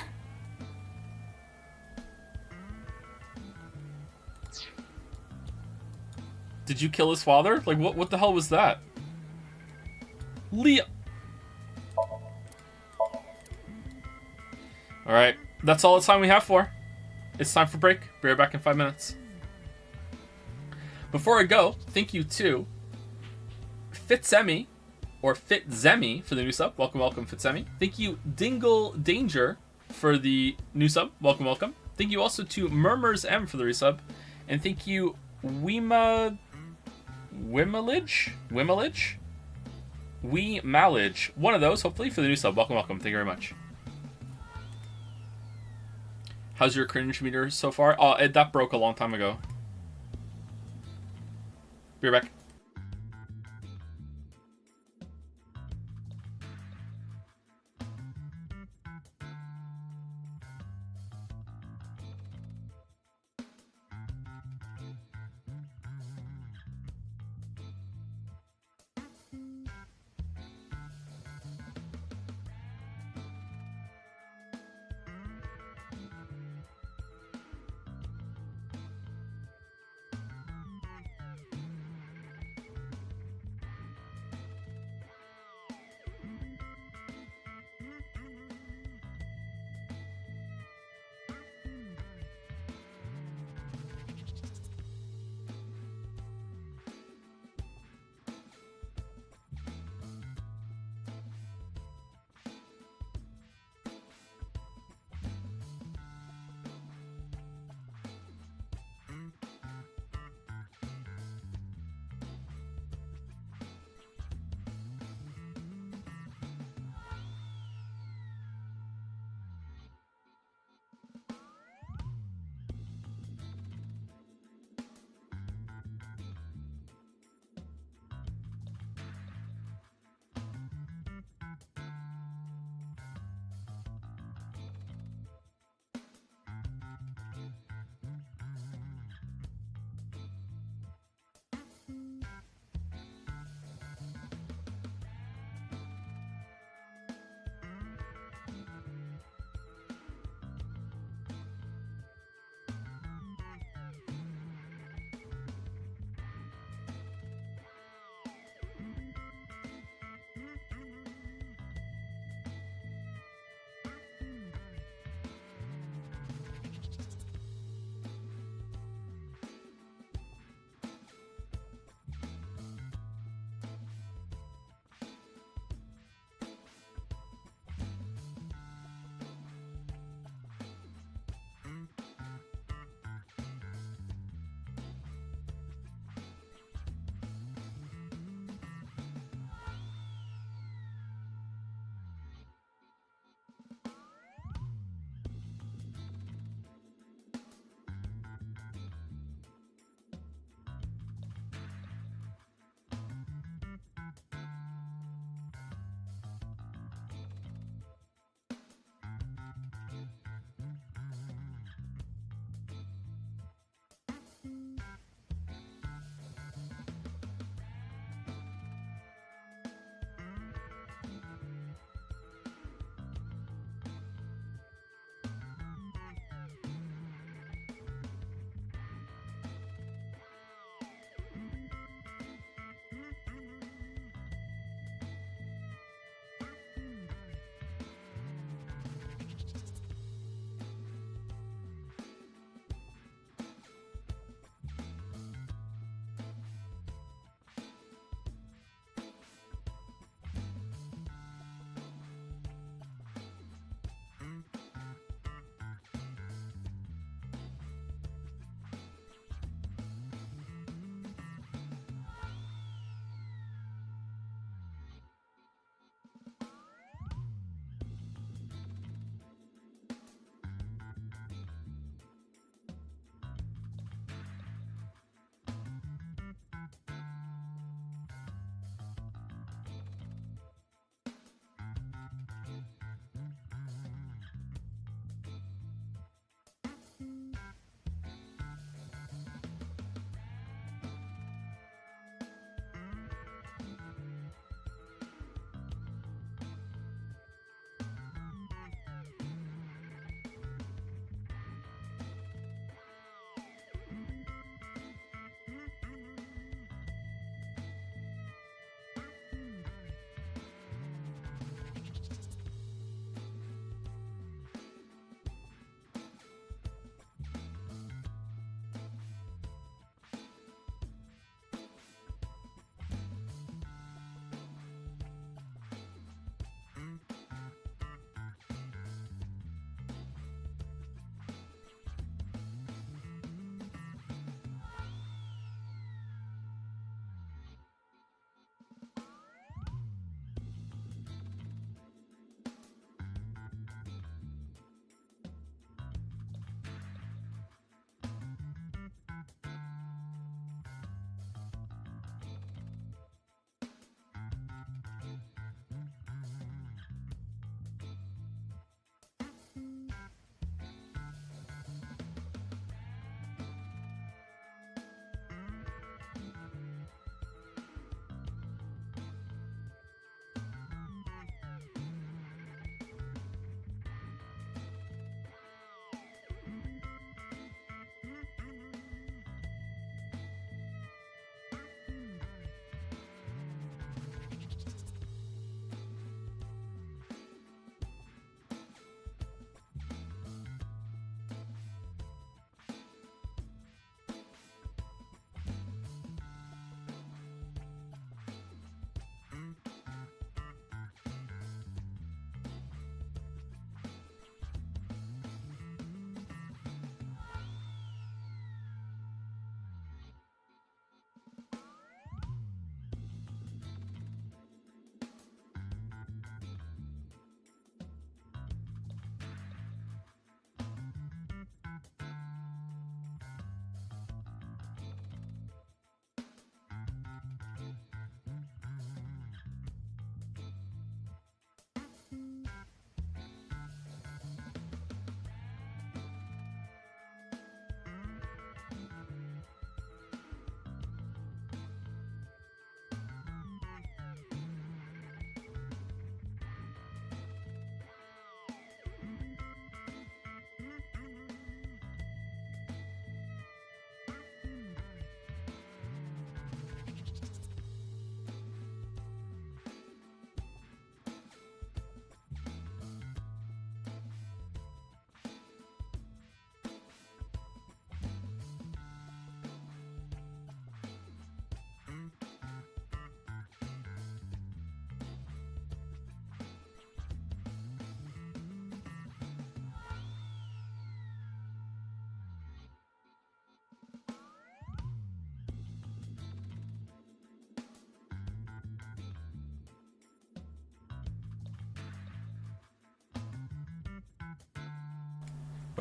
A: Did you kill his father? Like, what the hell was that? Leon. Alright, that's all the time we have for. It's time for break. Be right back in 5 minutes. Before I go, thank you to Fitzemi, or Fitzemi for the new sub. Welcome, welcome, Fitzemi. Thank you, Dingle Danger, for the new sub. Welcome, welcome. Thank you also to Murmurs M for the resub. And thank you, Wimalage? One of those, hopefully, for the new sub. Welcome, welcome. Thank you very much. How's your cringe meter so far? Oh, that broke a long time ago. Be right back.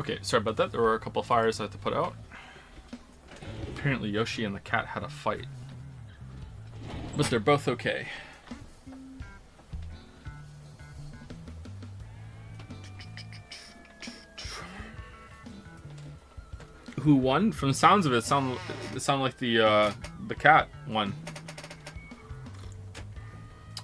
A: Okay, sorry about that. There were a couple fires I had to put out. Apparently Yoshi and the cat had a fight. But they're both okay. Who won? From the sounds of it, it sounded like the cat won.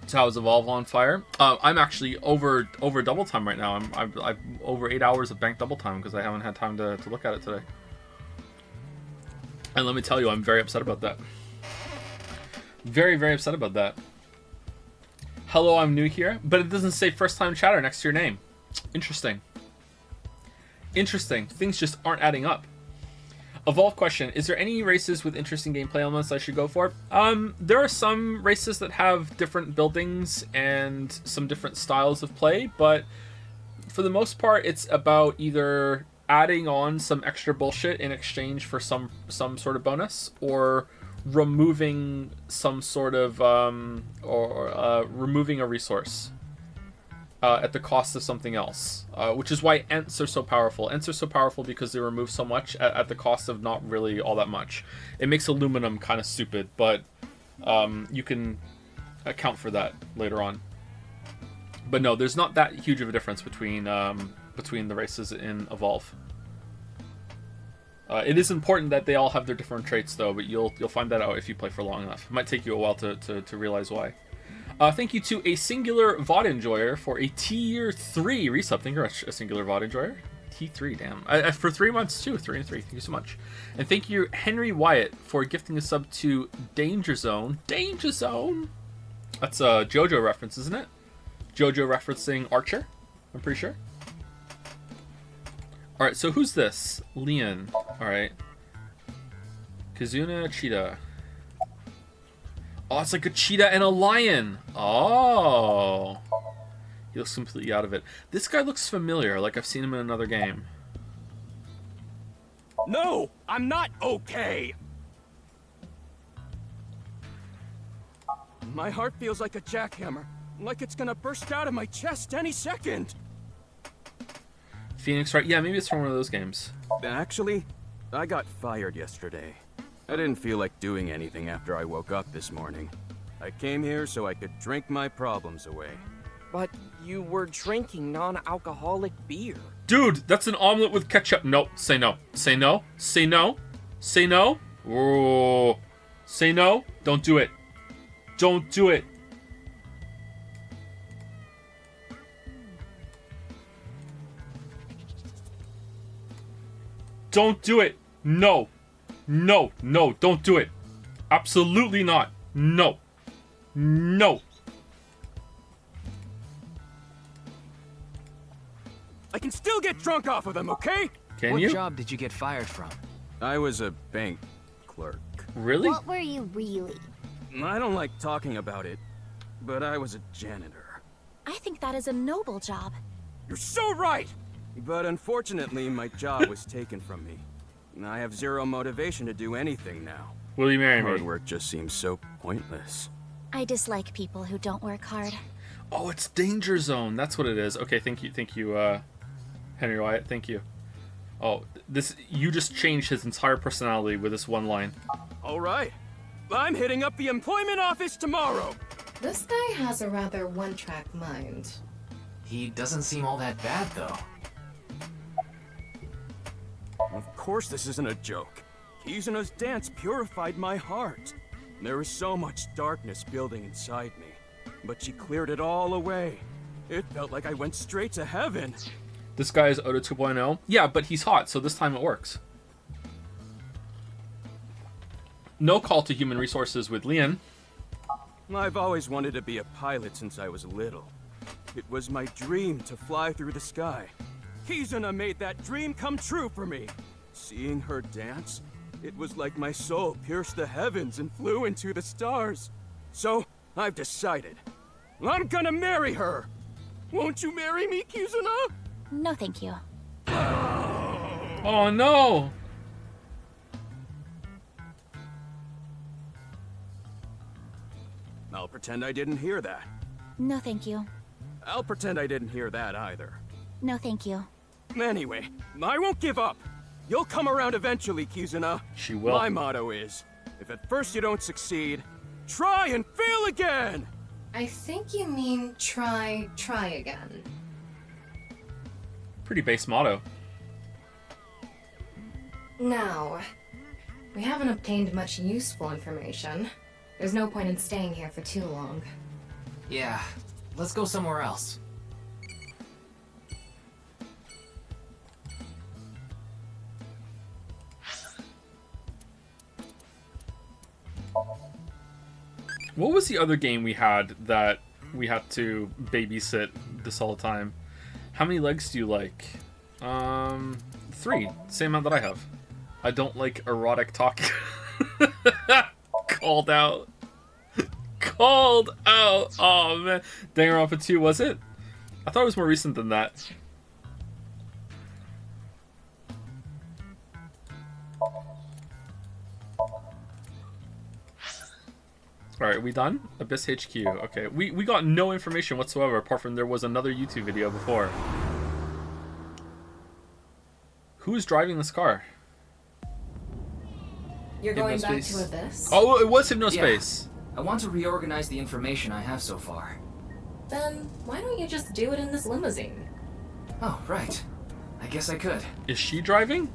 A: So how is Evolve on fire? I'm actually over double time right now. I'm over 8 hours of banked double time because I haven't had time to look at it today. And let me tell you, I'm very upset about that. Very, very upset about that. Hello, I'm new here, but it doesn't say first time chatter next to your name. Interesting. Interesting. Things just aren't adding up. Evolve question, is there any races with interesting gameplay elements I should go for? There are some races that have different buildings and some different styles of play, but for the most part, it's about either adding on some extra bullshit in exchange for some sort of bonus, or removing some sort of, removing a resource. At the cost of something else, which is why Ents are so powerful. Ents are so powerful because they remove so much at the cost of not really all that much. It makes aluminum kind of stupid, but you can account for that later on. But no, there's not that huge of a difference between the races in Evolve. It is important that they all have their different traits, though, but you'll find that out if you play for long enough. It might take you a while to realize why. Thank you to a singular VOD enjoyer for a tier 3 resub. Thank you very much, a singular VOD enjoyer. T3, damn. For 3 months too, 3 and 3. Thank you so much. And thank you, Henry Wyatt, for gifting a sub to Danger Zone. Danger Zone? That's a JoJo reference, isn't it? JoJo referencing Archer, I'm pretty sure. Alright, so who's this? Leon. Alright. Kazuna Cheetah. Oh, it's like a cheetah and a lion. Oh. He looks completely out of it. This guy looks familiar, like I've seen him in another game.
R: No, I'm not okay. My heart feels like a jackhammer, like it's gonna burst out of my chest any second.
A: Phoenix, right? Yeah, maybe it's from one of those games.
T: Actually, I got fired yesterday. I didn't feel like doing anything after I woke up this morning. I came here so I could drink my problems away.
R: But you were drinking non-alcoholic beer.
A: Dude, that's an omelet with ketchup. No, say no. Say no. Say no. Say no. Oh. Say no. Don't do it. Don't do it. Don't do it. No. No. No. Don't do it. Absolutely not. No. No.
R: I can still get drunk off of them, okay?
A: Can you?
E: What job did you get fired from?
T: I was a bank clerk.
A: Really?
S: What were you really?
T: I don't like talking about it, but I was a janitor.
H: I think that is a noble job.
R: You're so right!
T: But unfortunately, my job was taken from me. I have zero motivation to do anything now.
A: Will you marry me?
T: Hard work just seems so pointless.
H: I dislike people who don't work hard.
A: Oh, it's Danger Zone. That's what it is. Okay, thank you, Henry Wyatt. Thank you. Oh, you just changed his entire personality with this one line.
R: All right. I'm hitting up the employment office tomorrow.
J: This guy has a rather one-track mind.
E: He doesn't seem all that bad, though.
T: Of course this isn't a joke. Kizuna's dance purified my heart. There was so much darkness building inside me, but she cleared it all away. It felt like I went straight to heaven.
A: This guy is Oda 2.0. Yeah, but he's hot, so this time it works. No call to human resources with Leon.
T: I've always wanted to be a pilot since I was little. It was my dream to fly through the sky.
R: Kizuna made that dream come true for me.
T: Seeing her dance, it was like my soul pierced the heavens and flew into the stars. So, I've decided. I'm gonna marry her! Won't you marry me, Kizuna?
H: No, thank you.
A: Oh, no!
T: I'll pretend I didn't hear that.
H: No, thank you.
T: I'll pretend I didn't hear that either.
H: No, thank you.
T: Anyway, I won't give up. You'll come around eventually, Kizuna.
A: She will.
T: My motto is, if at first you don't succeed, try and fail again!
J: I think you mean try again.
A: Pretty base motto.
J: Now, we haven't obtained much useful information. There's no point in staying here for too long.
E: Yeah, let's go somewhere else.
A: What was the other game we had that we had to babysit this all the time? How many legs do you like? 3. Same amount that I have. I don't like erotic talk. Called out. Called out. Oh man. Danganronpa 2, was it? I thought it was more recent than that. Alright, we done? Abyss HQ. Okay, we got no information whatsoever apart from there was another YouTube video before. Who's driving this car?
J: You're going back to Abyss?
A: Oh, it was Hypnospace.
E: Yeah. I want to reorganize the information I have so far.
J: Then why don't you just do it in this limousine?
E: Oh, right. I guess I could.
A: Is she driving?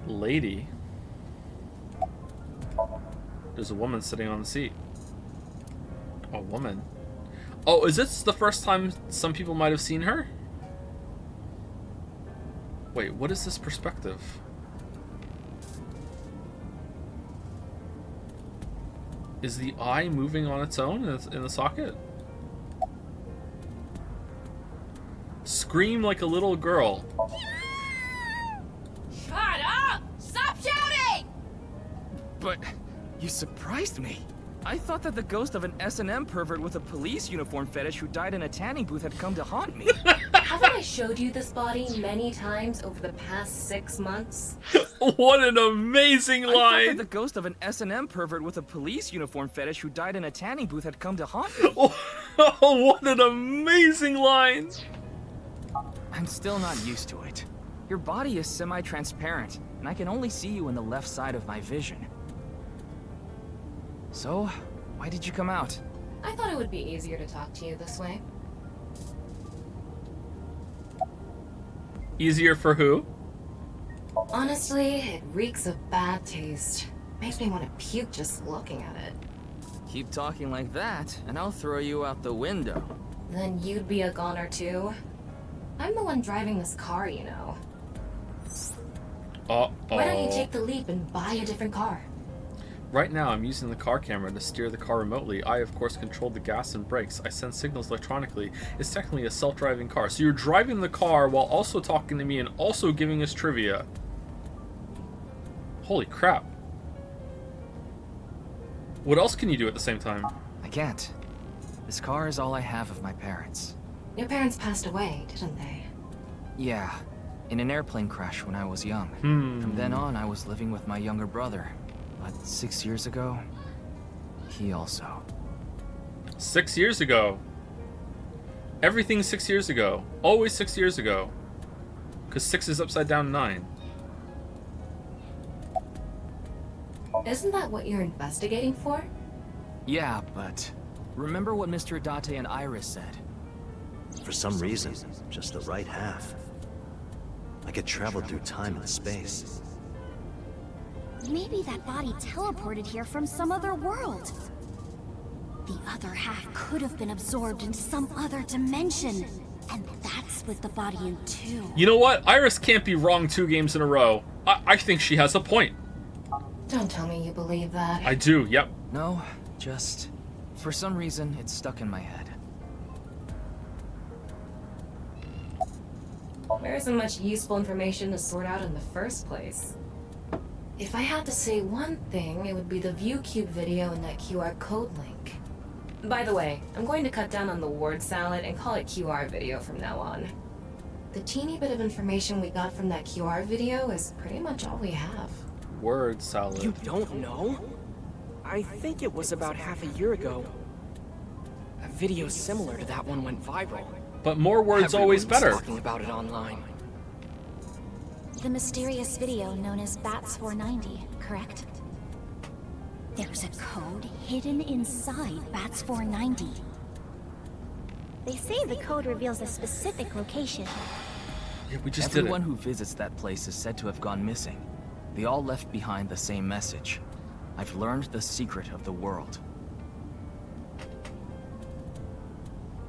A: Lady. There's a woman sitting on the seat. A woman. Oh, is this the first time some people might have seen her? Wait, what is this perspective? Is the eye moving on its own in the socket? Scream like a little girl.
H: Shut up! Stop shouting!
D: But you surprised me. I thought that the ghost of an S&M pervert with a police uniform fetish who died in a tanning booth had come to haunt me.
J: Haven't I showed you this body many times over the past 6 months?
A: What an amazing line!
D: I thought that the ghost of an S&M pervert with a police uniform fetish who died in a tanning booth had come to haunt me.
A: Oh, what an amazing line!
D: I'm still not used to it. Your body is semi-transparent, and I can only see you in the left side of my vision. So, why did you come out?
J: I thought it would be easier to talk to you this way.
A: Easier for who?
J: Honestly, it reeks of bad taste. Makes me want to puke just looking at it.
D: Keep talking like that, and I'll throw you out the window.
J: Then you'd be a goner too? I'm the one driving this car, you know.
A: Uh-oh.
J: Why don't you take the leap and buy a different car?
A: Right now, I'm using the car camera to steer the car remotely. I, of course, control the gas and brakes. I send signals electronically. It's technically a self-driving car. So you're driving the car while also talking to me and also giving us trivia. Holy crap. What else can you do at the same time?
E: I can't. This car is all I have of my parents.
J: Your parents passed away, didn't they?
E: Yeah, in an airplane crash when I was young. From then on, I was living with my younger brother. But 6 years ago, he also.
A: 6 years ago. Everything's 6 years ago. Always 6 years ago. Because 6 is upside down 9.
J: Isn't that what you're investigating for?
E: Yeah, but remember what Mr. Adate and Iris said?
F: For some reason, just the right half. I could travel through time and space.
B: Maybe that body teleported here from some other world. The other half could have been absorbed into some other dimension. And that split the body in two.
A: You know what? Iris can't be wrong 2 games in a row. I think she has a point.
J: Don't tell me you believe that.
A: I do, yep.
E: No, just for some reason it's stuck in my head.
J: There isn't much useful information to sort out in the first place. If I had to say one thing, it would be the ViewCube video and that QR code link. By the way, I'm going to cut down on the word salad and call it QR video from now on. The teeny bit of information we got from that QR video is pretty much all we have.
A: Word salad.
R: You don't know? I think it was about half a year ago. A video similar to that one went viral.
A: But more words always
R: Everyone's
A: better.
R: talking about it online.
B: The mysterious video known as Bats 490, correct? There's a code hidden inside Bats 490.
P: They say the code reveals a specific location.
A: Yeah, we just
E: Everyone who visits that place is said to have gone missing. They all left behind the same message. I've learned the secret of the world.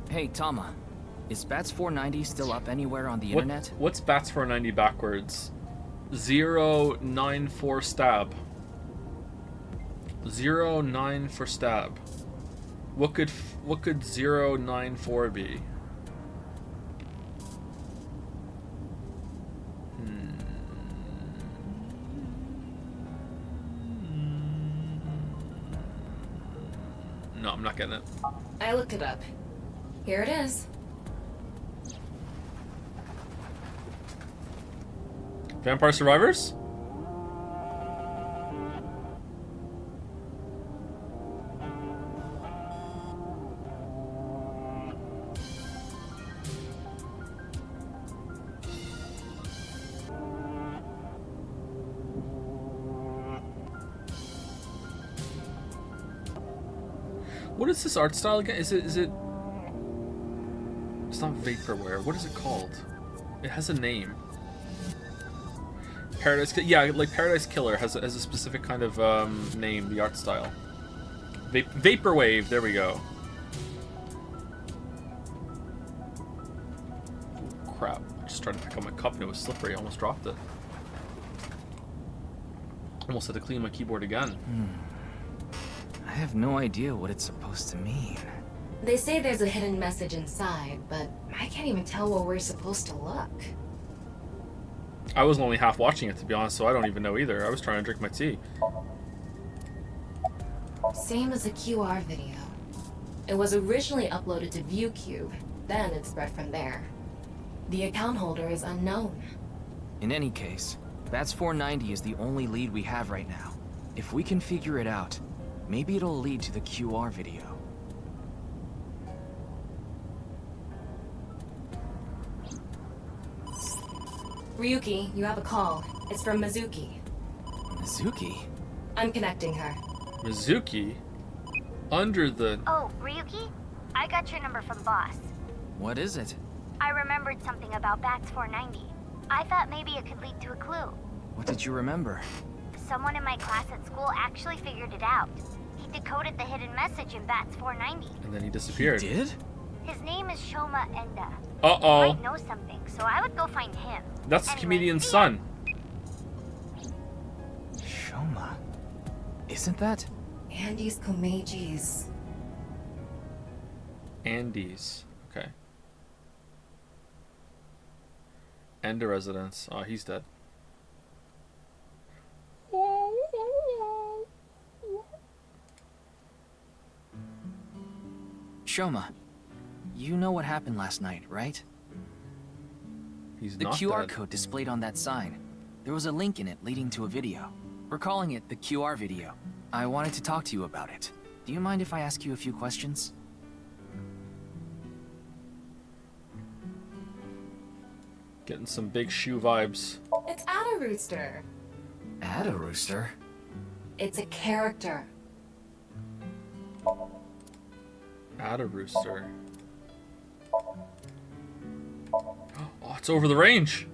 E: Hey, Tama. Is Bats 490 still up anywhere on the internet?
A: What's Bats 490 backwards? 094 stab. 09 for stab. What could 094 be? No, I'm not getting it.
J: I looked it up. Here it is.
A: Vampire Survivors? What is this art style again? Is it... It's not vaporware. What is it called? It has a name. Yeah, like Paradise Killer has a specific kind of name, the art style. Vaporwave, there we go. Ooh, crap, I just tried to pick up my cup and it was slippery, I almost dropped it. Almost had to clean my keyboard again.
E: I have no idea what it's supposed to mean.
J: They say there's a hidden message inside, but I can't even tell where we're supposed to look.
A: I was only half watching it, to be honest, so I don't even know either. I was trying to drink my tea.
J: Same as the QR video. It was originally uploaded to ViewCube, then it spread from there. The account holder is unknown.
E: In any case, Bats 490 is the only lead we have right now. If we can figure it out, maybe it'll lead to the QR video.
J: Ryuki, you have a call. It's from Mizuki.
E: Mizuki?
J: I'm connecting her.
A: Mizuki? Under the...
S: Oh, Ryuki? I got your number from Boss.
E: What is it?
S: I remembered something about Bats 490. I thought maybe it could lead to a clue.
E: What did you remember?
S: Someone in my class at school actually figured it out. He decoded the hidden message in Bats 490.
A: And then he disappeared.
E: He did?
S: His name is Shoma Enda.
A: Uh-oh.
S: He might know something, so I would go find him.
A: That's the comedian's son.
E: Shoma? Isn't that?
J: Andy's Komeji's.
A: Andes. Okay. Ender residence. Oh, he's dead.
E: Shoma, you know what happened last night, right?
A: He's
E: the
A: not
E: QR
A: dead.
E: code displayed on that sign. There was a link in it leading to a video. We're calling it the QR video. I wanted to talk to you about it. Do you mind if I ask you a few questions?
A: Getting some big shoe vibes.
J: It's Ada Rooster.
E: Ada Rooster?
J: It's a character.
A: Add a rooster. Oh, it's over the range.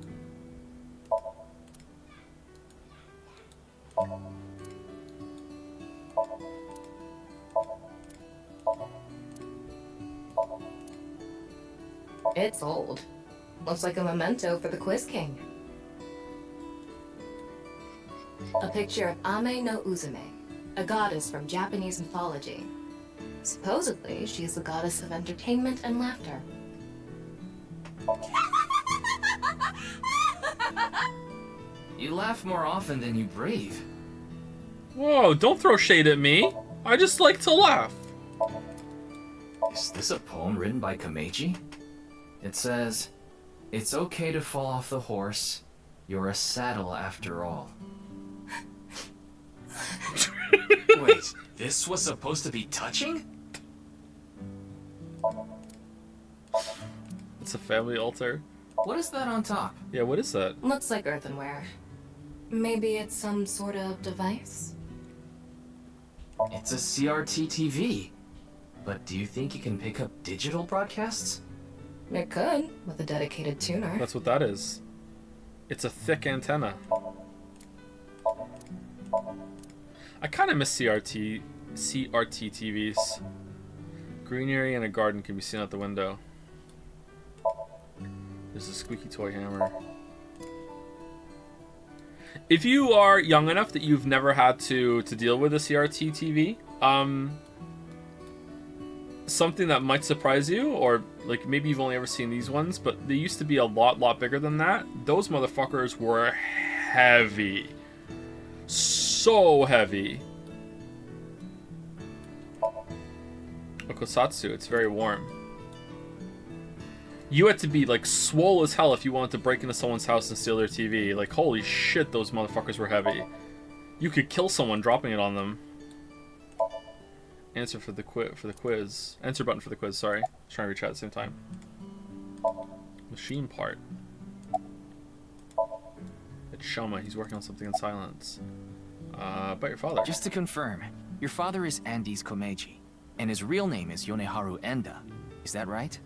J: It's old. Looks like a memento for the Quiz King. A picture of Ame no Uzume, a goddess from Japanese mythology. Supposedly, she's the goddess of entertainment and laughter.
E: You laugh more often than you breathe.
A: Whoa, don't throw shade at me. I just like to laugh.
E: Is this a poem written by Komeiji? It says, "It's okay to fall off the horse. You're a saddle after all." Wait, this was supposed to be touching?
A: It's a family altar.
E: What is that on top?
A: Yeah, what is that?
J: Looks like earthenware. Maybe it's some sort of device?
E: It's a CRT TV. But do you think you can pick up digital broadcasts?
J: It could, with a dedicated tuner.
A: That's what that is. It's a thick antenna. I kind of miss CRT TVs. Green area and a garden can be seen out the window. There's a squeaky toy hammer. If you are young enough that you've never had to deal with a CRT TV, something that might surprise you, or like maybe you've only ever seen these ones, but they used to be a lot bigger than that. Those motherfuckers were heavy. So heavy. Okosatsu, it's very warm. You had to be like swole as hell if you wanted to break into someone's house and steal their TV. Like, holy shit, those motherfuckers were heavy. You could kill someone dropping it on them. Answer for the quiz. Answer button for the quiz, sorry. Trying to reach out at the same time. Machine part. It's Shoma, he's working on something in silence. About your father.
E: Just to confirm, your father is Andes Komeiji, and his real name is Yoneharu Enda. Is that right?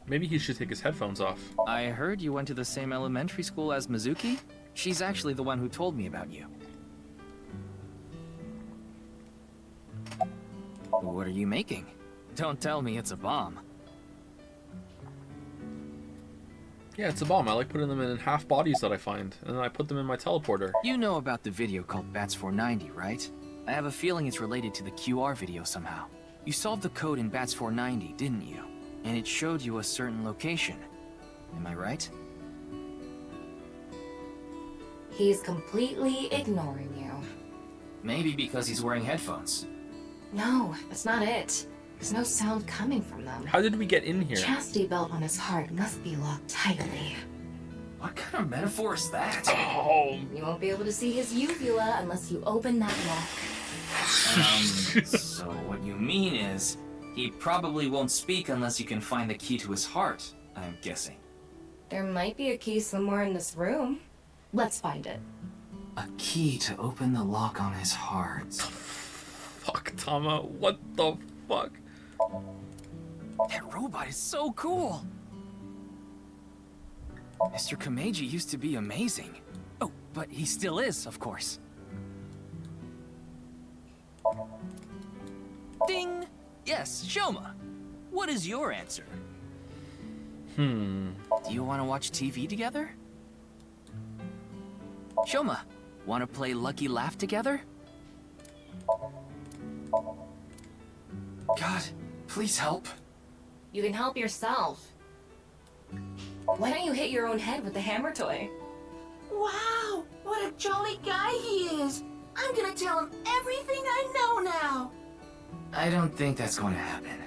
A: Maybe he should take his headphones off.
E: I heard you went to the same elementary school as Mizuki? She's actually the one who told me about you. What are you making? Don't tell me it's a bomb.
A: Yeah, it's a bomb. I like putting them in half bodies that I find, and then I put them in my teleporter.
E: You know about the video called Bats 490, right? I have a feeling it's related to the QR video somehow. You solved the code in Bats 490, didn't you? And it showed you a certain location. Am I right?
J: He's completely ignoring you.
E: Maybe because he's wearing headphones.
J: No, that's not it. There's no sound coming from them.
A: How did we get in here?
J: Chastity belt on his heart must be locked tightly.
E: What kind of metaphor is that?
A: Oh.
J: You won't be able to see his uvula unless you open that lock.
E: So what you mean is, he probably won't speak unless you can find the key to his heart, I'm guessing.
J: There might be a key somewhere in this room. Let's find it.
E: A key to open the lock on his heart.
A: Fuck, Tama. What the fuck?
E: That robot is so cool! Mr. Komeiji used to be amazing. Oh, but he still is, of course. Ding! Yes, Shoma. What is your answer? Do you want to watch TV together? Shoma, want to play Lucky Laugh together? God, please help.
J: You can help yourself. Why don't you hit your own head with the hammer toy?
I: Wow, what a jolly guy he is. I'm gonna tell him everything I know now.
E: I don't think that's going to happen.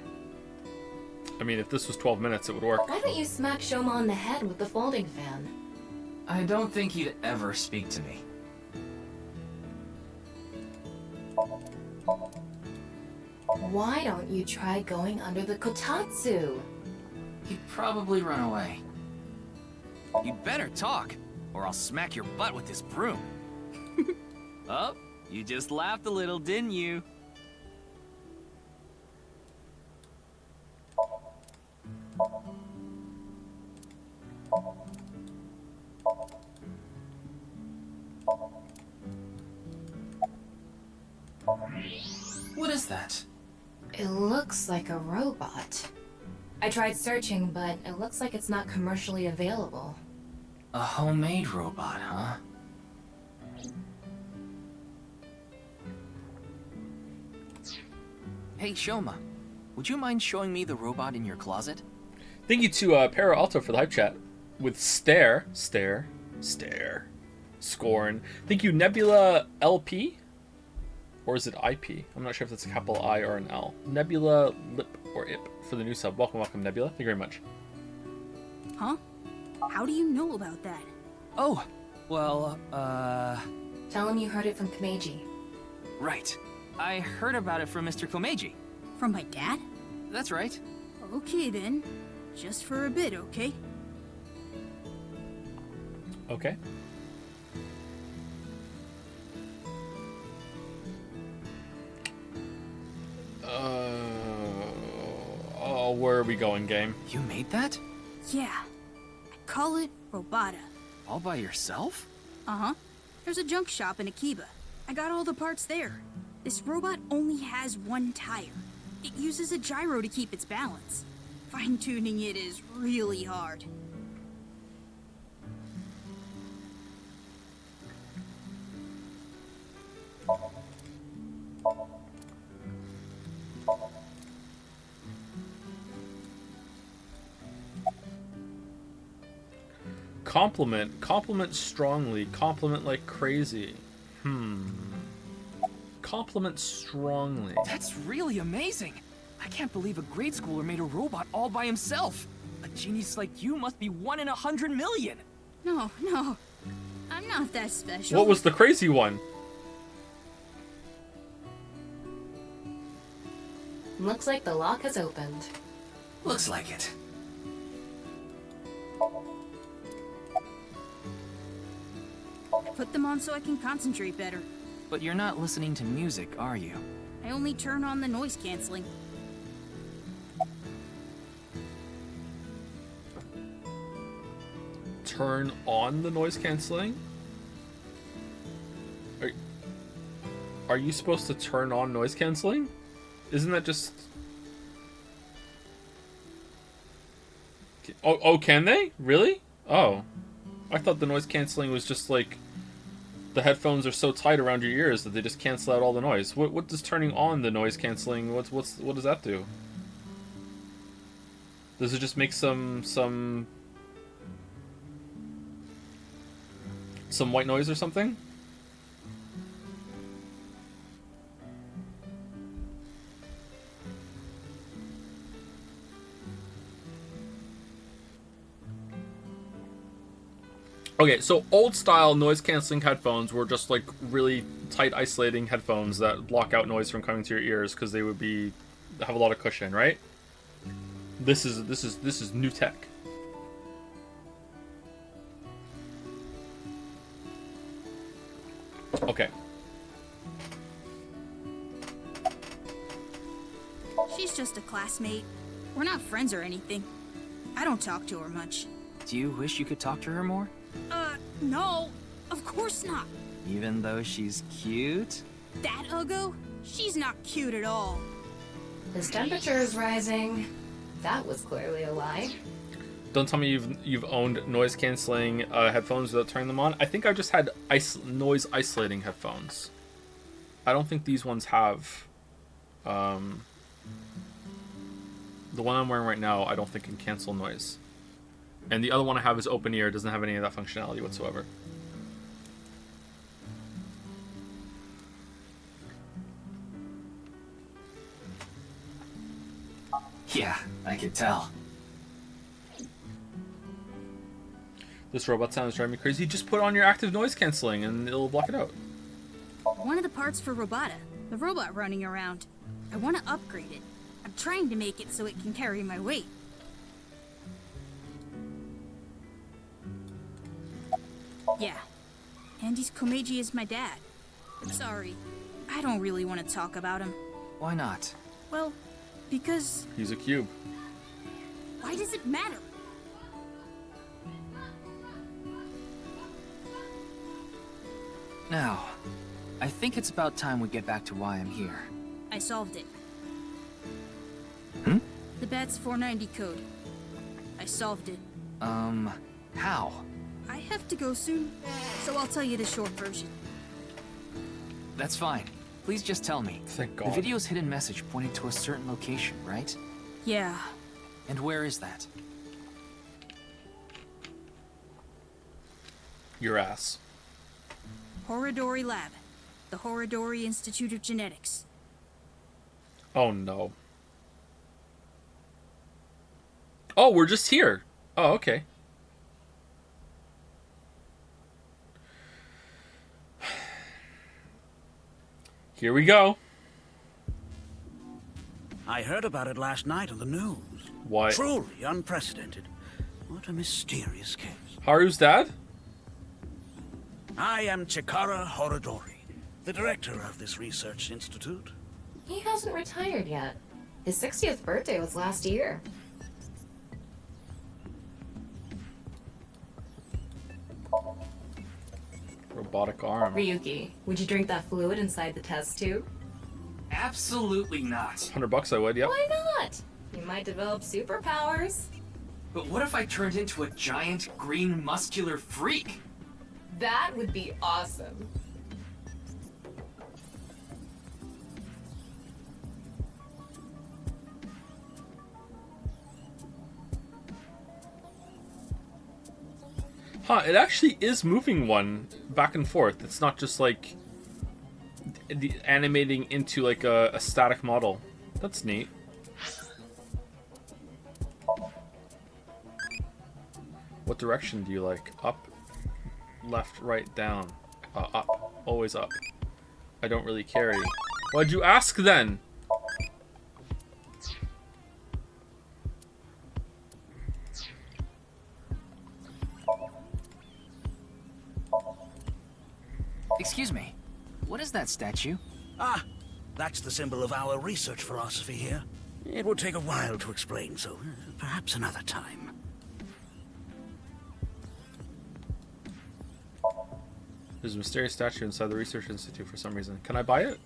A: I mean, if this was 12 minutes, it would work.
J: Why don't you smack Shoma on the head with the folding fan?
E: I don't think he'd ever speak to me.
J: Why don't you try going under the kotatsu?
E: He'd probably run away. You'd better talk, or I'll smack your butt with this broom. Oh, you just laughed a little, didn't you? What is that?
J: It looks like a robot. I tried searching, but it looks like it's not commercially available.
E: A homemade robot, huh? Hey, Shoma, would you mind showing me the robot in your closet?
A: Thank you to Para Alto for the hype chat with Scorn. Thank you, Nebula LP, or is it IP? I'm not sure if that's a capital I or an L. Nebula Lip or IP for the new sub. Welcome, Nebula. Thank you very much.
U: Huh? How do you know about that?
E: Oh, well,
J: Tell him you heard it from Komeiji.
E: Right. I heard about it from Mr. Komeiji.
U: From my dad?
E: That's right.
U: Okay then. Just for a bit, okay?
A: Okay. Oh, where are we going, game?
E: You made that?
U: Yeah. I call it Robota.
E: All by yourself?
U: Uh-huh. There's a junk shop in Akiba. I got all the parts there. This robot only has one tire. It uses a gyro to keep its balance. Fine-tuning it is really hard.
A: Compliment. Compliment strongly. Compliment like crazy. Compliment strongly.
E: That's really amazing. I can't believe a grade schooler made a robot all by himself. A genius like you must be 1 in 100 million.
U: No. I'm not that special.
A: What was the crazy one?
J: Looks like the lock has opened.
E: Looks like it.
U: Put them on so I can concentrate better.
E: But you're not listening to music, are you?
U: I only turn on the noise canceling.
A: Turn on the noise canceling? Are you supposed to turn on noise canceling? Isn't that just... Oh, can they? Really? Oh. I thought the noise canceling was just like... The headphones are so tight around your ears that they just cancel out all the noise. What does turning on the noise canceling, what does that do? Does it just make some white noise or something? Okay, so old style noise canceling headphones were just like really tight isolating headphones that block out noise from coming to your ears because they would have a lot of cushion, right? This is new tech. Okay.
U: She's just a classmate. We're not friends or anything. I don't talk to her much.
E: Do you wish you could talk to her more?
U: No. Of course not.
E: Even though she's cute?
U: That Uggo? She's not cute at all.
J: His temperature is rising. That was clearly a lie.
A: Don't tell me you've owned noise canceling headphones without turning them on. I think I've just had noise isolating headphones. I don't think these ones have. The one I'm wearing right now, I don't think can cancel noise. And the other one I have is open ear. It doesn't have any of that functionality whatsoever.
E: Yeah, I could tell.
A: This robot sounds driving me crazy. Just put on your active noise canceling and it'll block it out.
U: One of the parts for Robota, the robot running around. I want to upgrade it. I'm trying to make it so it can carry my weight. Yeah. Andy's Komeiji is my dad. But sorry, I don't really want to talk about him.
E: Why not?
U: Well, because...
A: He's a cube.
U: Why does it matter?
E: Now, I think it's about time we get back to why I'm here.
U: I solved it.
E: Hmm?
U: The BATS 490 code. I solved it.
E: How?
U: I have to go soon, so I'll tell you the short version.
E: That's fine. Please just tell me.
A: Thank God.
E: The video's hidden message pointed to a certain location, right?
U: Yeah.
E: And where is that?
A: Your ass.
U: Horodori Lab. The Horodori Institute of Genetics.
A: Oh no. Oh, we're just here. Oh, okay. Here we go.
C: I heard about it last night on the news.
A: What?
C: Truly unprecedented. What a mysterious case.
A: Haru's dad?
C: I am Chikara Horodori, the director of this research institute.
J: He hasn't retired yet. His 60th birthday was last year.
A: Robotic arm.
J: Ryuki, would you drink that fluid inside the test tube?
E: Absolutely not.
A: $100 I would, yep.
J: Why not? You might develop superpowers.
E: But what if I turned into a giant, green, muscular freak?
J: That would be awesome.
A: Huh, it actually is moving one back and forth. It's not just like animating into like a static model. That's neat. What direction do you like? Up, left, right, down. Up. Always up. I don't really carry. Why'd you ask then?
E: Excuse me. What is that statue?
C: Ah, that's the symbol of our research philosophy here. It would take a while to explain, so perhaps another time.
A: There's a mysterious statue inside the research institute for some reason. Can I buy it?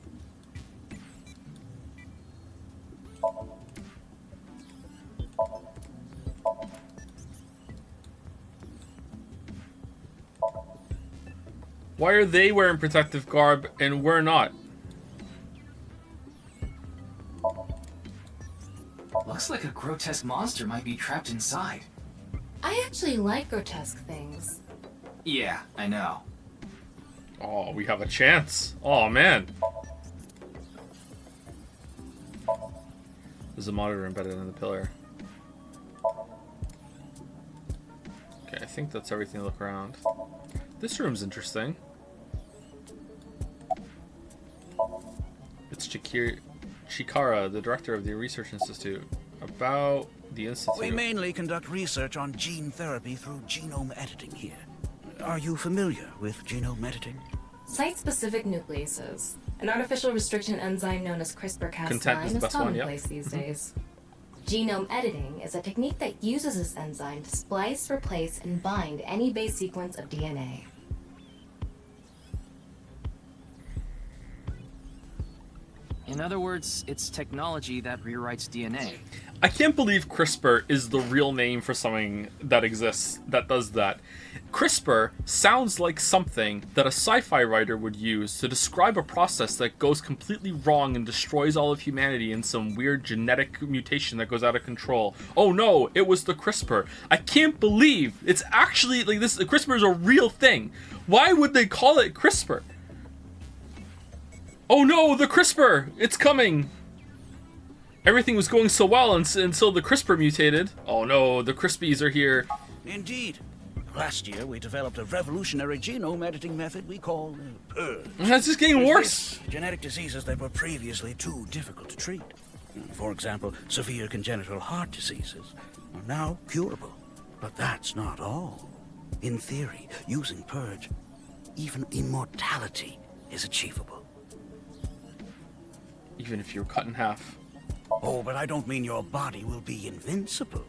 A: Why are they wearing protective garb and we're not?
E: Looks like a grotesque monster might be trapped inside.
J: I actually like grotesque things.
E: Yeah, I know.
A: Oh, we have a chance. Oh, man. There's a monitor embedded in the pillar. Okay, I think that's everything to look around. This room's interesting. It's Chikara, the director of the Research Institute. About the Institute.
C: We mainly conduct research on gene therapy through genome editing here. Are you familiar with genome editing?
J: Site-specific nucleases. An artificial restriction enzyme known as
A: Content
J: CRISPR-Cas9
A: is the
J: is
A: best one,
J: commonplace
A: yeah.
J: these days. Genome editing is a technique that uses this enzyme to splice, replace, and bind any base sequence of DNA.
E: In other words, it's technology that rewrites DNA.
A: I can't believe CRISPR is the real name for something that exists that does that. CRISPR sounds like something that a sci-fi writer would use to describe a process that goes completely wrong and destroys all of humanity in some weird genetic mutation that goes out of control. Oh no, it was the CRISPR. I can't believe it's actually like this. CRISPR is a real thing. Why would they call it CRISPR? Oh no, the CRISPR! It's coming! Everything was going so well until the CRISPR mutated. Oh no, the Crispies are here.
C: Indeed. Last year, we developed a revolutionary genome editing method we call PURGE.
A: That's just getting worse.
C: Genetic diseases that were previously too difficult to treat. For example, severe congenital heart diseases are now curable. But that's not all. In theory, using PURGE, even immortality is achievable.
A: Even if you're cut in half.
C: Oh, but I don't mean your body will be invincible.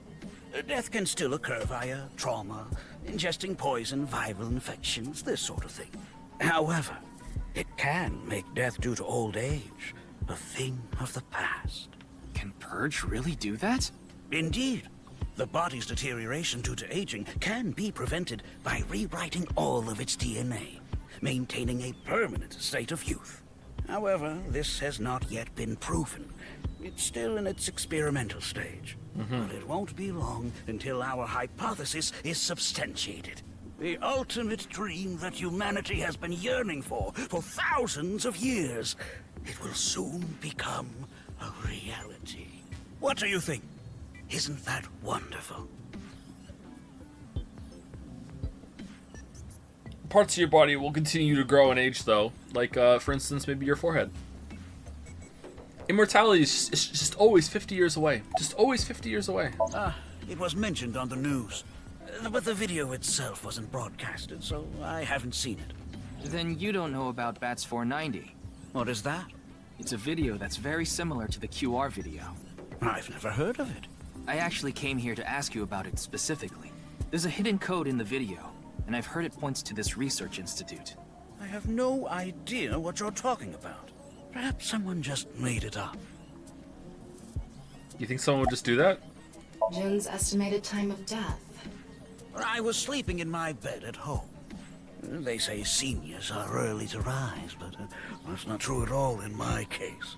C: Death can still occur via trauma, ingesting poison, viral infections, this sort of thing. However, it can make death due to old age a thing of the past.
E: Can Purge really do that?
C: Indeed. The body's deterioration due to aging can be prevented by rewriting all of its DNA, maintaining a permanent state of youth. However, this has not yet been proven. It's still in its experimental stage. But it won't be long until our hypothesis is substantiated. The ultimate dream that humanity has been yearning for thousands of years. It will soon become a reality. What do you think? Isn't that wonderful?
A: Parts of your body will continue to grow and age, though. Like, for instance, maybe your forehead. Immortality is just always 50 years away. Just always 50 years away.
C: It was mentioned on the news. But the video itself wasn't broadcasted, so I haven't seen it.
E: Then you don't know about Bats 490.
C: What is that?
E: It's a video that's very similar to the QR video.
C: I've never heard of it.
E: I actually came here to ask you about it specifically. There's a hidden code in the video, and I've heard it points to this research institute.
C: I have no idea what you're talking about. Perhaps someone just made it up.
A: You think someone would just do that?
J: Jin's estimated time of death.
C: I was sleeping in my bed at home. They say seniors are early to rise, but that's not true at all in my case.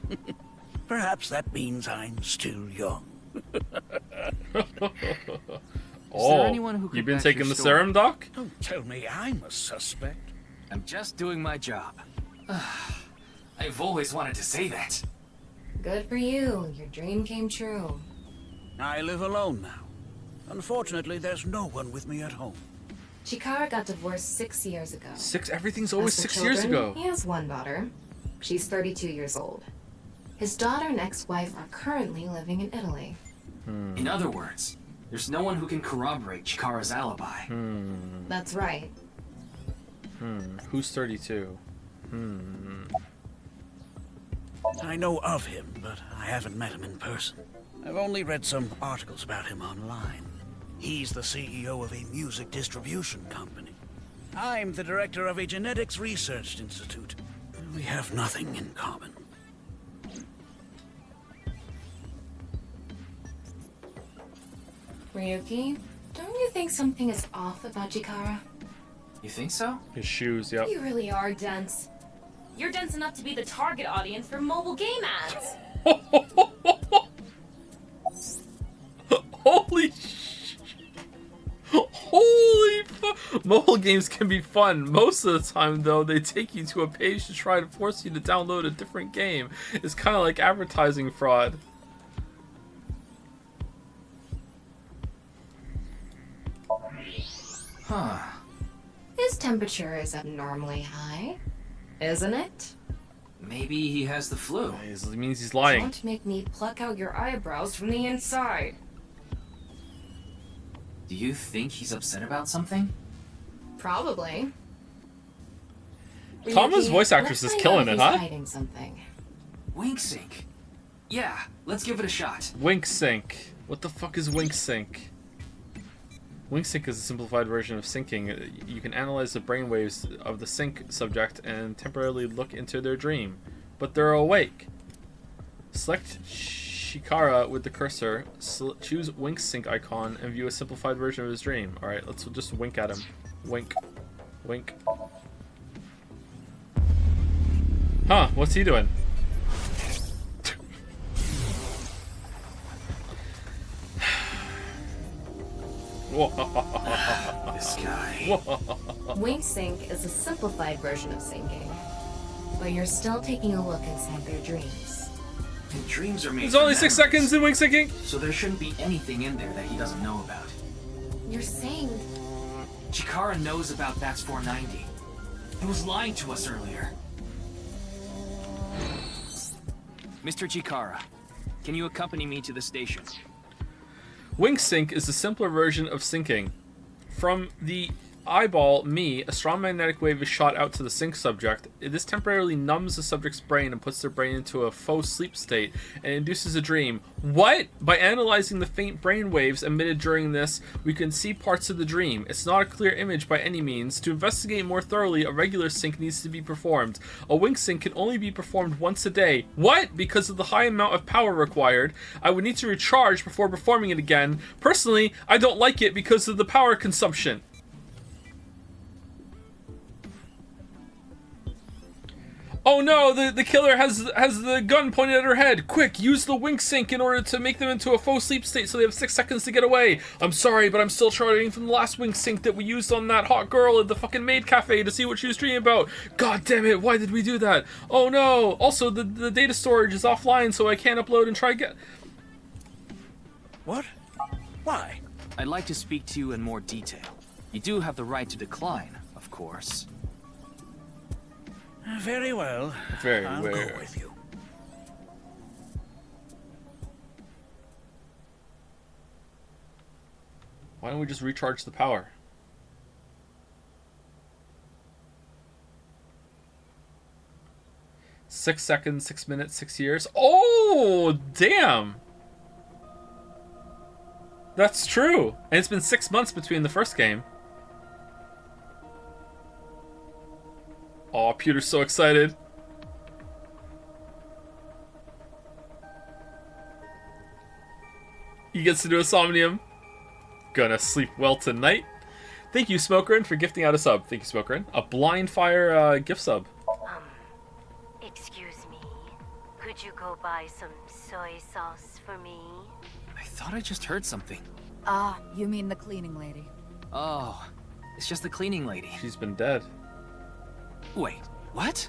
C: Perhaps that means I'm still young.
A: Oh,
E: anyone who could
A: you've been
E: match
A: taking
E: your
A: the
E: story?
A: serum, Doc?
C: Don't tell me I'm a suspect.
E: I'm just doing my job. I've always wanted to say that.
J: Good for you. Your dream came true.
C: I live alone now. Unfortunately, there's no one with me at home.
J: Chikara got divorced 6 years ago.
A: Everything's always
J: As for
A: 6 years
J: children,
A: ago.
J: He has one daughter. She's 32 years old. His daughter and ex-wife are currently living in Italy.
E: In other words, there's no one who can corroborate Chikara's alibi.
J: That's right.
A: Who's 32?
C: I know of him, but I haven't met him in person. I've only read some articles about him online. He's the CEO of a music distribution company. I'm the director of a genetics research institute. We have nothing in common.
J: Ryuki, don't you think something is off about Chikara?
E: You think so?
A: His shoes, yep.
H: You really are dense. You're dense enough to be the target audience for mobile game ads.
A: Holy Holy mobile games can be fun. Most of the time, though, they take you to a page to try to force you to download a different game. It's kind of like advertising fraud.
J: Huh. His temperature is abnormally high, isn't it?
E: Maybe he has the flu.
A: It means he's lying.
J: Don't make me pluck out your eyebrows from the inside.
E: Do you think he's upset about something?
J: Probably.
A: Tama's
J: Ryuki,
A: voice actress
J: let's
A: is
J: find
A: killing
J: out if
A: it,
J: he's
A: huh?
J: hiding something.
E: Wink sync. Yeah, let's give it a shot.
A: Wink sync. What the fuck is wink sync? Wink sync is a simplified version of syncing. You can analyze the brainwaves of the sync subject and temporarily look into their dream, but they're awake. Select Chikara with the cursor, choose wink sync icon, and view a simplified version of his dream. Alright, let's just wink at him. Wink. Wink. Huh, what's he doing?
E: This guy.
J: Wink sync is a simplified version of syncing, but you're still taking a look inside their dreams.
E: And dreams are made.
A: There's only 6
E: memories,
A: seconds in wink syncing.
E: so there shouldn't be anything in there that he doesn't know about.
J: You're saying
E: Chikara knows about Bats 490. He was lying to us earlier. Mr. Chikara, can you accompany me to the station?
A: Wink sync is a simpler version of syncing. From the eyeball, a strong magnetic wave is shot out to the sync subject. This temporarily numbs the subject's brain and puts their brain into a faux sleep state and induces a dream. What? By analyzing the faint brain waves emitted during this, we can see parts of the dream. It's not a clear image by any means. To investigate more thoroughly, a regular sync needs to be performed. A wink sync can only be performed once a day. What? Because of the high amount of power required. I would need to recharge before performing it again. Personally, I don't like it because of the power consumption. Oh no, the killer has the gun pointed at her head. Quick, use the wink sync in order to make them into a faux sleep state so they have 6 seconds to get away. I'm sorry, but I'm still charting from the last wink sync that we used on that hot girl at the fucking maid cafe to see what she was dreaming about. God damn it, why did we do that? Oh no, also the data storage is offline so I can't upload and try again.
C: What? Why?
E: I'd like to speak to you in more detail. You do have the right to decline, of course.
C: Very well.
A: Very
C: I'll
A: well.
C: go with you.
A: Why don't we just recharge the power? Six seconds, 6 minutes, 6 years. Oh, damn! That's true. And it's been 6 months between the first game. Oh, Peter's so excited. He gets to do a Somnium. Gonna sleep well tonight. Thank you, Smokerin, for gifting out a sub. Thank you, Smokerin. A blind fire gift sub.
K: Excuse me. Could you go buy some soy sauce for me?
E: I thought I just heard something.
G: Ah, you mean the cleaning lady.
E: Oh, it's just the cleaning lady.
A: She's been dead.
E: Wait, what?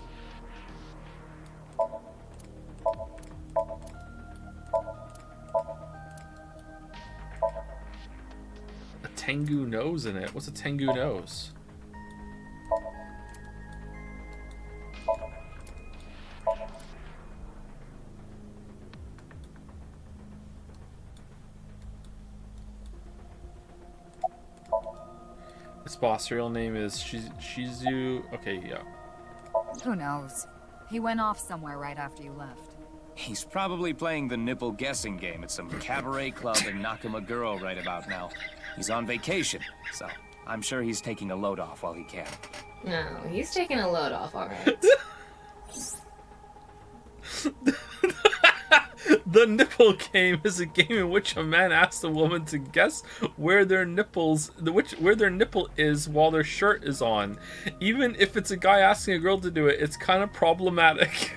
A: A Tengu nose in it. What's a Tengu nose? This boss real name is Shizu. Okay, yeah.
G: Who knows? He went off somewhere right after you left.
V: He's probably playing the nipple guessing game at some cabaret club in Nakamaguro right about now. He's on vacation, so I'm sure he's taking a load off while he can.
J: No, he's taking a load off, alright.
A: The nipple game is a game in which a man asks a woman to guess where their nipple is while their shirt is on. Even if it's a guy asking a girl to do it, it's kind of problematic.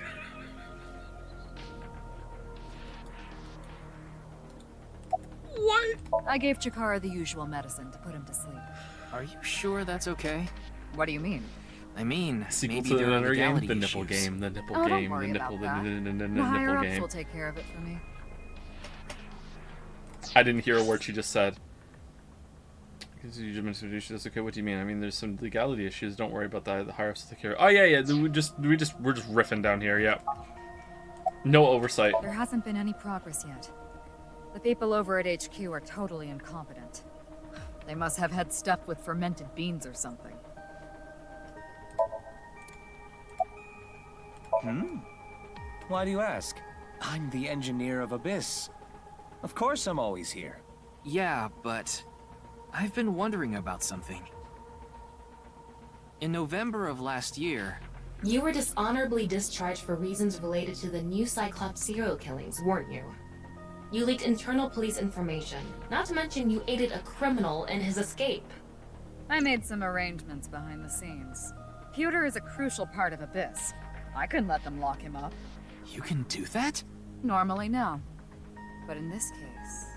A: What?
G: I gave Chikara the usual medicine to put him to sleep.
E: Are you sure that's okay?
G: What do you mean?
E: I mean,
A: Sequel
E: maybe
A: to
E: there are
A: another game,
E: legality
A: the nipple
E: issues.
A: game, the nipple
G: Oh, don't
A: game, the
G: worry
A: nipple,
G: about that. The
A: nipple
G: higher-ups
A: game.
G: will take care of it for me.
A: I didn't hear a word she just said. That's okay. What do you mean? I mean, there's some legality issues. Don't worry about that. The higher ups will take care. Oh yeah. We're just riffing down here. Yeah. No oversight.
G: There hasn't been any progress yet. The people over at HQ are totally incompetent. They must have had stuff with fermented beans or something.
V: Why do you ask? I'm the engineer of Abyss. Of course I'm always here.
E: Yeah, but I've been wondering about something. In November of last year...
J: You were dishonorably discharged for reasons related to the new Cyclops serial killings, weren't you? You leaked internal police information, not to mention you aided a criminal in his escape.
G: I made some arrangements behind the scenes. Pewter is a crucial part of Abyss. I couldn't let them lock him up.
E: You can do that?
G: Normally, no. But in this case...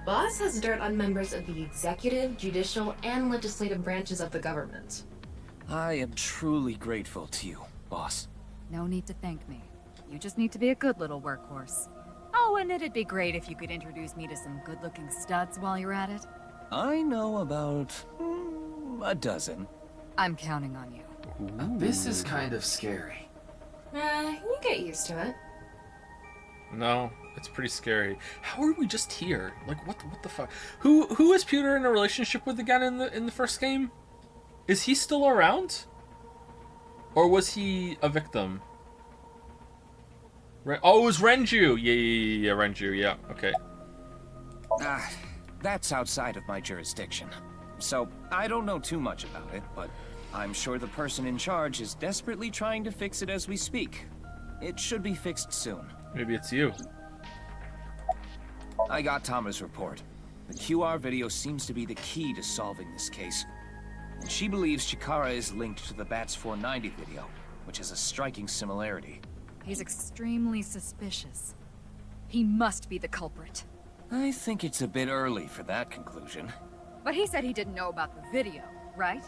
J: Boss has dirt on members of the executive, judicial, and legislative branches of the government.
V: I am truly grateful to you, boss.
G: No need to thank me. You just need to be a good little workhorse. Oh, and it'd be great if you could introduce me to some good-looking studs while you're at it.
V: I know about... a dozen.
G: I'm counting on you.
E: This is kind of scary.
J: You get used to it.
A: No, it's pretty scary. How are we just here? Like, what the fuck? Who is Pewter in a relationship with again in the first game? Is he still around? Or was he a victim? Oh, it was Renju! Yeah, Renju, yeah, okay.
V: That's outside of my jurisdiction. So, I don't know too much about it, but I'm sure the person in charge is desperately trying to fix it as we speak. It should be fixed soon.
A: Maybe it's you.
V: I got Tama's report. The QR video seems to be the key to solving this case. And she believes Chikara is linked to the Bats 490 video, which has a striking similarity.
G: He's extremely suspicious. He must be the culprit.
V: I think it's a bit early for that conclusion.
G: But he said he didn't know about the video, right?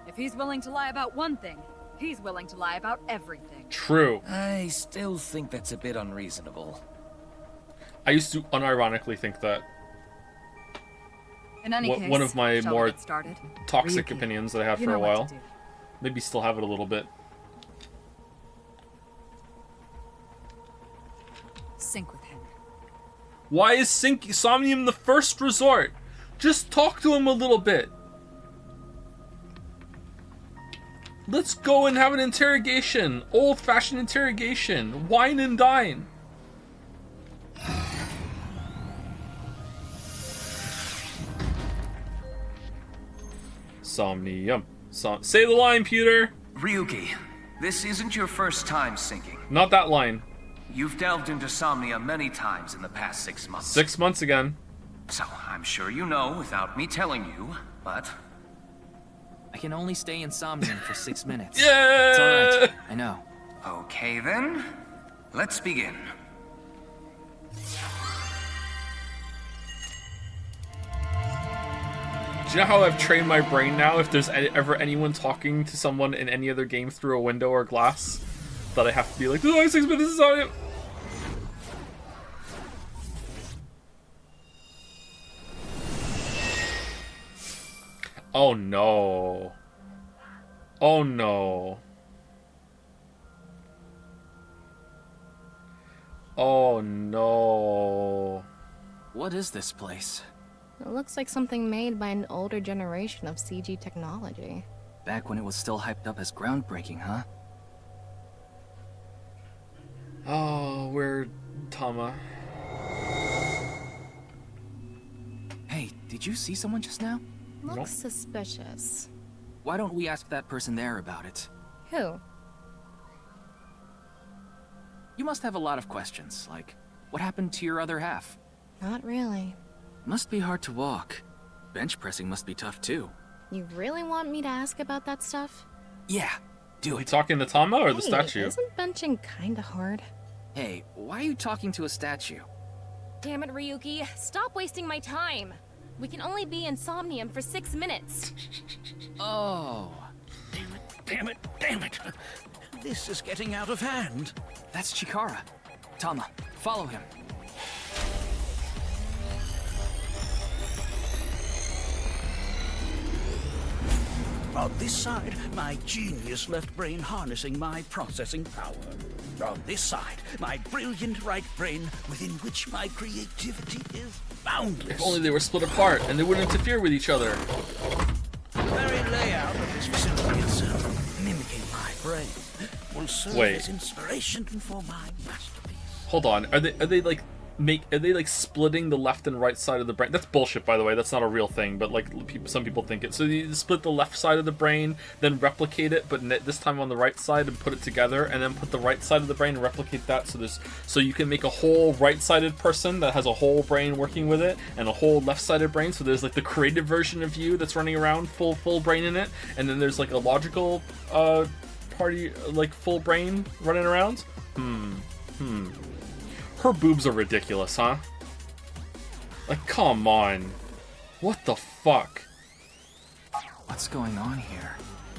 G: If he's willing to lie about one thing, he's willing to lie about everything.
A: True.
V: I still think that's a bit unreasonable.
A: I used to unironically think that.
G: In any case,
A: one of my more toxic
G: Ryuki,
A: opinions that I have
G: you
A: for
G: know
A: a
G: what
A: while.
G: to do.
A: Maybe still have it a little bit.
G: Sync with him.
A: Why is Somnium the first resort? Just talk to him a little bit. Let's go and have an interrogation. Old-fashioned interrogation. Wine and dine. Somnium. Say the line, Peter.
V: Ryuki, this isn't your first time sinking.
A: Not that line.
V: You've delved into Somnia many times in the past 6 months.
A: 6 months again.
V: So I'm sure you know without me telling you, but...
E: I can only stay in Somnium for 6 minutes.
A: Yeah!
E: It's alright, I know.
V: Okay then, let's begin.
A: Do you know how I've trained my brain now? If there's ever anyone talking to someone in any other game through a window or glass, that I have to be like, oh, 6 minutes is on it. Oh no. Oh no. Oh no.
E: What is this place?
J: It looks like something made by an older generation of CG technology.
E: Back when it was still hyped up as groundbreaking, huh?
A: Oh, we're Tama.
E: Hey, did you see someone just now?
J: Looks suspicious.
E: Why don't we ask that person there about it?
J: Who?
E: You must have a lot of questions, like, what happened to your other half?
J: Not really.
E: Must be hard to walk. Bench pressing must be tough too.
J: You really want me to ask about that stuff?
E: Yeah, do
A: You
E: it.
A: talking to Tama or the
J: Hey,
A: statue?
J: Isn't benching kinda hard?
E: Hey, why are you talking to a statue?
H: Damn it, Ryuki. Stop wasting my time. We can only be in Somnium for 6 minutes.
E: Oh.
C: Damn it, damn it. This is getting out of hand.
E: That's Chikara. Tama, follow him.
C: On this side, my genius left brain harnessing my processing power. On this side, my brilliant right brain within which my creativity is boundless.
A: If only they were split apart and they wouldn't interfere with each other.
C: The very layout of this facility itself, mimicking my brain, will serve
A: Wait.
C: as inspiration for my masterpiece.
A: Hold on. Are they like splitting the left and right side of the brain? That's bullshit, by the way. That's not a real thing, but like some people think it. So you split the left side of the brain, then replicate it, but this time on the right side and put it together, and then put the right side of the brain and replicate that. So you can make a whole right-sided person that has a whole brain working with it, and a whole left-sided brain. So there's like the creative version of you that's running around, full brain in it, and then there's like a logical party, like full brain running around. Her boobs are ridiculous, huh? Like, come on. What the fuck?
E: What's going on here?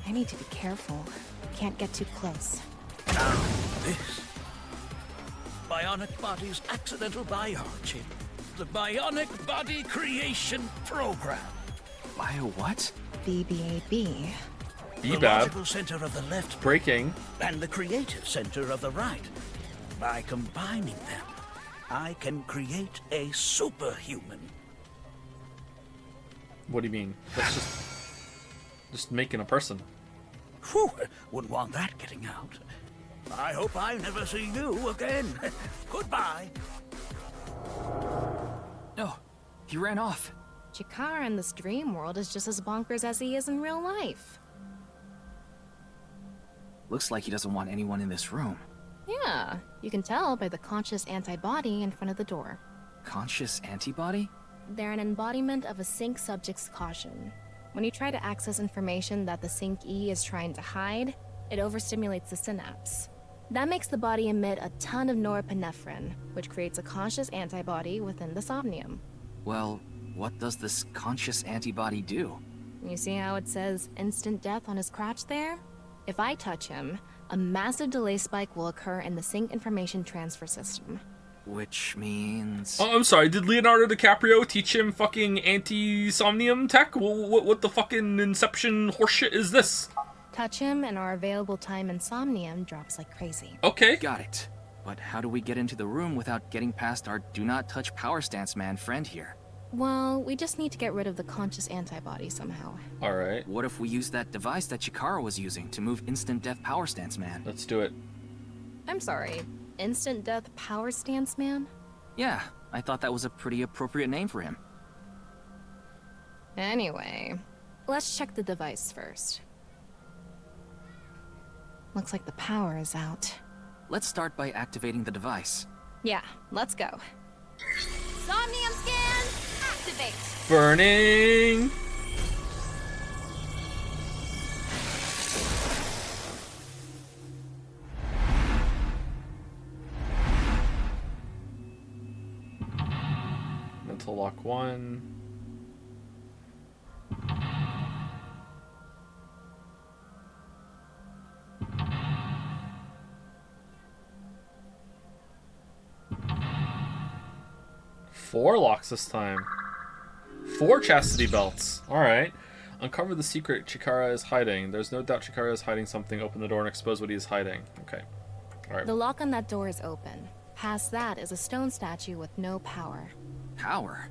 J: I need to be careful. Can't get too close.
C: Now, this. Bionic Body's accidental bio chip. The Bionic Body Creation Program.
E: Bio what?
J: BBAB.
C: The
A: BBAB.
C: logical center of the left
A: Breaking.
C: and the creative center of the right. By combining them, I can create a superhuman.
A: What do you mean? That's just making a person.
C: Whew, wouldn't want that getting out. I hope I never see you again. Goodbye.
E: No, he ran off.
J: Chikara in this dream world is just as bonkers as he is in real life.
E: Looks like he doesn't want anyone in this room.
J: Yeah, you can tell by the conscious antibody in front of the door.
E: Conscious antibody?
J: They're an embodiment of a sync subject's caution. When you try to access information that the sync E is trying to hide, it overstimulates the synapse. That makes the body emit a ton of norepinephrine, which creates a conscious antibody within the somnium.
E: Well, what does this conscious antibody do?
J: You see how it says instant death on his crotch there? If I touch him, a massive delay spike will occur in the sync information transfer system.
E: Which means...
A: Oh, I'm sorry, did Leonardo DiCaprio teach him fucking anti-somnium tech? What the fucking Inception horseshit is this?
J: Touch him and our available time in Somnium drops like crazy.
A: Okay.
E: Got it. But how do we get into the room without getting past our do not touch power stance man friend here?
J: Well, we just need to get rid of the conscious antibody somehow.
A: Alright.
E: What if we use that device that Chikara was using to move instant death power stance man?
A: Let's do it.
J: I'm sorry, instant death power stance man?
E: Yeah, I thought that was a pretty appropriate name for him.
J: Anyway, let's check the device first. Looks like the power is out.
E: Let's start by activating the device.
J: Yeah, let's go.
H: Somnium scan, activate.
A: Burning! Mental lock 1. Four locks this time. 4 chastity belts. Alright. Uncover the secret Chikara is hiding. There's no doubt Chikara is hiding something. Open the door and expose what he is hiding. Okay. Alright.
J: The lock on that door is open. Past that is a stone statue with no power.
E: Power?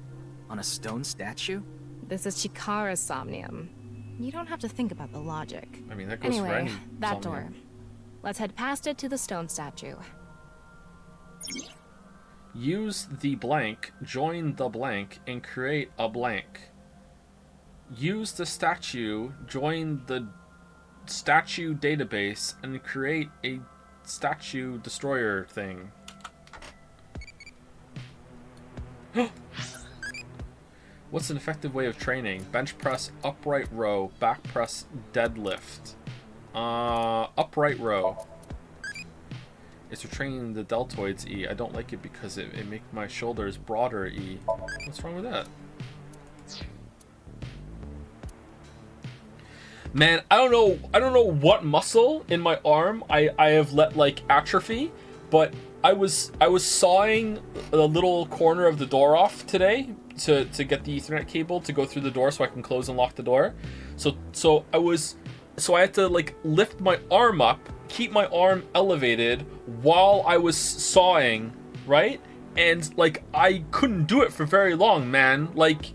E: On a stone statue?
J: This is Chikara's Somnium. You don't have to think about the logic.
A: I mean, that goes for
J: Anyway,
A: any
J: that
A: Somnium.
J: door. Let's head past it to the stone statue.
A: Use the blank, join the blank, and create a blank. Use the statue, join the statue database, and create a statue destroyer thing. What's an effective way of training? Bench press, upright row, back press, deadlift. Upright row. It's for training the deltoids, E. I don't like it because it makes my shoulders broader, E. What's wrong with that? Man, I don't know what muscle in my arm I have let like atrophy, but I was sawing the little corner of the door off today to get the Ethernet cable to go through the door so I can close and lock the door. So I had to like lift my arm up, keep my arm elevated while I was sawing, right? And like I couldn't do it for very long, man. Like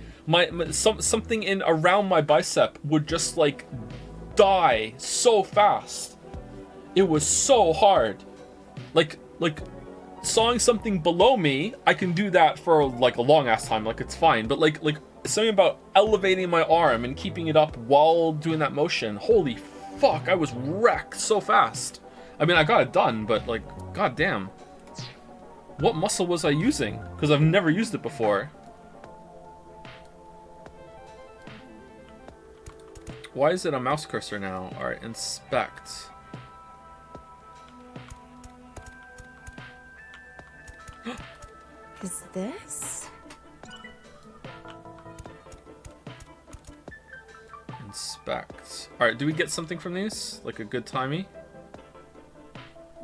A: something in around my bicep would just like die so fast. It was so hard. Like sawing something below me, I can do that for like a long ass time, like it's fine. But like something about elevating my arm and keeping it up while doing that motion, holy fuck, I was wrecked so fast. I mean, I got it done, but like, goddamn. What muscle was I using? Because I've never used it before. Why is it a mouse cursor now? Alright, inspect.
J: Is this?
A: Inspect. Alright, do we get something from these? Like a good timey?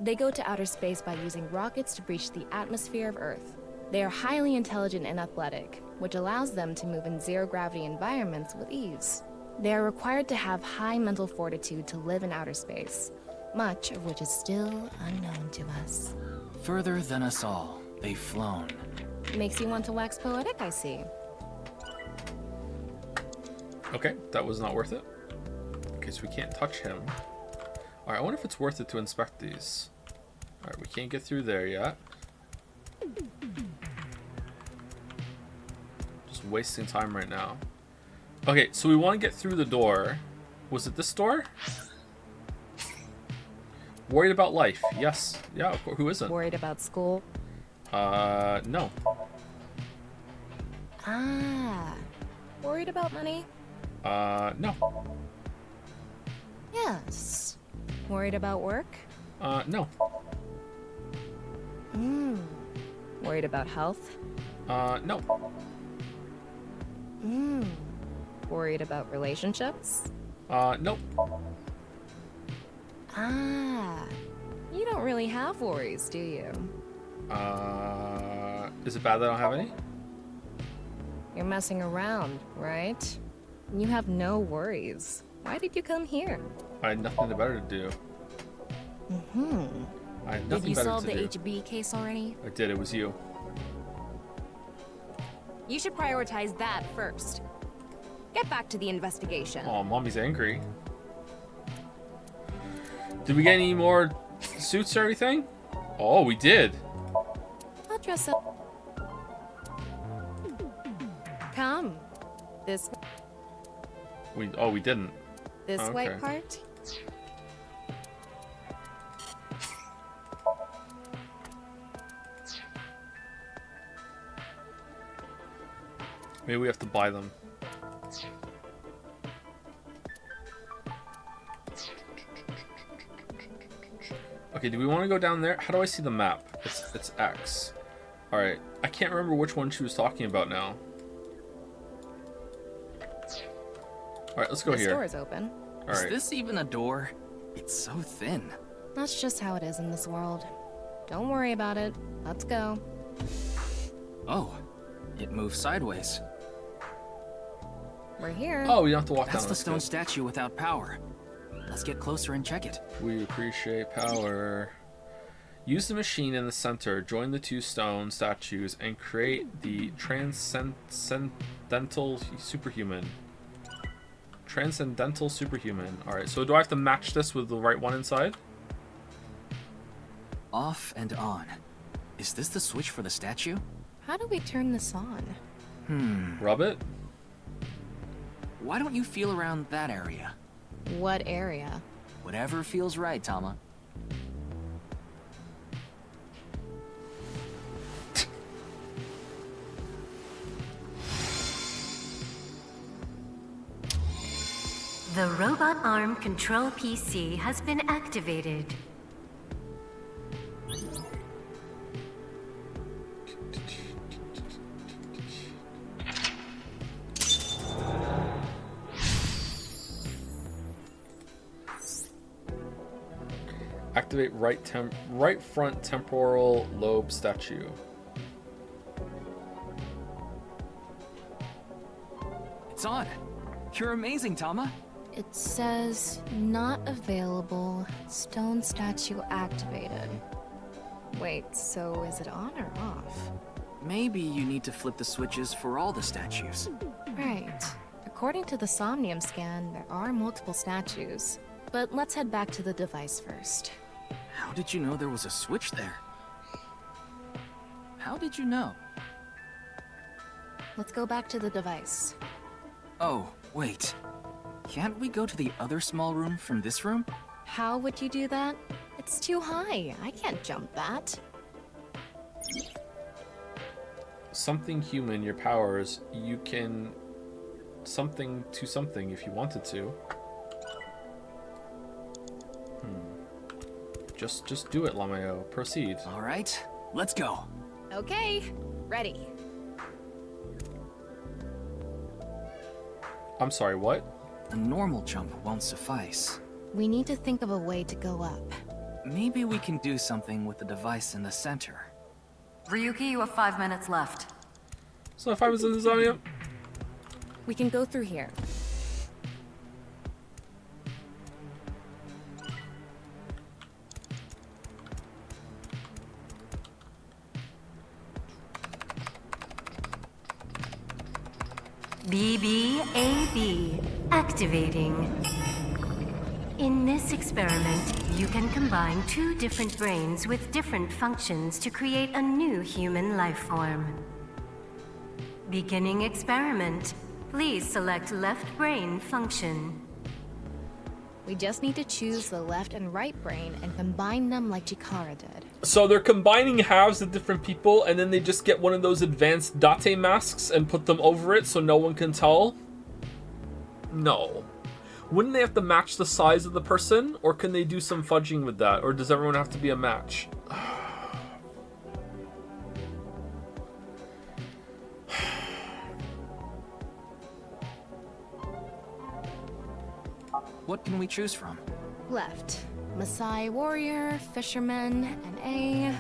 J: They go to outer space by using rockets to breach the atmosphere of Earth. They are highly intelligent and athletic, which allows them to move in zero-gravity environments with ease. They are required to have high mental fortitude to live in outer space, much of which is still unknown to us.
E: Further than us all, they've flown.
J: Makes you want to wax poetic, I see.
A: Okay, that was not worth it. Okay, so we can't touch him. Alright, I wonder if it's worth it to inspect these. Alright, we can't get through there yet. Just wasting time right now. Okay, so we want to get through the door. Was it this door? Worried about life. Yes. Yeah, of course. Who isn't?
J: Worried about school?
A: No.
J: Ah. Worried about money?
A: No.
J: Yes. Worried about work?
A: No.
J: Worried about health?
A: No.
J: Worried about relationships?
A: Nope.
J: Ah. You don't really have worries, do you?
A: Is it bad that I don't have any?
J: You're messing around, right? You have no worries. Why did you come here?
A: I had nothing better to do. I had nothing
J: Did you
A: better
J: solve
A: to
J: the
A: do.
J: HB case already?
A: I did, it was you.
H: You should prioritize that first. Get back to the investigation.
A: Oh, Mommy's angry. Did we get any more suits or anything? Oh, we did.
H: I'll dress up. Come. This
A: We didn't.
H: this
A: Okay.
H: white part.
A: Maybe we have to buy them. Okay, do we want to go down there? How do I see the map? It's X. Alright, I can't remember which one she was talking about now. Alright, let's go
H: This
A: here.
H: door is open.
E: Is
A: Alright.
E: this even a door? It's so thin.
H: That's just how it is in this world. Don't worry about it. Let's go.
E: Oh, it moves sideways.
H: We're here.
A: Oh, we don't have to walk
E: That's
A: down.
E: the stone statue without power. Let's get closer and check it.
A: We appreciate power. Use the machine in the center, join the two stone statues, and create the transcendental superhuman. Transcendental superhuman. Alright, so do I have to match this with the right one inside?
E: Off and on. Is this the switch for the statue?
H: How do we turn this on?
A: Rub it?
E: Why don't you feel around that area?
H: What area?
E: Whatever feels right, Tama.
K: The robot arm control PC has been activated.
A: Activate right front temporal lobe statue.
E: It's on. You're amazing, Tama.
H: It says not available. Stone statue activated. Wait, so is it on or off?
E: Maybe you need to flip the switches for all the statues.
H: Right. According to the Somnium scan, there are multiple statues. But let's head back to the device first.
E: How did you know there was a switch there? How did you know?
H: Let's go back to the device.
E: Oh, wait. Can't we go to the other small room from this room?
H: How would you do that? It's too high. I can't jump that.
A: Something human, your powers, you can something to something if you wanted to. Just do it, Lameo. Proceed.
E: All right, let's go.
H: Okay, ready.
A: I'm sorry, what?
E: A normal jump won't suffice.
H: We need to think of a way to go up.
E: Maybe we can do something with the device in the center.
L: Ryuki, you have 5 minutes left.
A: So if I was in the zone,
H: We can go through here.
K: BBAB activating. In this experiment, you can combine two different brains with different functions to create a new human life form. Beginning experiment. Please select left brain function.
H: We just need to choose the left and right brain and combine them like Chikara did.
A: So they're combining halves of different people, and then they just get one of those advanced date masks and put them over it so no one can tell? No. Wouldn't they have to match the size of the person, or can they do some fudging with that, or does everyone have to be a match?
E: What can we choose from?
H: Left, Maasai warrior, fisherman, and A.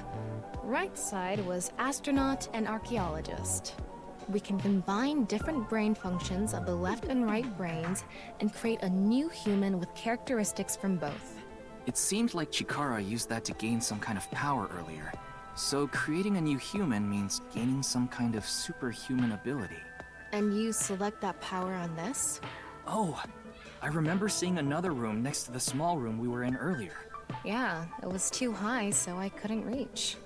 H: Right side was astronaut and archaeologist. We can combine different brain functions of the left and right brains and create a new human with characteristics from both.
E: It seemed like Chikara used that to gain some kind of power earlier. So creating a new human means gaining some kind of superhuman ability.
H: And you select that power on this?
E: Oh, I remember seeing another room next to the small room we were in earlier.
H: Yeah, it was too high, so I couldn't reach.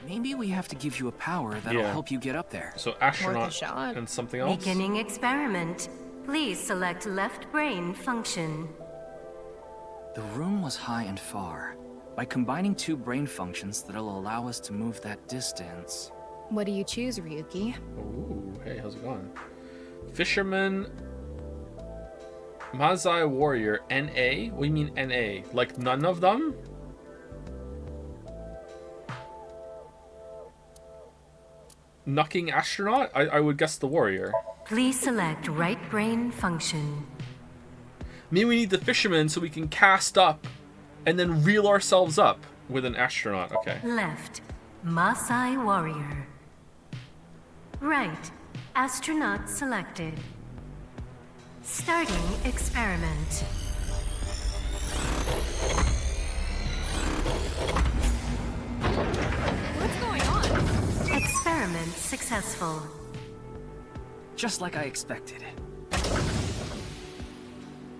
E: Maybe we have to give you a power that'll
A: Yeah.
E: help you get up there.
A: So
H: Worth a
A: astronaut
H: shot.
A: and something else.
K: Beginning experiment. Please select left brain function.
E: The room was high and far. By combining two brain functions that'll allow us to move that distance.
H: What do you choose, Ryuki?
A: Ooh, hey, how's it going? Fisherman, Mazai Warrior, NA? What do you mean NA? Like none of them? Knucking astronaut? I would guess the warrior.
K: Please select right brain function.
A: Maybe we need the fisherman so we can cast up and then reel ourselves up with an astronaut. Okay.
K: Left, Maasai warrior. Right, astronaut selected. Starting experiment.
H: What's going on?
K: Experiment successful.
E: Just like I expected.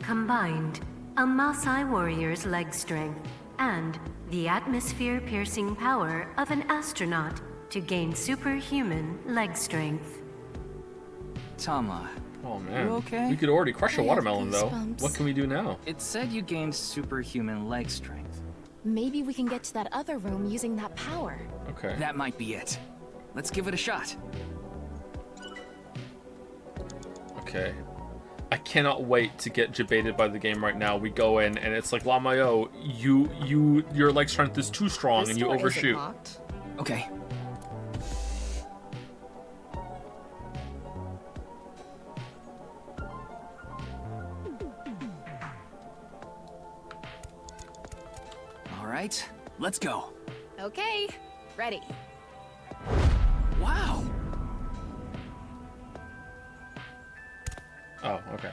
K: Combined, a Maasai warrior's leg strength and the atmosphere-piercing power of an astronaut to gain superhuman leg strength.
E: Tama.
A: Oh man.
E: You okay?
A: We could already crush a
H: I have
A: watermelon though.
H: goosebumps.
A: What can we do now?
E: It said you gained superhuman leg strength.
H: Maybe we can get to that other room using that power.
A: Okay.
E: That might be it. Let's give it a shot.
A: Okay. I cannot wait to get jebaited by the game right now. We go in and it's like, Lamayo, your leg strength is too strong
H: This
A: and you
H: door isn't
A: overshoot.
H: locked.
E: Okay. All right, let's go.
H: Okay, ready.
E: Wow.
A: Oh, okay.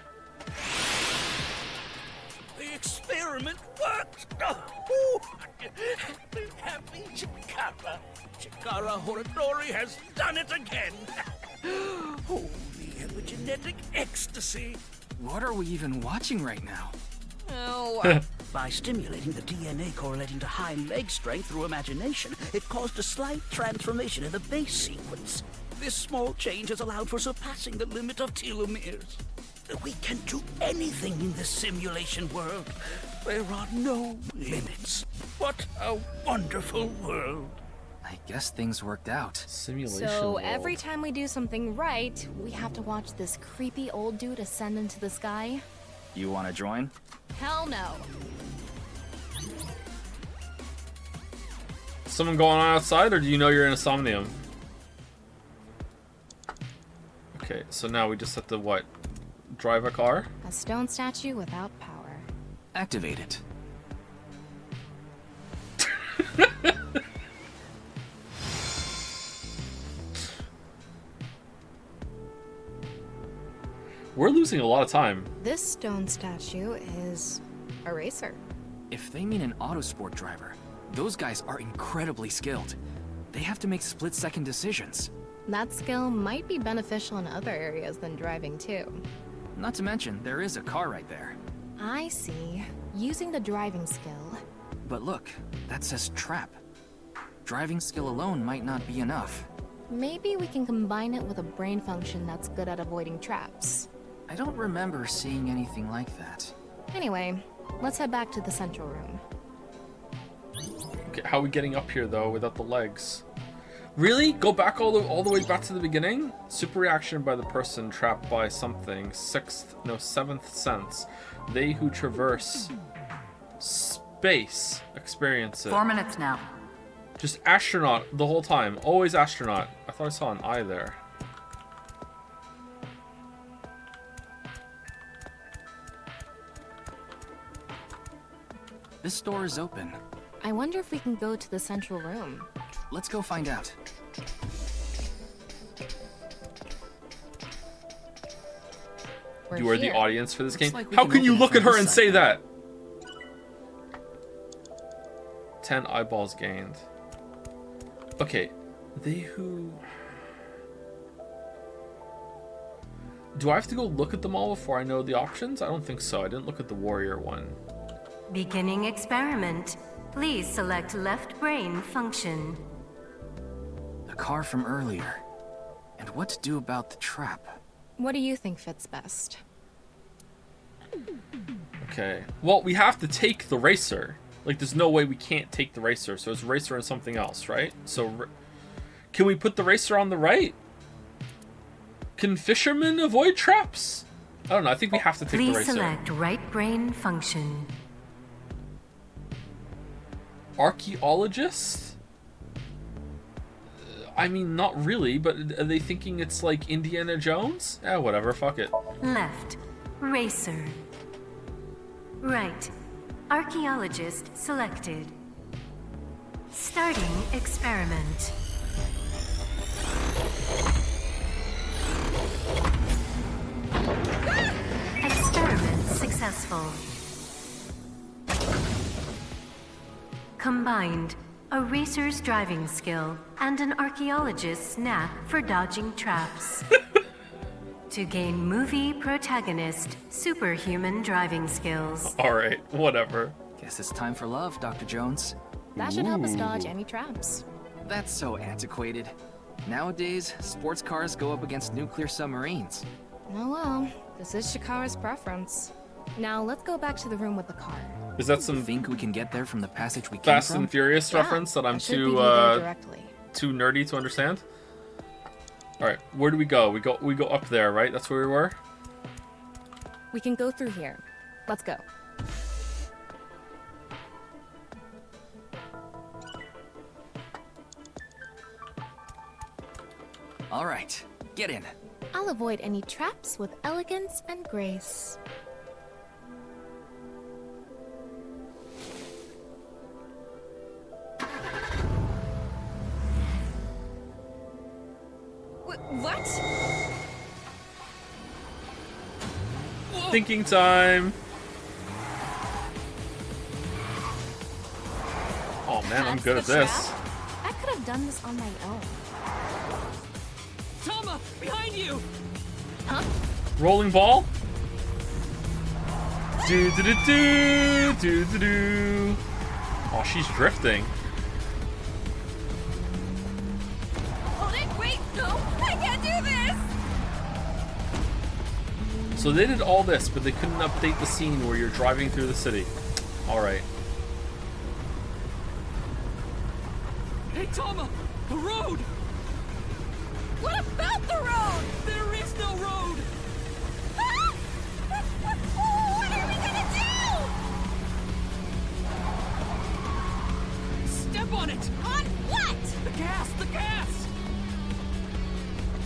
C: The experiment worked! Oh, happy Chikara. Chikara Horadori has done it again! Holy epigenetic ecstasy!
E: What are we even watching right now?
H: Oh.
C: By stimulating the DNA correlating to high leg strength through imagination, it caused a slight transformation in the base sequence. This small change has allowed for surpassing the limit of telomeres. We can do anything in this simulation world. There are no limits. What a wonderful world.
E: I guess things worked out.
A: Simulation
H: So
A: world.
H: every time we do something right, we have to watch this creepy old dude ascend into the sky?
E: You want to join?
H: Hell no.
A: Someone going on outside, or do you know you're in a Somnium? Okay, so now we just have to what? Drive a car?
H: A stone statue without power.
E: Activate it.
A: We're losing a lot of time.
H: This stone statue is a racer.
E: If they mean an autosport driver, those guys are incredibly skilled. They have to make split-second decisions.
H: That skill might be beneficial in other areas than driving too.
E: Not to mention, there is a car right there.
H: I see. Using the driving skill.
E: But look, that says trap. Driving skill alone might not be enough.
H: Maybe we can combine it with a brain function that's good at avoiding traps.
E: I don't remember seeing anything like that.
H: Anyway, let's head back to the central room.
A: Okay, how are we getting up here though without the legs? Really? Go back all the way back to the beginning? Super reaction by the person trapped by something. Seventh sense. They who traverse space experience it.
L: 4 minutes now.
A: Just astronaut the whole time. Always astronaut. I thought I saw an eye there.
E: This door is open.
H: I wonder if we can go to the central room.
E: Let's go find out.
A: You are the audience for this game.
E: like we
A: How
E: can
A: can you
E: open it
A: look at
E: from
A: her
E: this
A: and
E: side
A: say
E: now.
A: that? 10 eyeballs gained. Okay, they who... Do I have to go look at them all before I know the options? I don't think so. I didn't look at the warrior one.
K: Beginning experiment. Please select left brain function.
E: The car from earlier. And what to do about the trap?
H: What do you think fits best?
A: Okay. Well, we have to take the racer. Like, there's no way we can't take the racer. So it's racer and something else, right? So, can we put the racer on the right? Can fishermen avoid traps? I don't know. I think we have to take the racer.
K: Please select right brain function.
A: Archaeologist? I mean, not really, but are they thinking it's like Indiana Jones? Eh, whatever. Fuck it.
K: Left. Racer. Right. Archaeologist selected. Starting experiment. Experiment successful. Combined, a racer's driving skill and an archaeologist's knack for dodging traps. To gain movie protagonist superhuman driving skills.
A: Alright, whatever.
E: Guess it's time for love, Dr. Jones.
H: That should help us dodge any traps.
E: That's so antiquated. Nowadays, sports cars go up against nuclear submarines.
H: Oh well, this is Shikara's preference. Now let's go back to the room with the car.
A: Is that some...
E: Think we can get there from the passage we came
A: Fast
E: from?
A: and Furious reference that I'm
H: That should
A: too
H: lead you there directly.
A: too nerdy to understand? Alright, where do we go? We go up there, right? That's where we were?
H: We can go through here. Let's go.
E: All right, get in.
H: I'll avoid any traps with elegance and grace. What?
A: Thinking time. Oh man, I'm good at this.
H: I could have done this on my own.
R: Tama, behind you!
H: Huh?
A: Rolling ball. Do do do do do do do. Oh, she's drifting.
I: Hold it! Wait! No! I can't do this!
A: So they did all this, but they couldn't update the scene where you're driving through the city. All right.
R: Hey, Tama! The road!
I: What about the road?
R: There is no road!
I: Ah! What are we gonna do?
R: Step on it!
I: On what?
R: The gas! The gas!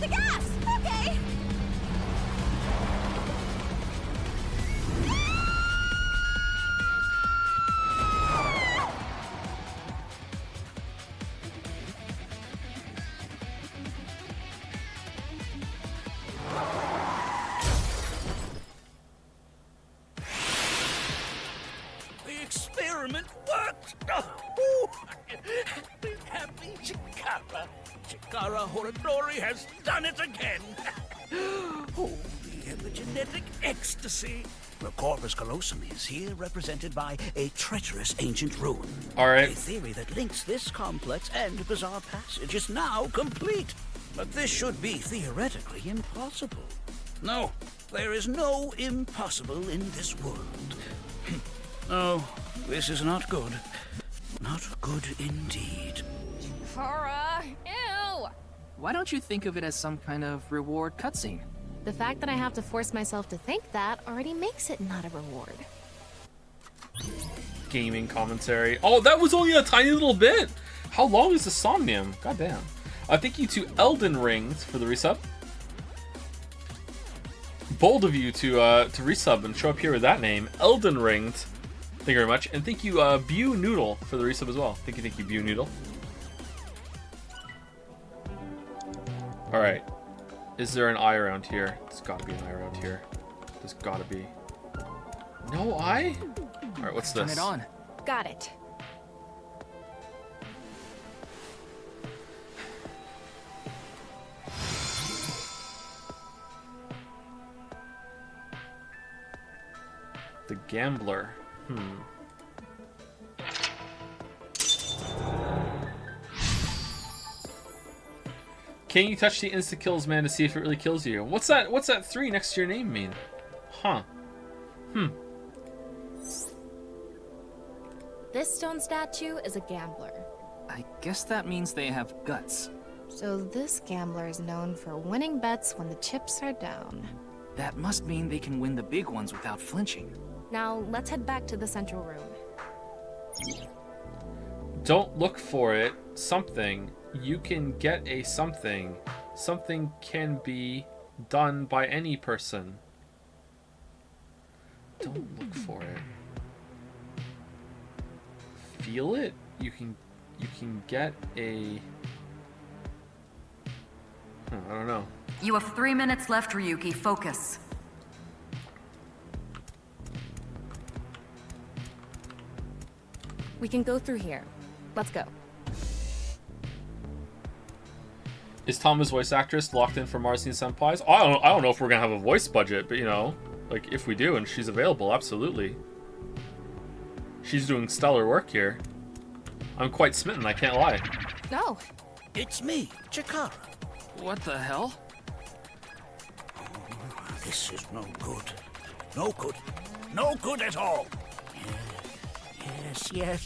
I: The gas! Okay!
C: The experiment worked! Happy Chikara. Chikara Horadori has done it again! Oh, the epigenetic ecstasy! The corpus callosum is here represented by a treacherous ancient rune.
A: All right.
C: A theory that links this complex and bizarre passage is now complete. But this should be theoretically impossible. No, there is no impossible in this world. No, this is not good. Not good indeed.
H: Kara! Ew!
E: Why don't you think of it as some kind of reward cutscene?
H: The fact that I have to force myself to think that already makes it not a reward.
A: Gaming commentary. Oh, that was only a tiny little bit. How long is the Somnium? Goddamn. Thank you to Elden Ring for the resub. Bold of you to resub and show up here with that name, Elden Ring. Thank you very much, and thank you Bew Noodle for the resub as well. Thank you Bew Noodle. All right. Is there an eye around here? There's got to be an eye around here. There's got to be. No eye? All right, what's this?
E: Turn it on.
H: Got it.
A: gambler. Can you touch the insta kills man to see if it really kills you? What's that 3 next to your name mean? Huh.
H: This stone statue is a gambler.
E: I guess that means they have guts.
H: So this gambler is known for winning bets when the chips are down.
E: That must mean they can win the big ones without flinching.
H: Now, let's head back to the central room.
A: Don't look for it. Something. You can get a something. Something can be done by any person. Don't look for it. Feel it? You can get a... I don't know.
L: You have 3 minutes left, Ryuki. Focus.
H: We can go through here. Let's go.
A: Is Tama's voice actress locked in for Marcy and Senpai's? I don't know if we're gonna have a voice budget, but you know, like if we do and she's available, absolutely. She's doing stellar work here. I'm quite smitten, I can't lie.
H: No.
C: It's me, Chikara.
E: What the hell?
C: Oh, this is no good. No good. No good at all. Yes.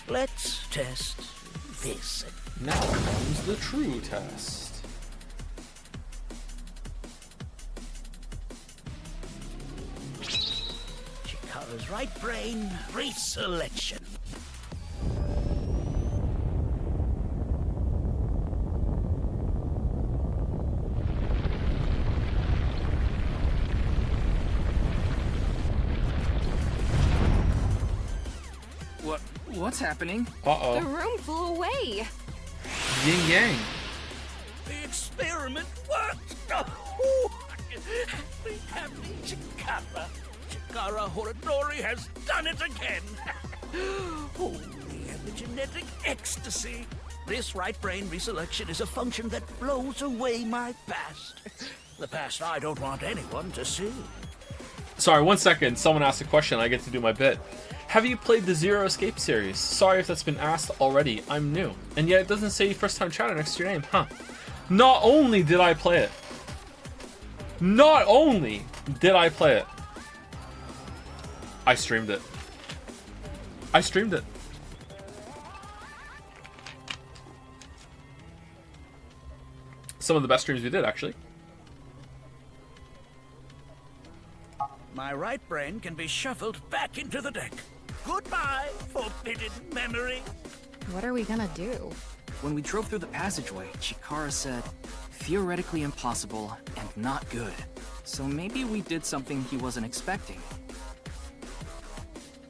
C: Let's test this.
A: Now comes the true test.
C: Chikara's right brain reselection.
E: What's happening?
H: The room flew away.
A: Yin yang.
C: The experiment worked. Oh, the happy Chikara. Chikara Horadori has done it again. Oh, the epigenetic ecstasy. This right brain reselection is a function that blows away my past. The past I don't want anyone to see.
A: Sorry, 1 second. Someone asked a question. I get to do my bit. Have you played the Zero Escape series? Sorry if that's been asked already. I'm new. And yet it doesn't say first time chatter next to your name. Huh. Not only did I play it. I streamed it. Some of the best streams we did, actually.
C: My right brain can be shuffled back into the deck. Goodbye, forbidden memory.
H: What are we gonna do?
E: When we drove through the passageway, Chikara said, theoretically impossible and not good. So maybe we did something he wasn't expecting.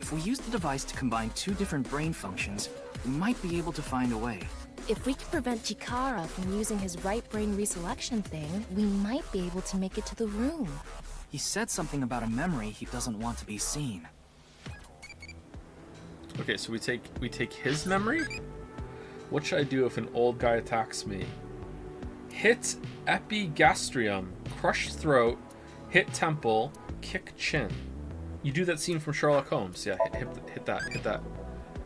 E: If we use the device to combine 2 different brain functions, we might be able to find a way.
H: If we can prevent Chikara from using his right brain reselection thing, we might be able to make it to the room.
E: He said something about a memory he doesn't want to be seen.
A: Okay, so we take his memory? What should I do if an old guy attacks me? Hit epigastrium, crush throat, hit temple, kick chin. You do that scene from Sherlock Holmes. Yeah, hit that.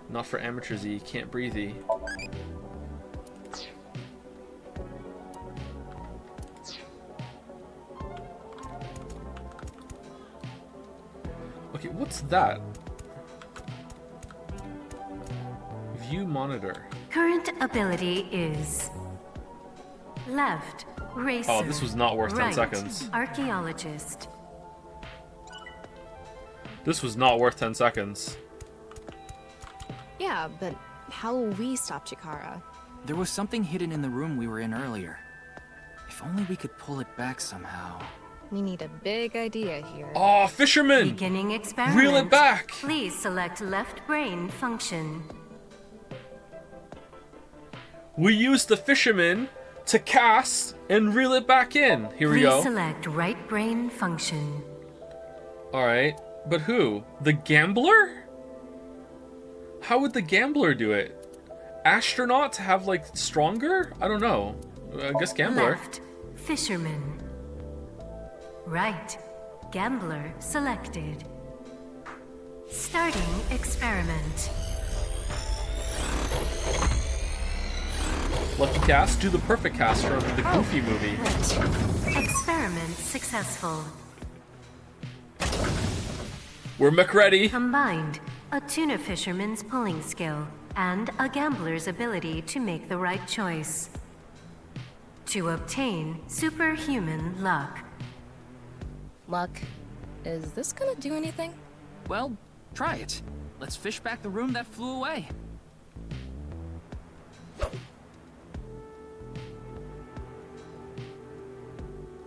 A: Not for amateurs, you can't breathe. Okay, what's that? View monitor.
K: Current ability is left racer.
A: Oh, this was not worth 10
K: right,
A: seconds.
K: Archaeologist.
A: This was not worth 10 seconds.
H: Yeah, but how will we stop Chikara?
E: There was something hidden in the room we were in earlier. If only we could pull it back somehow.
H: We need a big idea here.
A: Oh, fisherman!
K: Beginning experiment.
A: Reel it back!
K: Please select left brain function.
A: We use the fisherman to cast and reel it back in. Here we go.
K: Please select right brain function.
A: Alright, but who? The gambler? How would the gambler do it? astronaut have like stronger? I don't know. I guess gambler.
K: Left, fisherman. Right, gambler selected. Starting experiment.
A: Lucky cast, do the perfect cast from the Goofy movie.
K: Experiment successful.
A: We're McReady.
K: Combined, a tuna fisherman's pulling skill and a gambler's ability to make the right choice. To obtain superhuman luck.
H: Luck. Is this gonna do anything?
E: Well, try it. Let's fish back the room that flew away.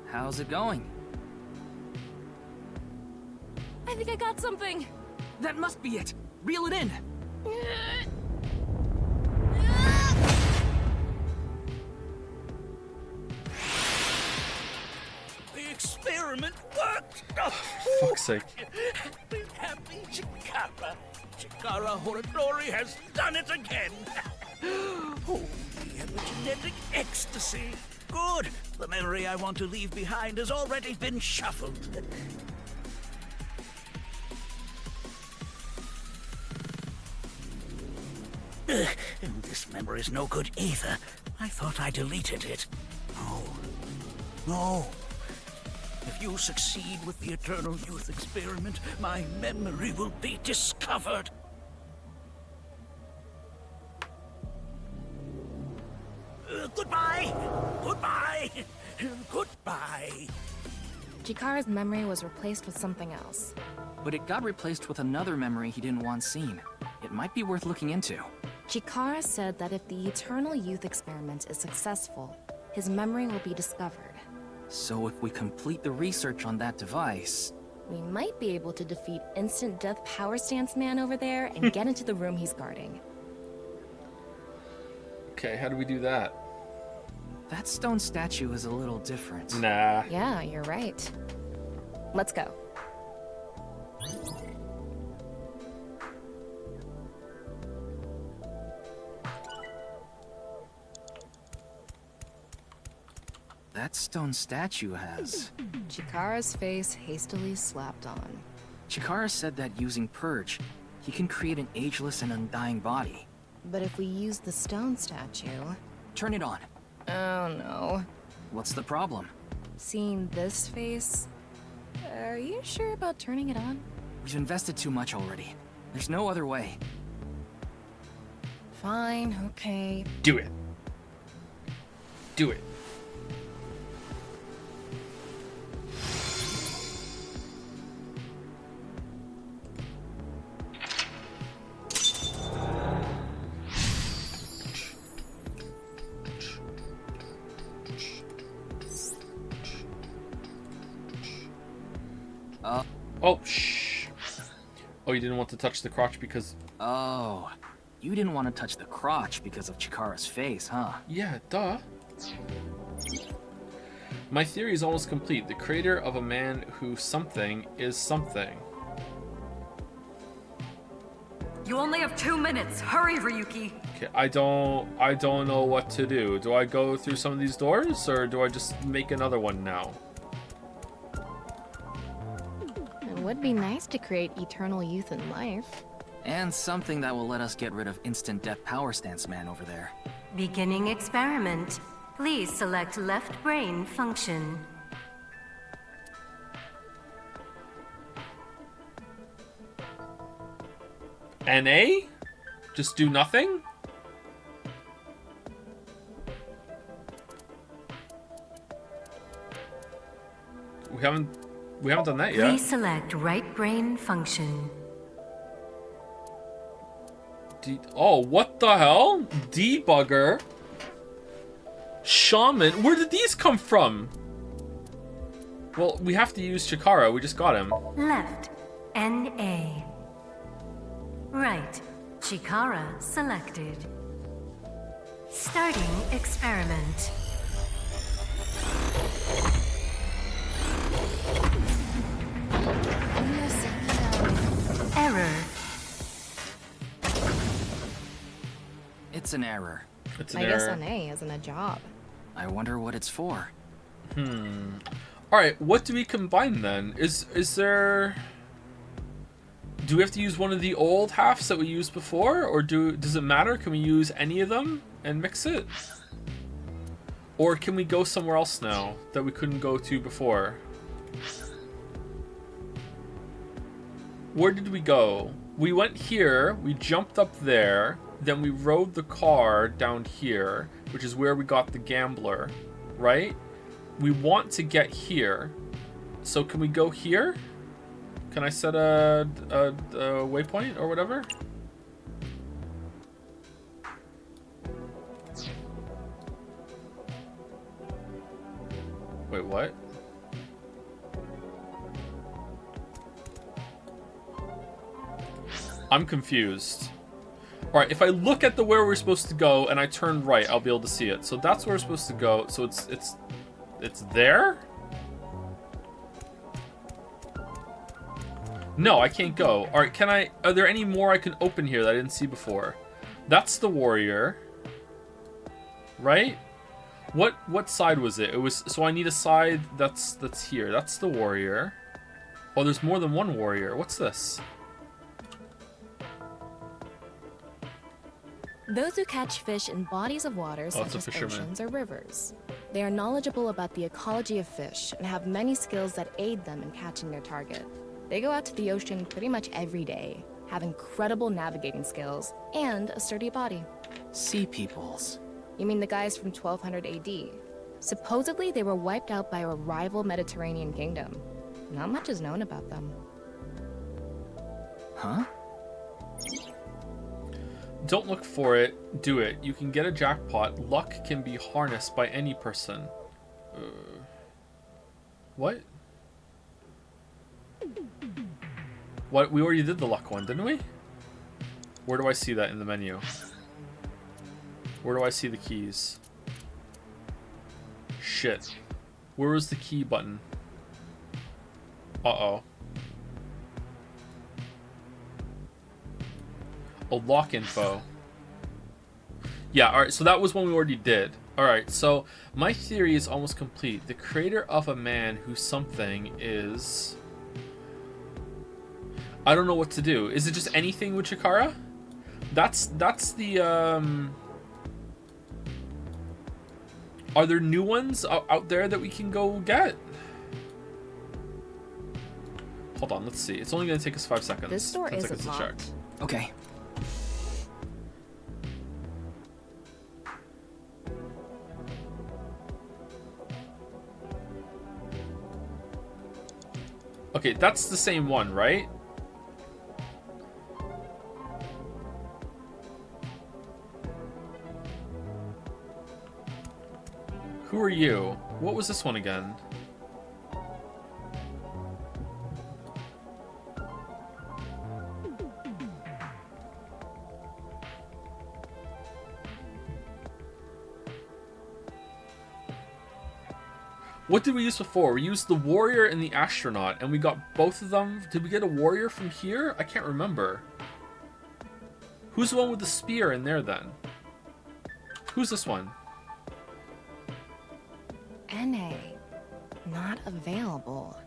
E: How's it going?
H: I think I got something.
E: That must be it. Reel it in.
C: The experiment worked!
A: Fuck's sake.
C: Happy Chikara. Chikara Horadori has done it again. Holy epigenetic ecstasy. Good. The memory I want to leave behind has already been shuffled. And this memory's no good either. I thought I deleted it. No. If you succeed with the Eternal Youth experiment, my memory will be discovered. Goodbye! Goodbye! Goodbye!
H: Chikara's memory was replaced with something else.
E: But it got replaced with another memory he didn't want seen. It might be worth looking into.
H: Chikara said that if the Eternal Youth experiment is successful, his memory will be discovered.
E: So if we complete the research on that device...
H: We might be able to defeat Instant Death Power Stance Man over there and get into the room he's guarding.
A: Okay, how do we do that?
E: That stone statue is a little different.
A: Nah.
H: Yeah, you're right. Let's go.
E: That stone statue has...
H: Chikara's face hastily slapped on.
E: Chikara said that using Purge, he can create an ageless and undying body.
H: But if we use the stone statue...
E: Turn it on.
H: Oh no.
E: What's the problem?
H: Seeing this face... Are you sure about turning it on?
E: We've invested too much already. There's no other way.
H: Fine, okay.
A: Do it. Do it. Oh, shh. Oh, you didn't want to touch the crotch because...
E: Oh, you didn't want to touch the crotch because of Chikara's face, huh?
A: Yeah, duh. My theory is almost complete. The creator of a man who something is something.
L: You only have 2 minutes. Hurry, Ryuki.
A: Okay, I don't know what to do. Do I go through some of these doors, or do I just make another one now?
H: It would be nice to create eternal youth in life.
E: And something that will let us get rid of Instant Death Power Stance Man over there.
K: Beginning experiment. Please select left brain function.
A: NA? Just do nothing? We haven't done that yet.
K: Please select right brain function.
A: Oh, what the hell? Debugger. Shaman. Where did these come from? Well, we have to use Chikara. We just got him.
K: Left, NA. Right, Chikara selected. Starting experiment. Error.
E: It's an error.
A: It's an
H: I
A: error.
H: guess an A isn't a job.
E: I wonder what it's for.
A: Alright, what do we combine then? Is there... Do we have to use one of the old halves that we used before? Or does it matter? Can we use any of them and mix it? Or can we go somewhere else now that we couldn't go to before? Where did we go? We went here, we jumped up there, then we rode the car down here, which is where we got the gambler, right? We want to get here. So can we go here? Can I set a waypoint or whatever? Wait, what? I'm confused. Alright, if I look at where we're supposed to go and I turn right, I'll be able to see it. So that's where we're supposed to go. So it's there? No, I can't go. Alright, are there any more I can open here that I didn't see before? That's the warrior. Right? What side was it? It was, so I need a side that's here. That's the warrior. Oh, there's more than one warrior. What's this?
H: Those who catch fish in bodies of water such as oceans or rivers. They are knowledgeable about the ecology of fish and have many skills that aid them in catching their target. They go out to the ocean pretty much every day, have incredible navigating skills, and a sturdy body.
E: Sea peoples.
H: You mean the guys from 1200 AD? Supposedly they were wiped out by a rival Mediterranean kingdom. Not much is known about them.
E: Huh?
A: Don't look for it, do it. You can get a jackpot. Luck can be harnessed by any person. What? What? We already did the luck one, didn't we? Where do I see that in the menu? Where do I see the keys? Shit. Where was the key button? Uh-oh. Oh, lock info. Yeah, alright, so that was one we already did. Alright, so my theory is almost complete. The creator of a man who something is... I don't know what to do. Is it just anything with Chikara? That's the, Are there new ones out there that we can go get? Hold on, let's see. It's only going to take us 5 seconds.
H: This door isn't locked.
E: Okay.
A: Okay, that's the same one, right? Who are you? What was this one again? What did we use before? We used the warrior and the astronaut, and we got both of them. Did we get a warrior from here? I can't remember. Who's the one with the spear in there, then? Who's this one?
H: NA. Not available.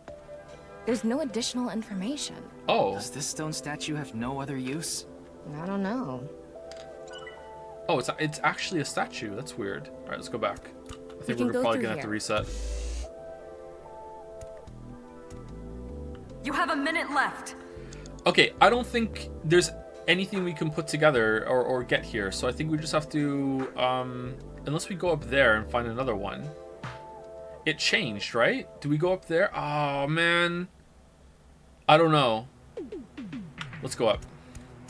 H: There's no additional information.
A: Oh.
E: Does this stone statue have no other use?
H: I don't know.
A: Oh, it's actually a statue. That's weird. Alright, let's go back. I think we're
H: go
A: probably
H: through
A: gonna have to
H: here.
A: reset.
L: You have a minute left.
A: Okay, I don't think there's anything we can put together or get here, so I think we just have to, unless we go up there and find another one. It changed, right? Do we go up there? Oh, man. I don't know. Let's go up.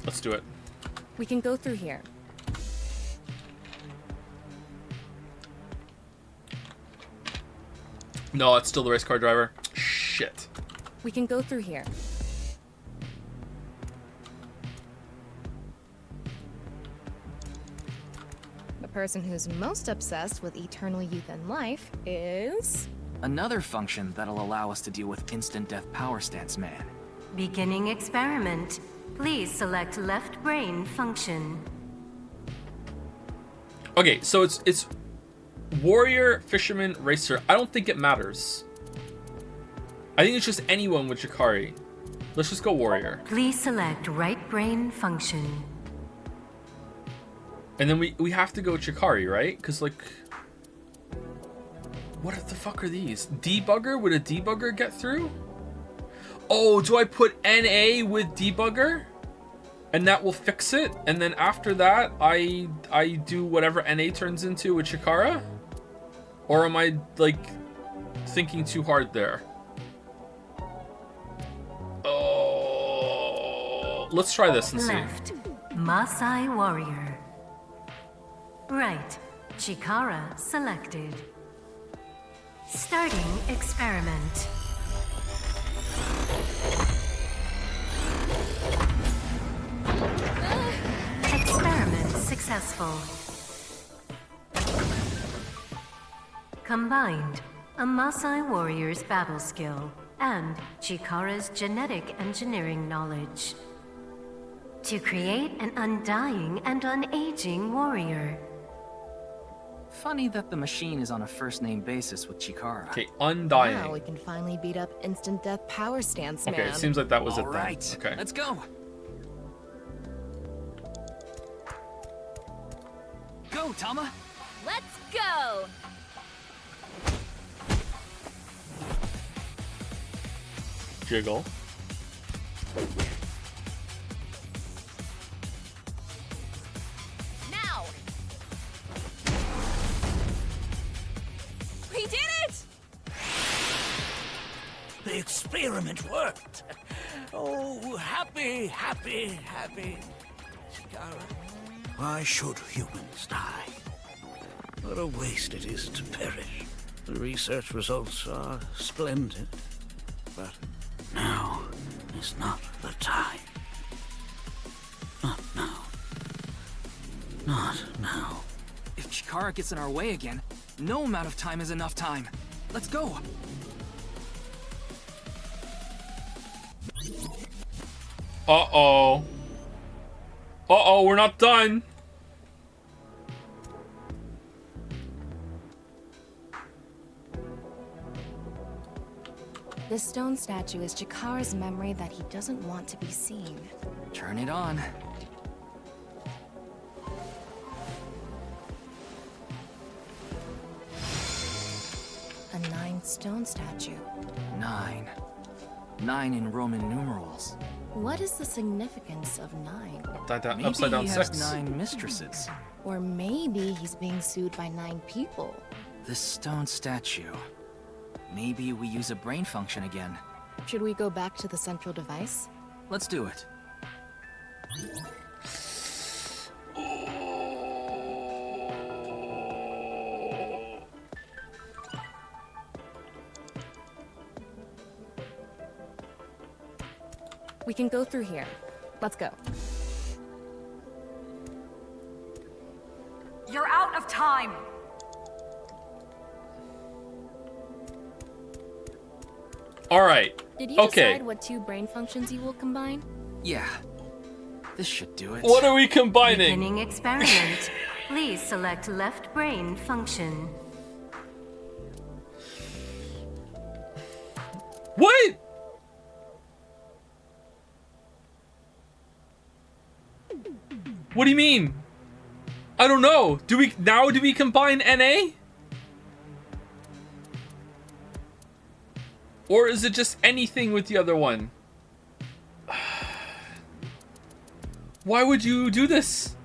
A: Let's do it.
H: We can go through here.
A: No, it's still the race car driver. Shit.
H: We can go through here. The person who's most obsessed with eternal youth and life is...
E: Another function that'll allow us to deal with instant death power stance man.
K: Beginning experiment. Please select left brain function.
A: Okay, so it's warrior, fisherman, racer. I don't think it matters. I think it's just anyone with Chikari. Let's just go warrior.
K: Please select right brain function.
A: And then we have to go Chikari, right? Because, like... What the fuck are these? Debugger? Would a debugger get through? Oh, do I put NA with debugger? And that will fix it? And then after that, I do whatever NA turns into with Chikara? Or am I, like, thinking too hard there? Oh, let's try this and see.
K: Left, Maasai warrior. Right, Chikara selected. Starting experiment. Experiment successful. Combined, a Maasai warrior's battle skill and Chikara's genetic engineering knowledge to create an undying and unaging warrior.
E: Funny that the machine is on a first-name basis with Chikara.
A: Okay, undying.
H: Now we can finally beat up instant death power stance, man.
A: Okay, it seems like that was it then.
E: Right.
A: Okay.
E: Let's go. Go, Tama.
B: Let's go!
A: Jiggle.
B: Now! We did it!
C: The experiment worked. Oh, happy, happy, happy. Chikara, why should humans die? What a waste it is to perish. The research results are splendid, but now is not the time. Not now. Not now.
E: If Chikara gets in our way again, no amount of time is enough time. Let's go.
A: Uh-oh. Uh-oh, we're not done.
H: This stone statue is Chikara's memory that he doesn't want to be seen.
E: Turn it on.
H: A 9 stone statue.
E: 9. 9 in Roman numerals.
H: What is the significance of 9?
E: Maybe
A: upside down
E: he has
A: 6.
E: 9 mistresses.
H: Or maybe he's being sued by 9 people.
E: This stone statue. Maybe we use a brain function again.
H: Should we go back to the central device?
E: Let's do it.
H: We can go through here. Let's go.
L: You're out of time.
A: All right.
H: Did you decide what 2 brain functions you will combine?
E: Yeah. This should do it.
A: What are we combining?
K: Beginning experiment. Please select left brain function.
A: What? What do you mean? I don't know. Do we combine NA? Or is it just anything with the other one? Why would you do this?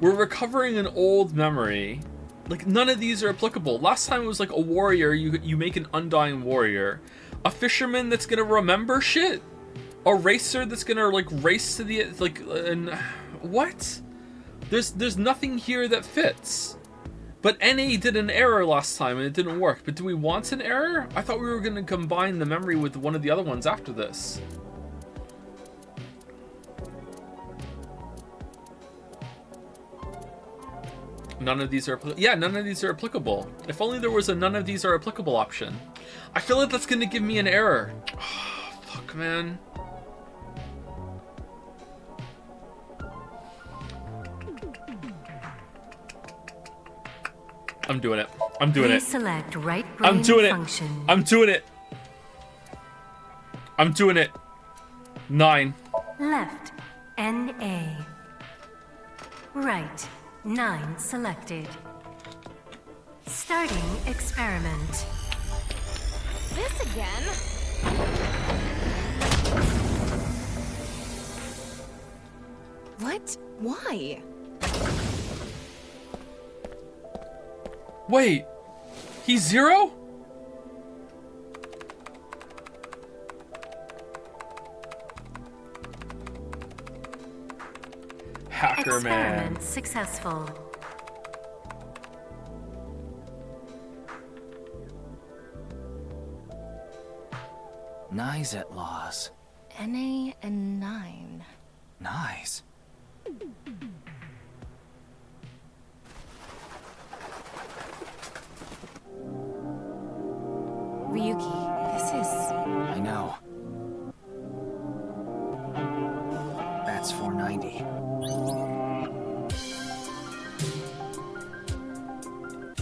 A: We're recovering an old memory. Like, none of these are applicable. Last time it was like a warrior, you make an undying warrior. A fisherman that's gonna remember shit? A racer that's gonna, like, race to the, like, and... What? There's nothing here that fits. But NA did an error last time and it didn't work. But do we want an error? I thought we were gonna combine the memory with one of the other ones after this. None of these are none of these are applicable. If only there was a none of these are applicable option. I feel like that's gonna give me an error. Oh, fuck, man. I'm doing it. I'm doing it.
K: Select right brain
A: I'm doing
K: function.
A: it. I'm doing it. I'm doing it. 9.
K: Left, NA. Right, 9 selected. Starting experiment.
H: This again? What? Why?
A: Wait. He's 0? Hacker man.
K: Experiment successful.
E: Nice at laws.
H: NA and 9.
E: Nice.
H: Ryuki, this is...
E: I know. That's 490.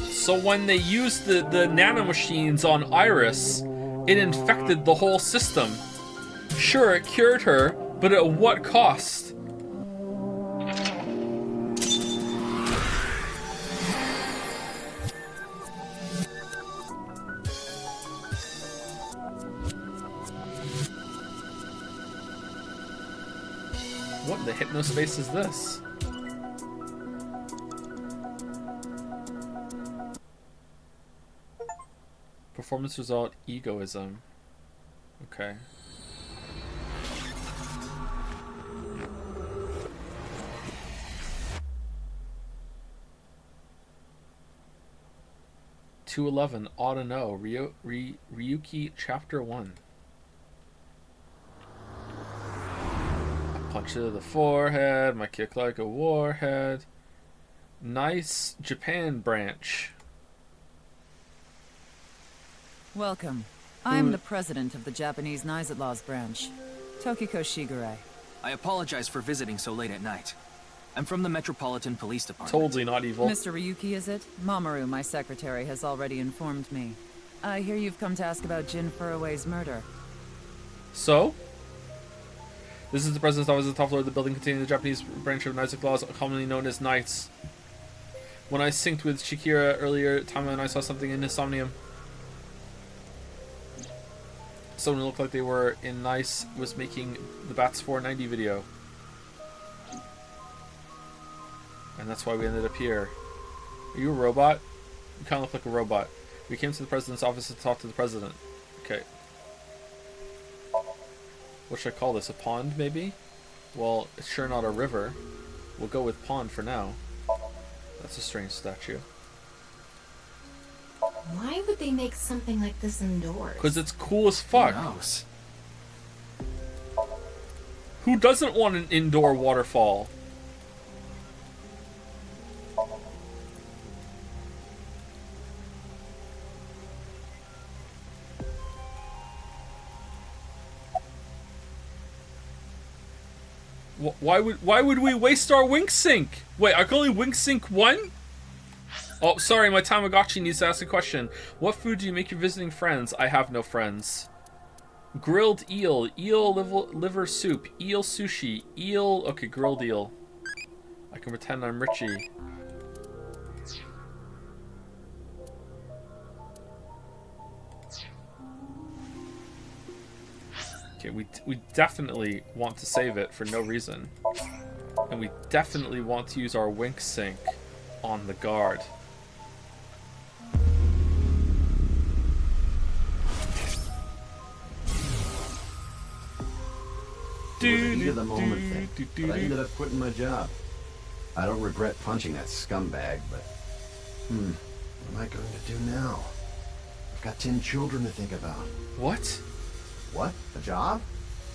A: So when they used the nanomachines on Iris, it infected the whole system. Sure, it cured her, but at what cost? What in the hypnospace is this? Performance result, egoism. Okay. $211, ought to know. Ryuki Chapter 1. Punch to the forehead, my kick like a warhead. Nice Japan branch.
M: Welcome. I am the president of the Japanese Knives at Laws branch, Tokiko Shigure.
E: I apologize for visiting so late at night. I'm from the Metropolitan Police Department.
A: Totally not evil.
M: Mr. Ryuki, is it? Mamoru, my secretary, has already informed me. I hear you've come to ask about Jin Furuwa's murder.
A: So? This is the president's office at the top floor of the building containing the Japanese branch of Knives at Laws, commonly known as Knights. When I synced with Shakira earlier, Tama and I saw something in his Somnium. Someone who looked like they were in Nice was making the Bats 490 video. And that's why we ended up here. Are you a robot? You kind of look like a robot. We came to the president's office to talk to the president. Okay. What should I call this? A pond, maybe? Well, it's sure not a river. We'll go with pond for now. That's a strange statue.
J: Why would they make something like this indoors?
A: Because it's cool as fuck.
E: Who knows?
A: Who doesn't want an indoor waterfall? Why would we waste our wink sync? Wait, I can only wink sync one? Oh, sorry, my Tamagotchi needs to ask a question. What food do you make your visiting friends? I have no friends. Grilled eel, eel liver soup, eel sushi, eel... Okay, grilled eel. I can pretend I'm Richie. Okay, we definitely want to save it for no reason. And we definitely want to use our wink sync on the guard.
O: It was a heat of the moment thing, but I ended up quitting my job. I don't regret punching that scumbag, but... what am I going to do now? I've got 10 children to think about.
A: What?
O: What? A job?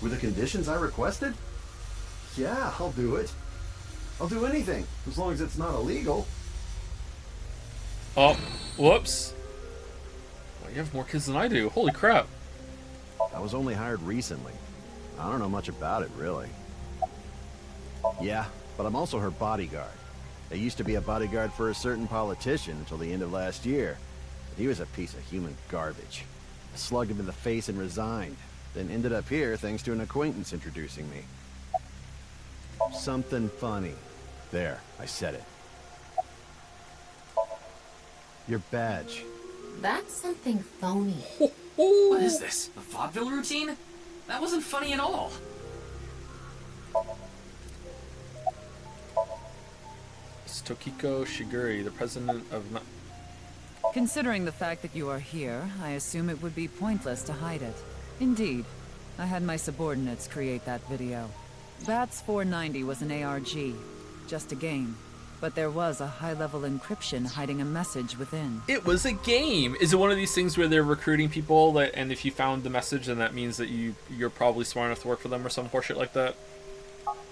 O: With the conditions I requested? Yeah, I'll do it. I'll do anything, as long as it's not illegal.
A: Oh, whoops. Well, you have more kids than I do. Holy crap.
O: I was only hired recently. I don't know much about it, really. Yeah, but I'm also her bodyguard. I used to be a bodyguard for a certain politician until the end of last year. But he was a piece of human garbage. I slugged him in the face and resigned. Then ended up here thanks to an acquaintance introducing me. Something funny. There, I said it. Your badge.
J: That's something phony.
E: What is this? A vaudeville routine? That wasn't funny at all.
A: It's Tokiko Shiguri, the president of...
M: Considering the fact that you are here, I assume it would be pointless to hide it. Indeed. I had my subordinates create that video. Bats 490 was an ARG. Just a game. But there was a high-level encryption hiding a message within.
A: It was a game! Is it one of these things where they're recruiting people, that, and if you found the message, then that means that you're probably smart enough to work for them or some horseshit like that?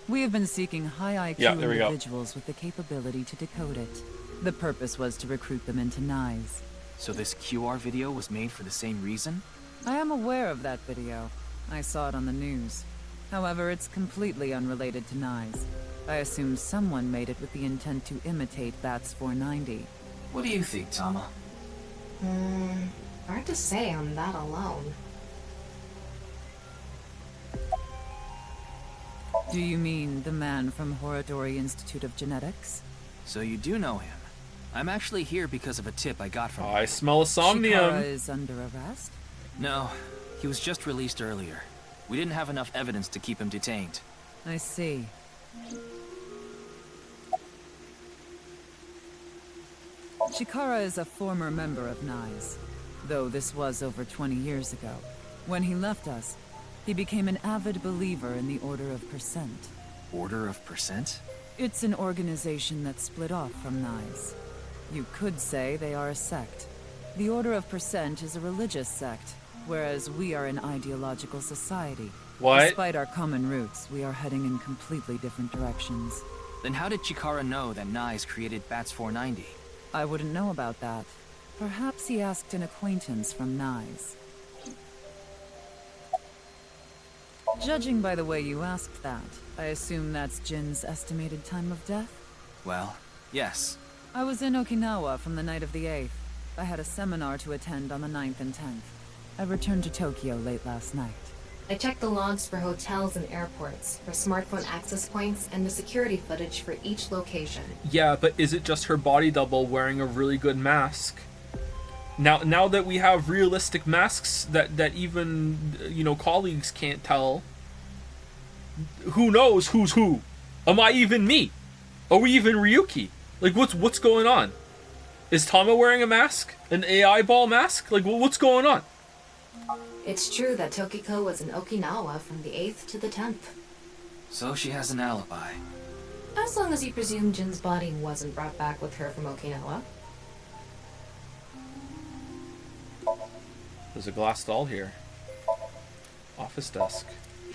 M: We have been seeking high IQ individuals with the capability to decode it. The purpose was to recruit them into NISE.
E: So this QR video was made for the same reason?
M: I am aware of that video. I saw it on the news. However, it's completely unrelated to NISE. I assume someone made it with the intent to imitate Bats 490.
E: What do you think, Tama?
J: Hard to say on that alone.
M: Do you mean the man from Horodori Institute of Genetics?
E: So you do know him. I'm actually here because of a tip I got from him.
A: I smell a Somnium.
M: Chikara is under arrest?
E: No, he was just released earlier. We didn't have enough evidence to keep him detained.
M: I see. Chikara is a former member of NISE, though this was over 20 years ago. When he left us, he became an avid believer in the Order of Percent.
E: Order of Percent?
M: It's an organization that split off from NISE. You could say they are a sect. The Order of Percent is a religious sect, whereas we are an ideological society.
A: What?
M: Despite our common roots, we are heading in completely different directions.
E: Then how did Chikara know that NISE created Bats 490?
M: I wouldn't know about that. Perhaps he asked an acquaintance from NISE. Judging by the way you asked that, I assume that's Jin's estimated time of death?
E: Well, yes.
M: I was in Okinawa from the night of the 8th. I had a seminar to attend on the 9th and 10th. I returned to Tokyo late last night.
J: I checked the logs for hotels and airports, for smartphone access points, and the security footage for each location.
A: Yeah, but is it just her body double wearing a really good mask? Now that we have realistic masks that even, you know, colleagues can't tell, who knows who's who? Am I even me? Are we even Ryuki? Like, what's going on? Is Tama wearing a mask? An AI ball mask? Like, what's going on?
J: It's true that Tokiko was in Okinawa from the 8th to the 10th.
E: So she has an alibi.
J: As long as you presume Jin's body wasn't brought back with her from Okinawa.
A: There's a glass doll here. Office desk.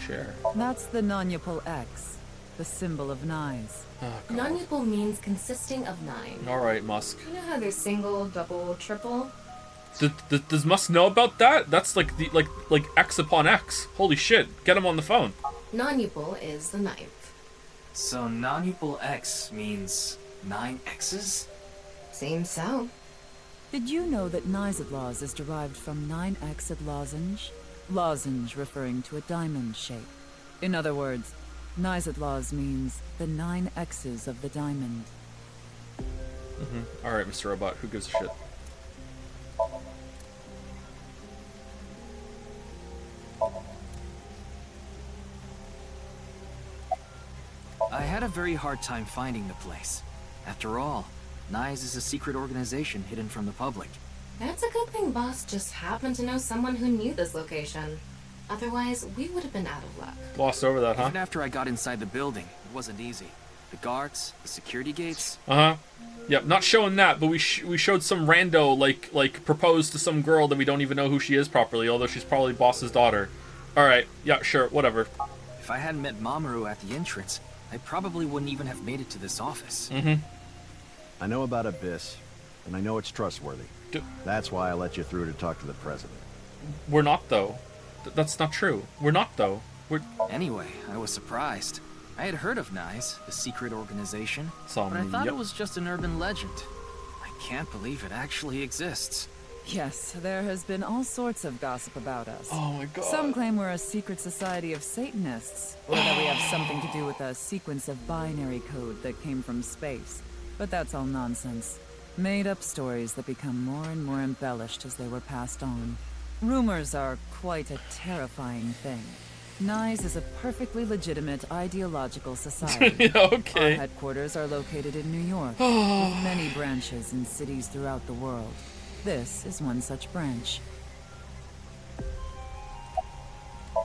A: Chair.
M: That's the Nanyapul X, the symbol of NISE.
A: Oh,
J: Nanyapul means consisting of 9.
A: Alright, Musk.
J: You know how there's single, double, triple?
A: Does Musk know about that? That's like the like X upon X. Holy shit! Get him on the phone.
J: Nanyapul is the 9th.
E: So Nanyapul X means 9 X's?
J: Seems so.
M: Did you know that Nizedlaws is derived from 9-Xed lozenge? Lozenge referring to a diamond shape. In other words, Nizedlaws means the 9 X's of the diamond.
A: Alright, Mr. Robot, who gives a shit?
E: I had a very hard time finding the place. After all, NISE is a secret organization hidden from the public.
J: That's a good thing Boss just happened to know someone who knew this location. Otherwise, we would have been out of luck.
A: Glossed over that, huh?
E: Even after I got inside the building, it wasn't easy. The guards, the security gates.
A: Yep, not showing that, but we showed some rando like proposed to some girl that we don't even know who she is properly, although she's probably Boss's daughter. Alright, yeah, sure, whatever.
E: If I hadn't met Mamoru at the entrance, I probably wouldn't even have made it to this office.
O: I know about Abyss. and I know it's trustworthy. That's why I let you through to talk to the president.
A: We're not, though. That's not true. We're not, though.
E: Anyway, I was surprised. I had heard of NICE, the secret organization, but I thought
A: Yep.
E: it was just an urban legend. I can't believe it actually exists.
M: Yes, there has been all sorts of gossip about us.
A: Oh my god.
M: Some claim we're a secret society of Satanists, or that we have something to do with a sequence of binary code that came from space. But that's all nonsense. Made-up stories that become more and more embellished as they were passed on. Rumors are quite a terrifying thing. NICE is a perfectly legitimate ideological society.
A: Yeah, okay.
M: Our headquarters are located in New York, with many branches in cities throughout the world. This is one such branch.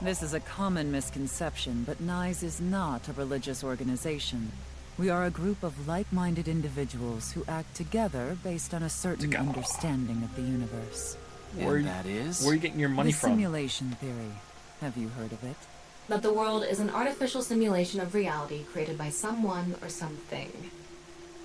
M: This is a common misconception, but NICE is not a religious organization. We are a group of like-minded individuals who act together based on a certain understanding of the universe.
A: Where are you getting your money
M: the
A: from?
M: Simulation theory. Have you heard of it?
J: That the world is an artificial simulation of reality created by someone or something.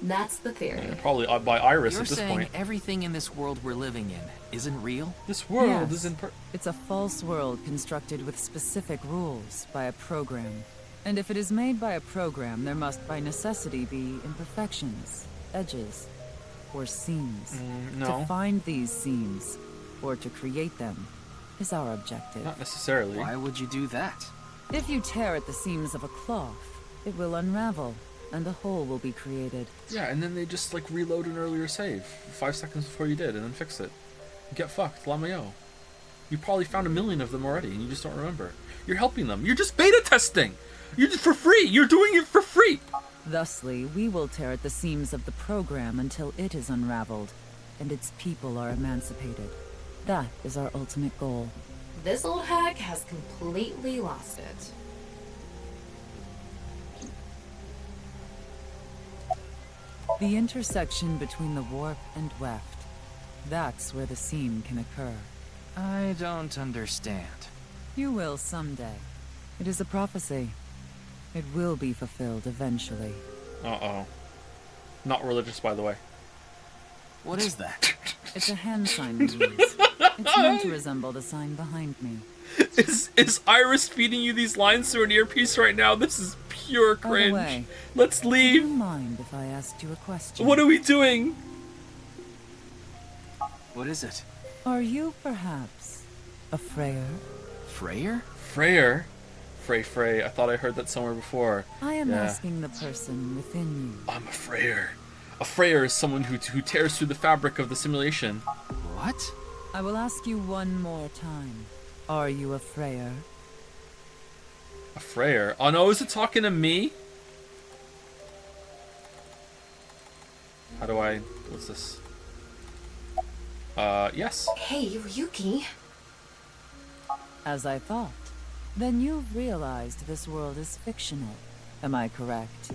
J: That's the theory.
A: Probably by Iris
E: You're
A: at this
E: saying
A: point.
E: everything in this world we're living in isn't real?
A: This world
M: Yes.
A: isn't.
M: It's a false world constructed with specific rules by a program. And if it is made by a program, there must by necessity be imperfections, edges, or seams.
A: No.
M: To find these seams, or to create them, is our objective.
A: Not necessarily.
E: Why would you do that?
M: If you tear at the seams of a cloth, it will unravel, and a hole will be created.
A: Yeah, and then they just like reload an earlier save 5 seconds before you did, and then fix it. Get fucked, Lamayo. You probably found 1 million of them already, and you just don't remember. You're helping them. You're just beta testing. You're just for free. You're doing it for free.
M: Thusly, we will tear at the seams of the program until it is unraveled, and its people are emancipated. That is our ultimate goal.
J: This old hack has completely lost it.
M: The intersection between the warp and weft. That's where the seam can occur.
E: I don't understand.
M: You will someday. It is a prophecy. It will be fulfilled eventually.
A: Uh-oh. Not religious, by the way.
E: What is that?
M: It's a hand sign we use. It's meant to resemble the sign behind me.
A: Is Iris feeding you these lines through an earpiece right now? This is pure
M: By the
A: cringe.
M: way,
A: Let's leave.
M: Would you mind if I asked you a question?
A: What are we doing?
E: What is it?
M: Are you perhaps a Freyer?
E: Freyer?
A: Freyer? Frey. I thought I heard that somewhere before.
M: I am
A: Yeah.
M: asking the person within you.
A: I'm a Freyer. A Freyer is someone who tears through the fabric of the simulation.
E: What?
M: I will ask you one more time. Are you a Freyer?
A: A Freyer? Oh no, is it talking to me? How do I... What's this? Yes.
J: Hey, Yuki.
M: As I thought. Then you've realized this world is fictional. Am I correct?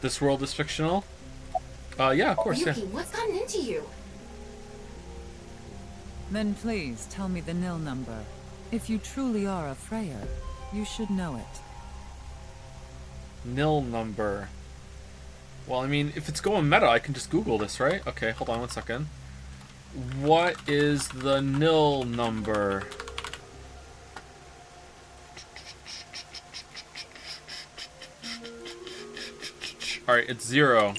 A: This world is fictional? Yeah, of course,
J: Yuki,
A: yeah.
J: what's gotten into you?
M: Then please tell me the nil number. If you truly are a Freyer, you should know it.
A: Nil number. Well, I mean, if it's going meta, I can just Google this, right? Okay, hold on one second. What is the nil number? Alright, it's 0.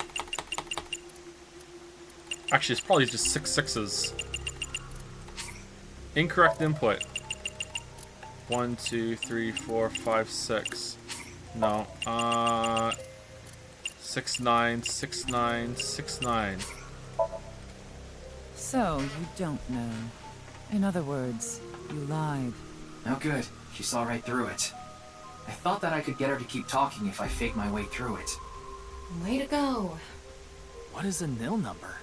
A: Actually, it's probably just 6 sixes. Incorrect input. 1, 2, 3, 4, 5, 6. No. 6, 9, 6, 9, 6, 9.
M: So, you don't know. In other words, you lied.
E: Oh good. She saw right through it. I thought that I could get her to keep talking if I faked my way through it.
J: Way to go.
E: What is a nil number?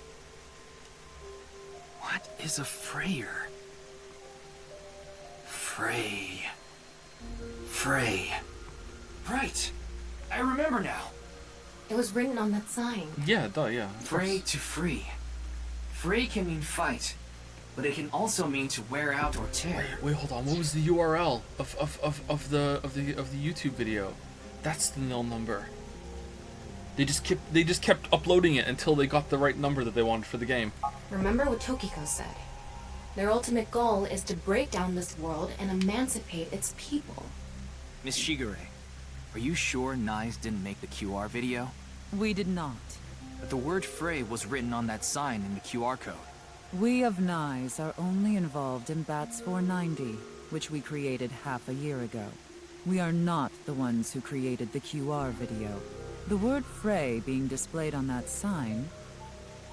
E: What is a Freyer? Frey. Right. I remember now.
J: It was written on that sign.
A: Yeah, duh, yeah.
E: Frey to free. Frey can mean fight, but it can also mean to wear out or tear.
A: Wait, hold on. What was the URL of the YouTube video? That's the nil number. They just kept uploading it until they got the right number that they wanted for the game.
J: Remember what Tokiko said. Their ultimate goal is to break down this world and emancipate its people.
E: Miss Shigure, are you sure Nyes didn't make the QR video?
M: We did not.
E: But the word Frey was written on that sign in the QR code.
M: We of Nyes are only involved in Bats 490, which we created half a year ago. We are not the ones who created the QR video. The word Frey being displayed on that sign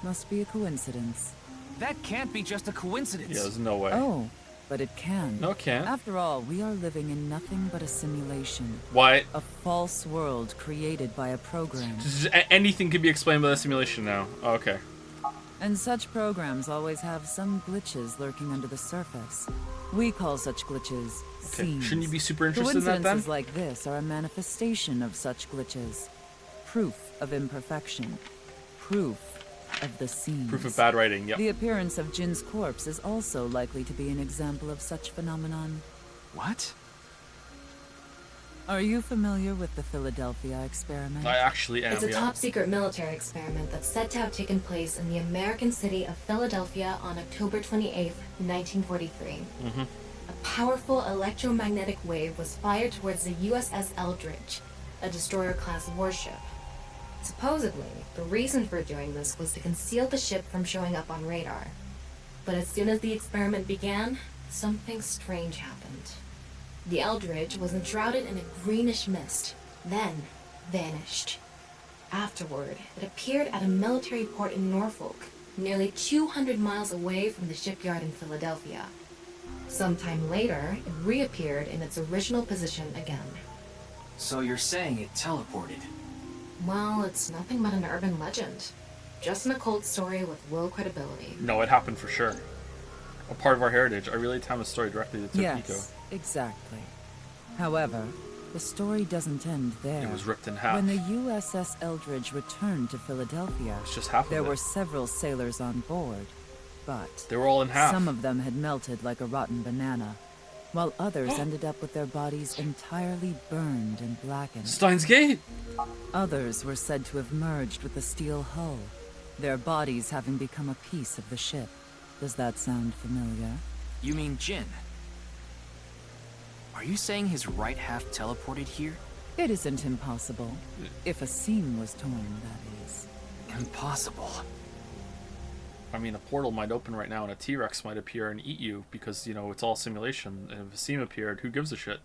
M: must be a coincidence.
E: That can't be just a coincidence.
A: Yeah, there's no way.
M: Oh, but it can.
A: No, it can't.
M: After all, we are living in nothing but a simulation.
A: Why?
M: A false world created by a program.
A: Anything can be explained by the simulation now. Oh, okay.
M: And such programs always have some glitches lurking under the surface. We call such glitches scenes.
A: Shouldn't you be super interested in that then?
M: Coincidences like this are a manifestation of such glitches. Proof of imperfection. Proof of the scene.
A: Proof of bad writing, yep.
M: The appearance of Jin's corpse is also likely to be an example of such phenomenon.
E: What?
M: Are you familiar with the Philadelphia experiment?
A: I actually am,
J: It's a top-secret military experiment that's said to have taken place in the American city of Philadelphia on October 28th, 1943.
A: Mm-hmm.
J: A powerful electromagnetic wave was fired towards the USS Eldridge, a destroyer-class warship. Supposedly, the reason for doing this was to conceal the ship from showing up on radar. But as soon as the experiment began, something strange happened. The Eldridge was enshrouded in a greenish mist, then vanished. Afterward, it appeared at a military port in Norfolk, nearly 200 miles away from the shipyard in Philadelphia. Sometime later, it reappeared in its original position again.
E: So you're saying it teleported?
J: Well, it's nothing but an urban legend. Just an occult story with low credibility.
A: No, it happened for sure. A part of our heritage. I relate Tama's story directly to Tokiko.
M: Yes, exactly. However, the story doesn't end there.
A: It was ripped in half.
M: When the USS Eldridge returned to Philadelphia,
A: It's just half of
M: there
A: it.
M: were several sailors on board, but
A: They were all in half.
M: some of them had melted like a rotten banana, while others ended up with their bodies entirely burned and blackened.
A: Steins Gate!
M: Others were said to have merged with the steel hull, their bodies having become a piece of the ship. Does that sound familiar?
E: You mean Jin? Are you saying his right half teleported here?
M: It isn't impossible. If a seam was torn, that is.
E: Impossible.
A: I mean, a portal might open right now and a T-Rex might appear and eat you because, you know, it's all simulation. And if a seam appeared, who gives a shit?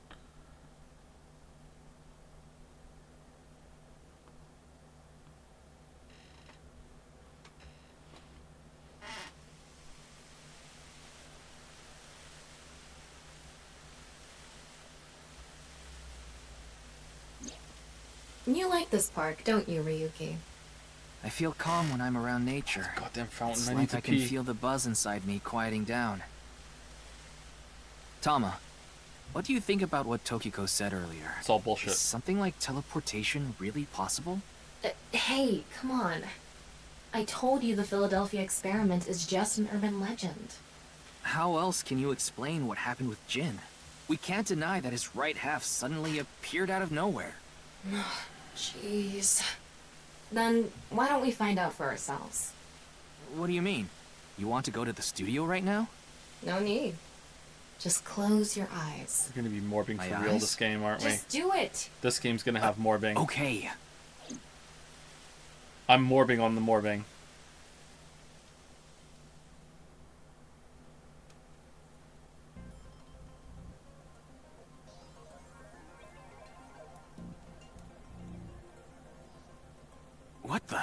J: You like this park, don't you, Ryuki?
E: I feel calm when I'm around nature.
A: Goddamn fountain,
E: It's
A: I need
E: like
A: to
E: I can
A: pee.
E: feel the buzz inside me quieting down. Tama, what do you think about what Tokiko said earlier?
A: It's all bullshit.
E: Is something like teleportation really possible?
J: Hey, come on. I told you the Philadelphia experiment is just an urban legend.
E: How else can you explain what happened with Jin? We can't deny that his right half suddenly appeared out of nowhere.
J: Jeez. Then why don't we find out for ourselves?
E: What do you mean? You want to go to the studio right now?
J: No need. Just close your eyes.
A: We're gonna be morbing
E: My
A: for real
E: eyes?
A: this game, aren't we?
J: Just do it.
A: This game's gonna have morbing.
E: Okay.
A: I'm morbing on the morbing.
E: What the?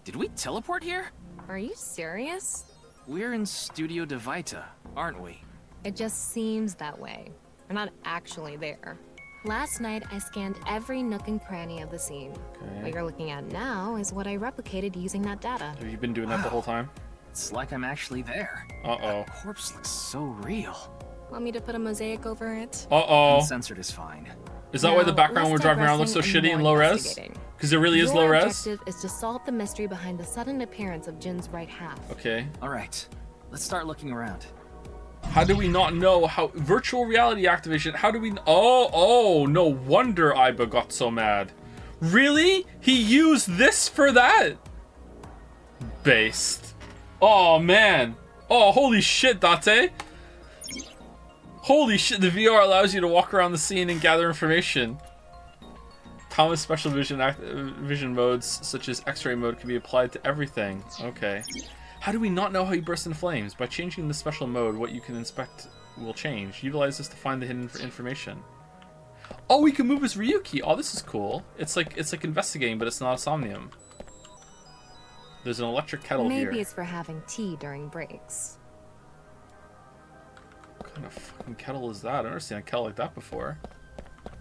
E: Did we teleport here?
J: Are you serious?
E: We're in Studio De Vita, aren't we?
J: It just seems that way. We're not actually there. Last night, I scanned every nook and cranny of the scene.
A: Okay.
J: What you're looking at now is what I replicated using that data.
A: Have you been doing that the whole time?
E: It's like I'm actually there.
A: Uh-oh.
E: That corpse looks so real.
J: Want me to put a mosaic over it?
A: Uh-oh.
E: Uncensored is fine.
A: Is that why the
J: Now,
A: background
J: less
A: we're driving around looks so
J: digressing
A: shitty
J: and
A: in
J: more
A: low res?
J: investigating.
A: Because it really is low
J: Your
A: res?
J: objective is to solve the mystery behind the sudden appearance of Jin's right half.
A: Okay.
E: Alright, let's start looking around.
A: How do we not know how... Virtual reality activation, how do we... Oh, no wonder Aiba got so mad. Really? He used this for that? Based. Oh, man. Oh, holy shit, Date. Holy shit, the VR allows you to walk around the scene and gather information. Thomas special vision modes, such as X-ray mode, can be applied to everything. Okay. How do we not know how he bursts in flames? By changing the special mode, what you can inspect will change. Utilize this to find the hidden information. Oh, we can move as Ryuki. Oh, this is cool. It's like investigating, but it's not a Somnium. There's an electric kettle here.
H: Maybe it's for having tea during breaks.
A: What kind of fucking kettle is that? I've never seen a kettle like that before.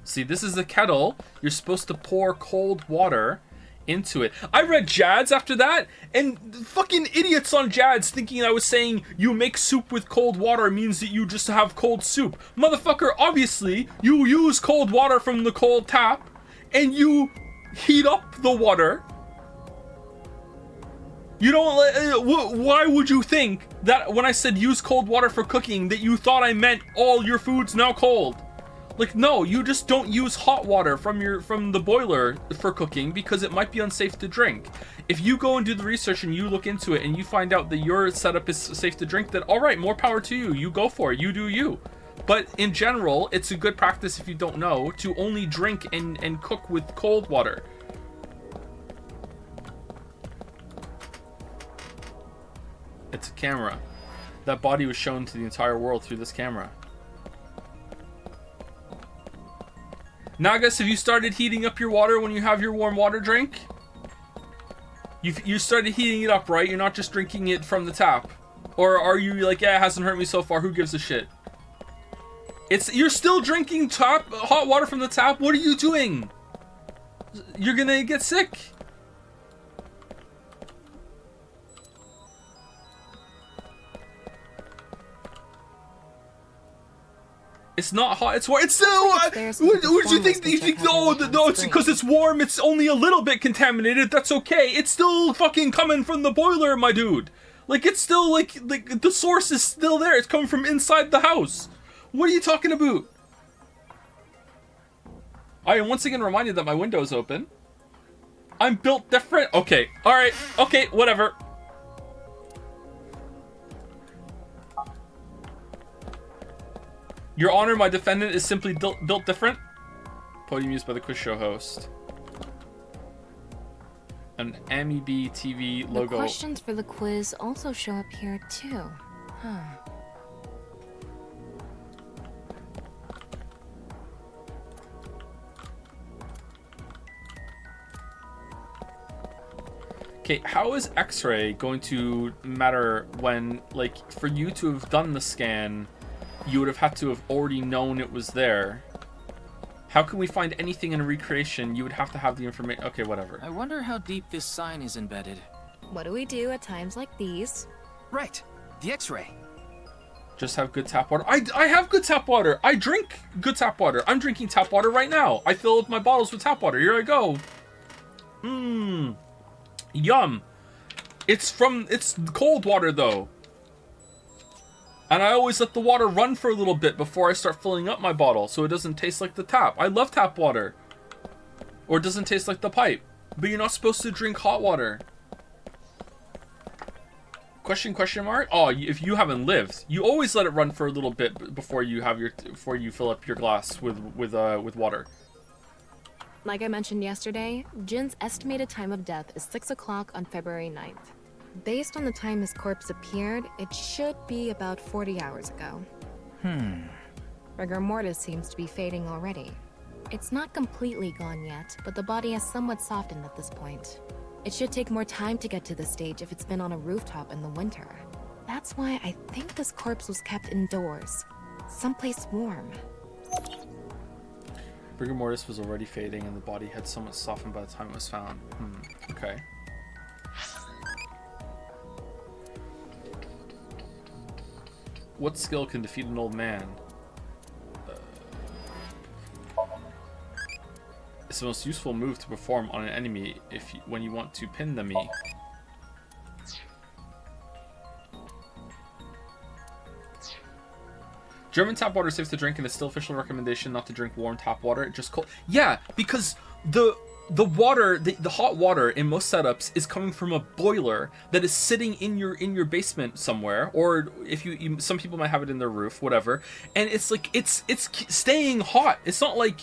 A: See, this is the kettle. You're supposed to pour cold water into it. I read Jads after that, and fucking idiots on Jads thinking I was saying you make soup with cold water means that you just have cold soup. Motherfucker, obviously, you use cold water from the cold tap, and you heat up the water. You don't. Why would you think that when I said use cold water for cooking that you thought I meant all your food's now cold? Like, no, you just don't use hot water from the boiler for cooking because it might be unsafe to drink. If you go and do the research and you look into it and you find out that your setup is safe to drink, then all right, more power to you. You go for it. You do you. But in general, it's a good practice if you don't know to only drink and cook with cold water. It's a camera. That body was shown to the entire world through this camera. Nagas, have you started heating up your water when you have your warm water drink? You started heating it up, right? You're not just drinking it from the tap. Or are you like, yeah, it hasn't hurt me so far, who gives a shit? You're still drinking hot water from the tap? What are you doing? You're gonna get sick. It's not hot. It's warm. It's still. What do you think? You think? Oh, no, it's because it's warm. It's only a little bit contaminated. That's okay. It's still fucking coming from the boiler, my dude. Like it's still like the source is still there. It's coming from inside the house. What are you talking about? I am once again reminded that my window is open. I'm built different. Okay. All right. Okay. Whatever. Your Honor, my defendant is simply built different. Podium used by the quiz show host. An AmiB TV logo.
H: The questions for the quiz also show up here too. Huh.
A: Okay, how is X-ray going to matter when, like, for you to have done the scan, you would have had to have already known it was there? How can we find anything in a recreation? You would have to have the information. Okay, whatever.
E: I wonder how deep this sign is embedded.
H: What do we do at times like these?
E: Right, the X-ray.
A: Just have good tap water. I have good tap water. I drink good tap water. I'm drinking tap water right now. I fill up my bottles with tap water. Here I go. Mmm. Yum. It's cold water though. And I always let the water run for a little bit before I start filling up my bottle so it doesn't taste like the tap. I love tap water. Or it doesn't taste like the pipe. But you're not supposed to drink hot water. Question mark? Oh, if you haven't lived, you always let it run for a little bit before you fill up your glass with water.
H: Like I mentioned yesterday, Jin's estimated time of death is 6 o'clock on February 9th. Based on the time his corpse appeared, it should be about 40 hours ago. Rigor mortis seems to be fading already. It's not completely gone yet, but the body has somewhat softened at this point. It should take more time to get to this stage if it's been on a rooftop in the winter. That's why I think this corpse was kept indoors, someplace warm.
A: Rigor mortis was already fading and the body had somewhat softened by the time it was found. Okay. What skill can defeat an old man? It's the most useful move to perform on an enemy when you want to pin them. German tap water is safe to drink and it's still official recommendation not to drink warm tap water. Just cold. Yeah, because the water, the hot water in most setups is coming from a boiler that is sitting in your basement somewhere, or if you some people might have it in their roof, whatever, and it's like it's staying hot. It's not like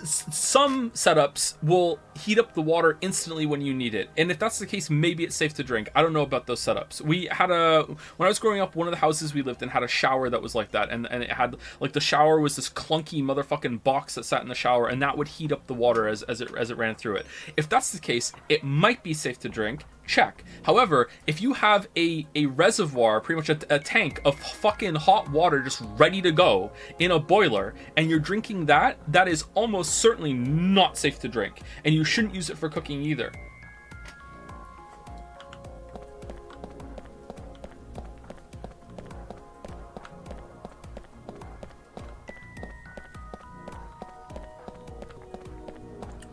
A: some setups will heat up the water instantly when you need it, and if that's the case, maybe it's safe to drink. I don't know about those setups. We had when I was growing up, one of the houses we lived in had a shower that was like that, and it had like the shower was this clunky motherfucking box that sat in the shower, and that would heat up the water as it ran through it. If that's the case, it might be safe to drink. Check. However, if you have a reservoir, pretty much a tank of fucking hot water just ready to go in a boiler, and you're drinking that is almost certainly not safe to drink, and you shouldn't use it for cooking either.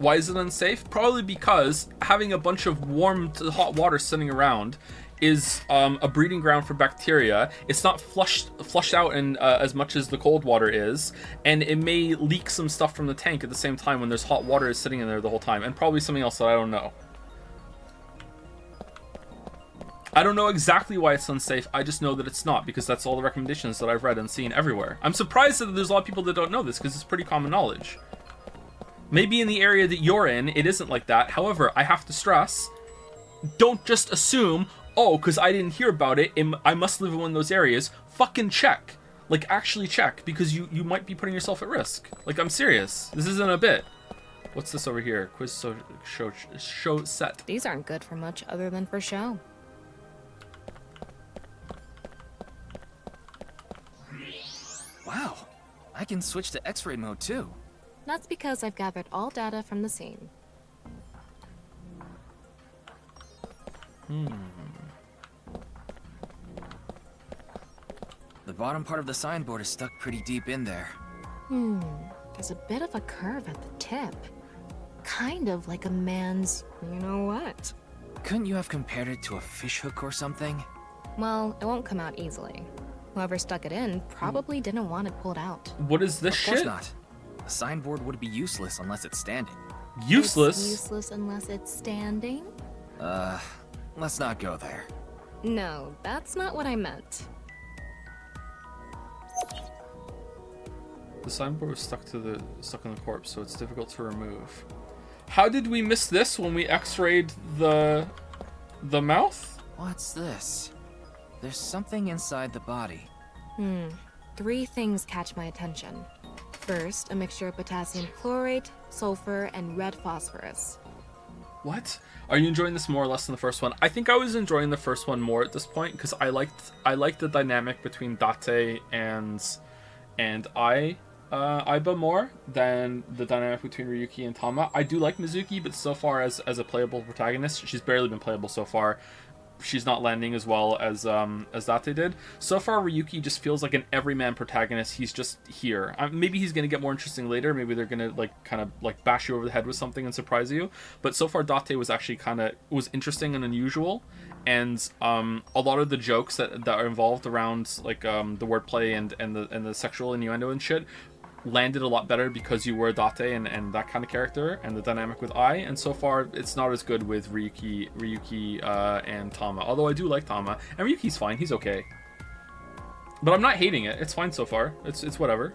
A: Why is it unsafe? Probably because having a bunch of warm to hot water sitting around is a breeding ground for bacteria. It's not flushed out in as much as the cold water is, and it may leak some stuff from the tank at the same time when there's hot water sitting in there the whole time, and probably something else that I don't know. I don't know exactly why it's unsafe. I just know that it's not, because that's all the recommendations that I've read and seen everywhere. I'm surprised that there's a lot of people that don't know this, because it's pretty common knowledge. Maybe in the area that you're in, it isn't like that. However, I have to stress, don't just assume, oh, because I didn't hear about it, I must live in one of those areas. Fucking check. Like, actually check, because you might be putting yourself at risk. Like, I'm serious. This isn't a bit. What's this over here? Quiz show set.
H: These aren't good for much other than for show.
E: Wow, I can switch to X-ray mode too.
H: That's because I've gathered all data from the scene.
E: The bottom part of the signboard is stuck pretty deep in there.
H: There's a bit of a curve at the tip. Kind of like a man's, you know what?
E: Couldn't you have compared it to a fishhook or something?
H: Well, it won't come out easily. Whoever stuck it in probably didn't want it pulled out.
A: What is this shit?
E: Of course not. The signboard would be useless unless it's standing.
A: Useless?
H: It's useless unless it's standing?
E: Let's not go there.
H: No, that's not what I meant.
A: The signboard was stuck in the corpse, so it's difficult to remove. How did we miss this when we x-rayed the mouth?
E: What's this? There's something inside the body.
H: 3 things catch my attention. First, a mixture of potassium chlorate, sulfur, and red phosphorus.
A: What? Are you enjoying this more or less than the first one? I think I was enjoying the first one more at this point, because I liked the dynamic between Date and Aiba more than the dynamic between Ryuki and Tama. I do like Mizuki, but so far as a playable protagonist, she's barely been playable so far. She's not landing as well as Date did. So far, Ryuki just feels like an everyman protagonist. He's just here. Maybe he's gonna get more interesting later. Maybe they're gonna kind of bash you over the head with something and surprise you. But so far, Date was actually was interesting and unusual. And a lot of the jokes that are involved around the wordplay and the sexual innuendo and shit landed a lot better because you were Date and that kind of character, and the dynamic with Ai. And so far, it's not as good with Ryuki and Tama. Although I do like Tama, and Ryuki's fine. He's okay, but I'm not hating it. It's fine so far. It's whatever.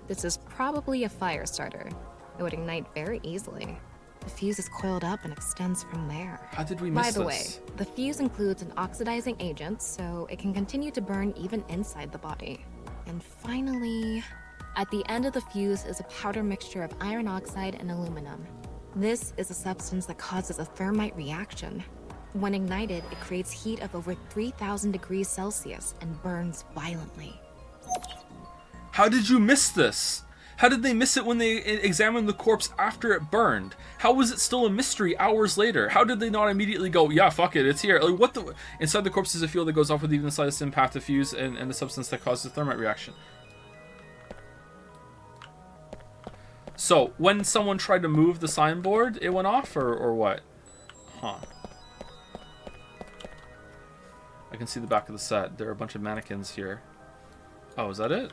H: This is probably a fire starter. It would ignite very easily. The fuse is coiled up and extends from there.
A: How did we miss this?
H: By the way, the fuse includes an oxidizing agent, so it can continue to burn even inside the body. And finally, at the end of the fuse is a powder mixture of iron oxide and aluminum. This is a substance that causes a thermite reaction. When ignited, it creates heat of over 3,000 degrees Celsius and burns violently.
A: How did you miss this? How did they miss it when they examined the corpse after it burned? How was it still a mystery hours later? How did they not immediately go, yeah, fuck it, it's here? Like, what the? Inside the corpse is a fuel that goes off with even the slightest impact of fuse and the substance that causes the thermite reaction. So, when someone tried to move the signboard, it went off, or what? Huh. I can see the back of the set. There are a bunch of mannequins here. Oh, is that it?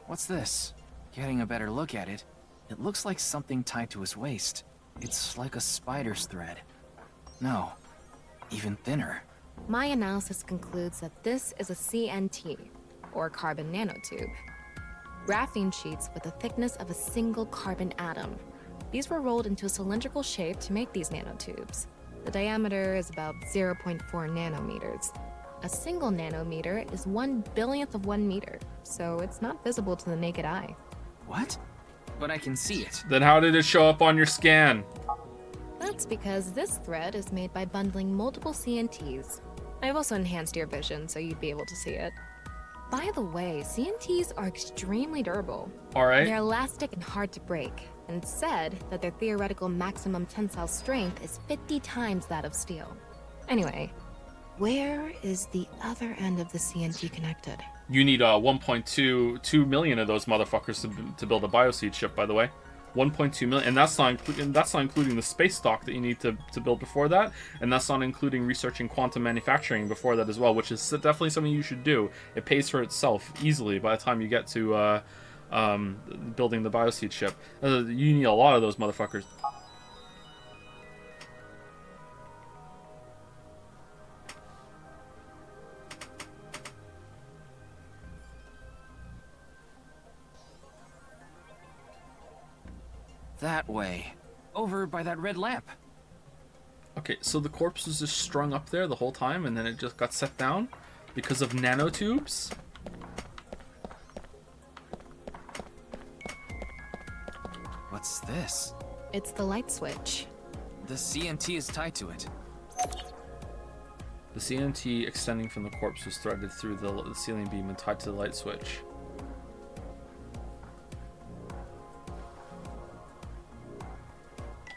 E: What's this? Getting a better look at it, it looks like something tied to his waist. It's like a spider's thread. No, even thinner.
H: My analysis concludes that this is a CNT, or carbon nanotube. Graphene sheets with the thickness of a single carbon atom. These were rolled into a cylindrical shape to make these nanotubes. The diameter is about 0.4 nanometers. A single nanometer is 1/1000th of 1 meter, so it's not visible to the naked eye.
E: What? But I can see it.
A: Then how did it show up on your scan?
H: That's because this thread is made by bundling multiple CNTs. I've also enhanced your vision so you'd be able to see it. By the way, CNTs are extremely durable.
A: Alright.
H: They're elastic and hard to break, and it's said that their theoretical maximum tensile strength is 50 times that of steel. Anyway, where is the other end of the CNT connected?
A: You need 1.2 million of those motherfuckers to build a bioseed chip, by the way. 1.2 million, and that's not including the space stock that you need to build before that, and that's not including researching quantum manufacturing before that as well, which is definitely something you should do. It pays for itself easily by the time you get to building the bioseed chip. You need a lot of those motherfuckers.
E: That way. Over by that red lamp.
A: Okay, so the corpse was just strung up there the whole time, and then it just got set down because of nanotubes?
E: What's this?
H: It's the light switch.
E: The CNT is tied to it.
A: The CNT extending from the corpse was threaded through the ceiling beam and tied to the light switch.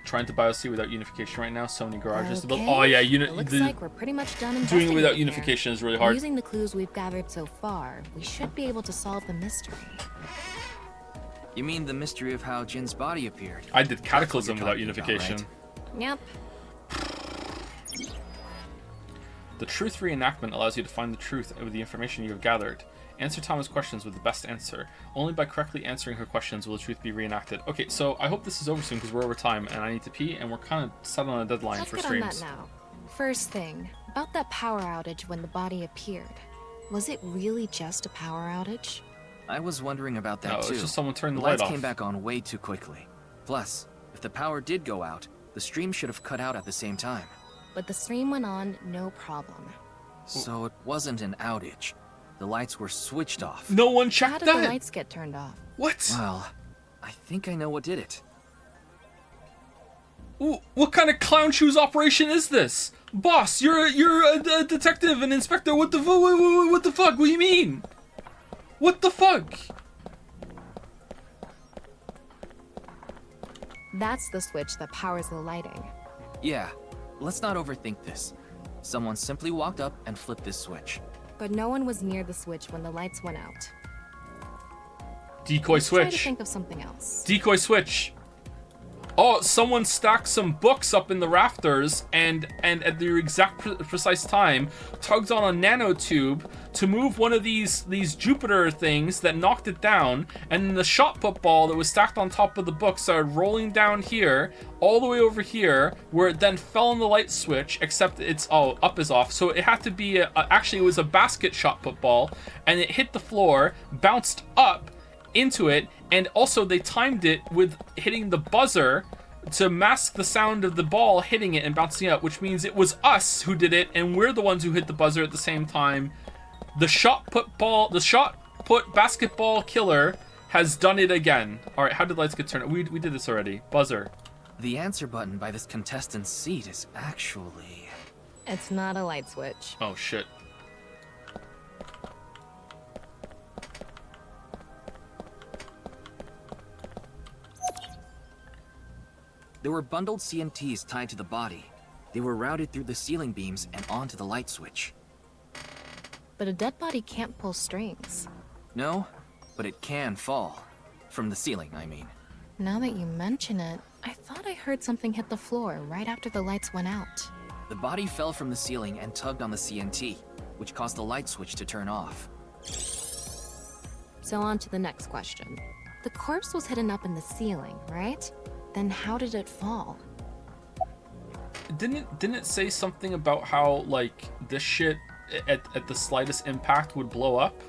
A: Trying to bioseed without unification right now. So many garages to build. Oh yeah,
H: it looks like we're pretty much done
A: doing it without
H: here.
A: unification is really hard.
H: Using the clues we've gathered so far, we should be able to solve the mystery.
E: You mean the mystery of how Jin's body appeared?
A: I did Cataclysm without unification.
H: Yep.
A: The truth reenactment allows you to find the truth with the information you have gathered. Answer Thomas' questions with the best answer. Only by correctly answering her questions will the truth be reenacted. Okay, so I hope this is over soon because we're over time and I need to pee and we're kind of set on a deadline for streams.
H: Let's get on that now. First thing, about that power outage when the body appeared. Was it really just a power outage?
E: I was wondering about that too.
A: It's just someone turned the
E: lights
A: light off.
E: Came back on way too quickly. Plus, if the power did go out, the stream should have cut out at the same time.
H: But the stream went on, no problem.
E: So it wasn't an outage. The lights were switched off.
A: No one checked that.
H: How did the lights get turned off?
A: What?
E: Well, I think I know what did it.
A: Ooh, what kind of clown shoes operation is this? Boss, you're a detective and inspector. What the fuck? What do you mean? What the fuck?
H: That's the switch that powers the lighting.
E: Yeah, let's not overthink this. Someone simply walked up and flipped this switch.
H: But no one was near the switch when the lights went out.
A: Decoy switch.
H: Try to think of something else.
A: Decoy switch. Oh, someone stacked some books up in the rafters and at the exact precise time tugged on a nanotube to move one of these Jupiter things that knocked it down, and then the shot put ball that was stacked on top of the book started rolling down here all the way over here, where it then fell on the light switch, except it's up is off, so it had to be actually it was a basket shot put ball, and it hit the floor, bounced up into it, and also they timed it with hitting the buzzer to mask the sound of the ball hitting it and bouncing up, which means it was us who did it and we're the ones who hit the buzzer at the same time. The shot put basketball killer has done it again. All right, how did lights get turned? We did this already. Buzzer.
E: The answer button by this contestant's seat is actually...
H: It's not a light switch.
A: Oh shit.
E: There were bundled CNTs tied to the body. They were routed through the ceiling beams and onto the light switch.
H: But a dead body can't pull strings.
E: No, but it can fall. From the ceiling, I mean.
H: Now that you mention it, I thought I heard something hit the floor right after the lights went out.
E: The body fell from the ceiling and tugged on the CNT, which caused the light switch to turn off.
H: So on to the next question. The corpse was hidden up in the ceiling, right? Then how did it fall?
A: Didn't it say something about how, like, this shit at the slightest impact would blow up?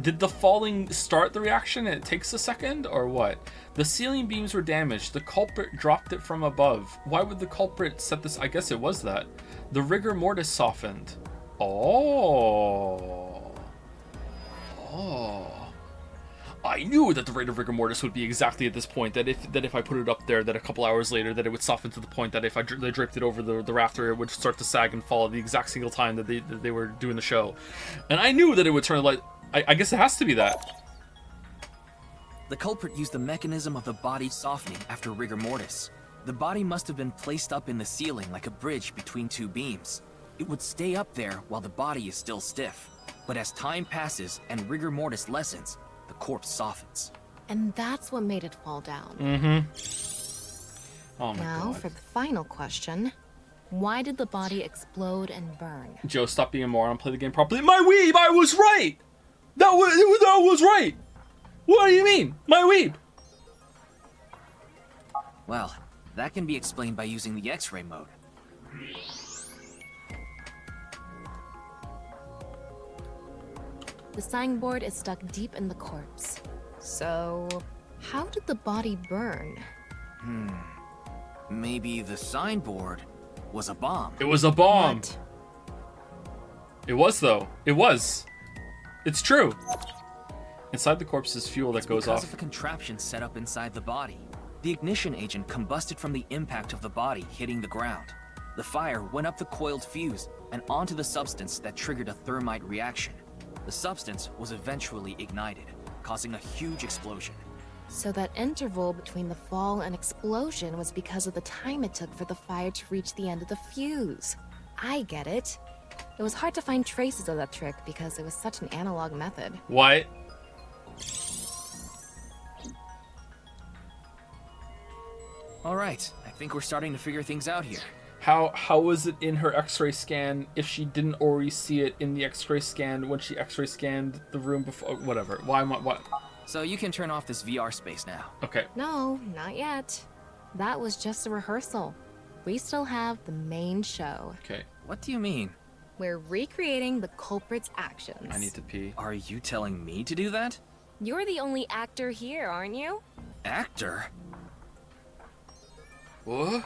A: Did the falling start the reaction and it takes a second, or what? The ceiling beams were damaged. The culprit dropped it from above. Why would the culprit set this? I guess it was that. The rigor mortis softened. Oh. I knew that the rate of rigor mortis would be exactly at this point. That if I put it up there, that a couple hours later, that it would soften to the point that if they draped it over the rafter, it would start to sag and fall at the exact single time that they were doing the show. And I knew that it would turn like. I guess it has to be that.
E: The culprit used the mechanism of the body softening after rigor mortis. The body must have been placed up in the ceiling like a bridge between two beams. It would stay up there while the body is still stiff. But as time passes and rigor mortis lessens, the corpse softens.
H: And that's what made it fall down.
A: Mm-hmm. Oh my
H: now,
A: God.
H: for the final question. Why did the body explode and burn?
A: Joe, stop being a moron. Play the game properly. My weeb, I was right! That was right! What do you mean? My weeb!
E: Well, that can be explained by using the X-ray mode.
H: The signboard is stuck deep in the corpse. So, how did the body burn?
E: Maybe the signboard was a bomb.
A: It was a bomb.
H: What?
A: It was, though. It was. It's true. Inside the corpse is fuel that goes
E: Because
A: off.
E: of the contraption set up inside the body. The ignition agent combusted from the impact of the body hitting the ground. The fire went up the coiled fuse and onto the substance that triggered a thermite reaction. The substance was eventually ignited, causing a huge explosion.
H: So that interval between the fall and explosion was because of the time it took for the fire to reach the end of the fuse. I get it. It was hard to find traces of that trick because it was such an analog method.
A: What?
E: All right, I think we're starting to figure things out here.
A: How was it in her X-ray scan if she didn't already see it in the X-ray scan when she X-ray scanned the room before? Whatever. Why am I? What?
E: So you can turn off this VR space now.
A: Okay.
H: No, not yet. That was just a rehearsal. We still have the main show.
A: Okay.
E: What do you mean?
H: We're recreating the culprit's actions.
A: I need to pee.
E: Are you telling me to do that?
H: You're the only actor here, aren't you?
E: Actor?
A: What?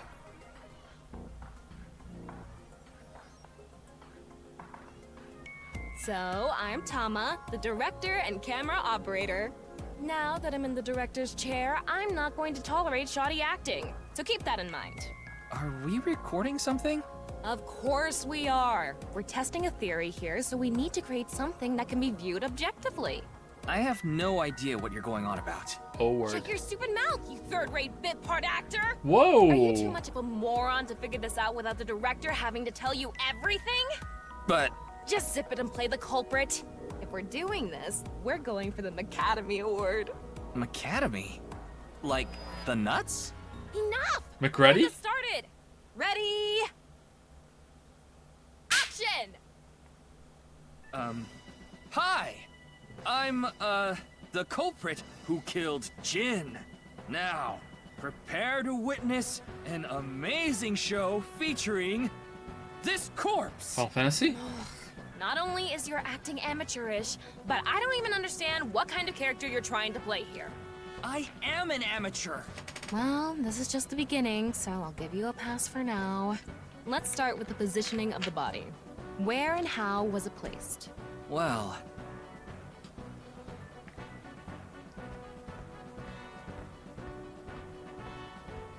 H: So, I'm Tama, the director and camera operator. Now that I'm in the director's chair, I'm not going to tolerate shoddy acting. So keep that in mind.
E: Are we recording something?
H: Of course we are. We're testing a theory here, so we need to create something that can be viewed objectively.
E: I have no idea what you're going on about.
A: Oh, word.
H: Shut your stupid mouth, you third-rate bit part actor!
A: Whoa!
H: Are you too much of a moron to figure this out without the director having to tell you everything?
E: But...
H: Just zip it and play the culprit. If we're doing this, we're going for the Academy Award.
E: Academy? Like, the nuts?
H: Enough!
A: McReady?
H: Get started! Ready? Action!
E: Hi! I'm, the culprit who killed Jin. Now, prepare to witness an amazing show featuring this corpse.
A: Final Fantasy?
H: Not only is your acting amateurish, but I don't even understand what kind of character you're trying to play here.
E: I am an amateur.
H: Well, this is just the beginning, so I'll give you a pass for now. Let's start with the positioning of the body. Where and how was it placed?
E: Well...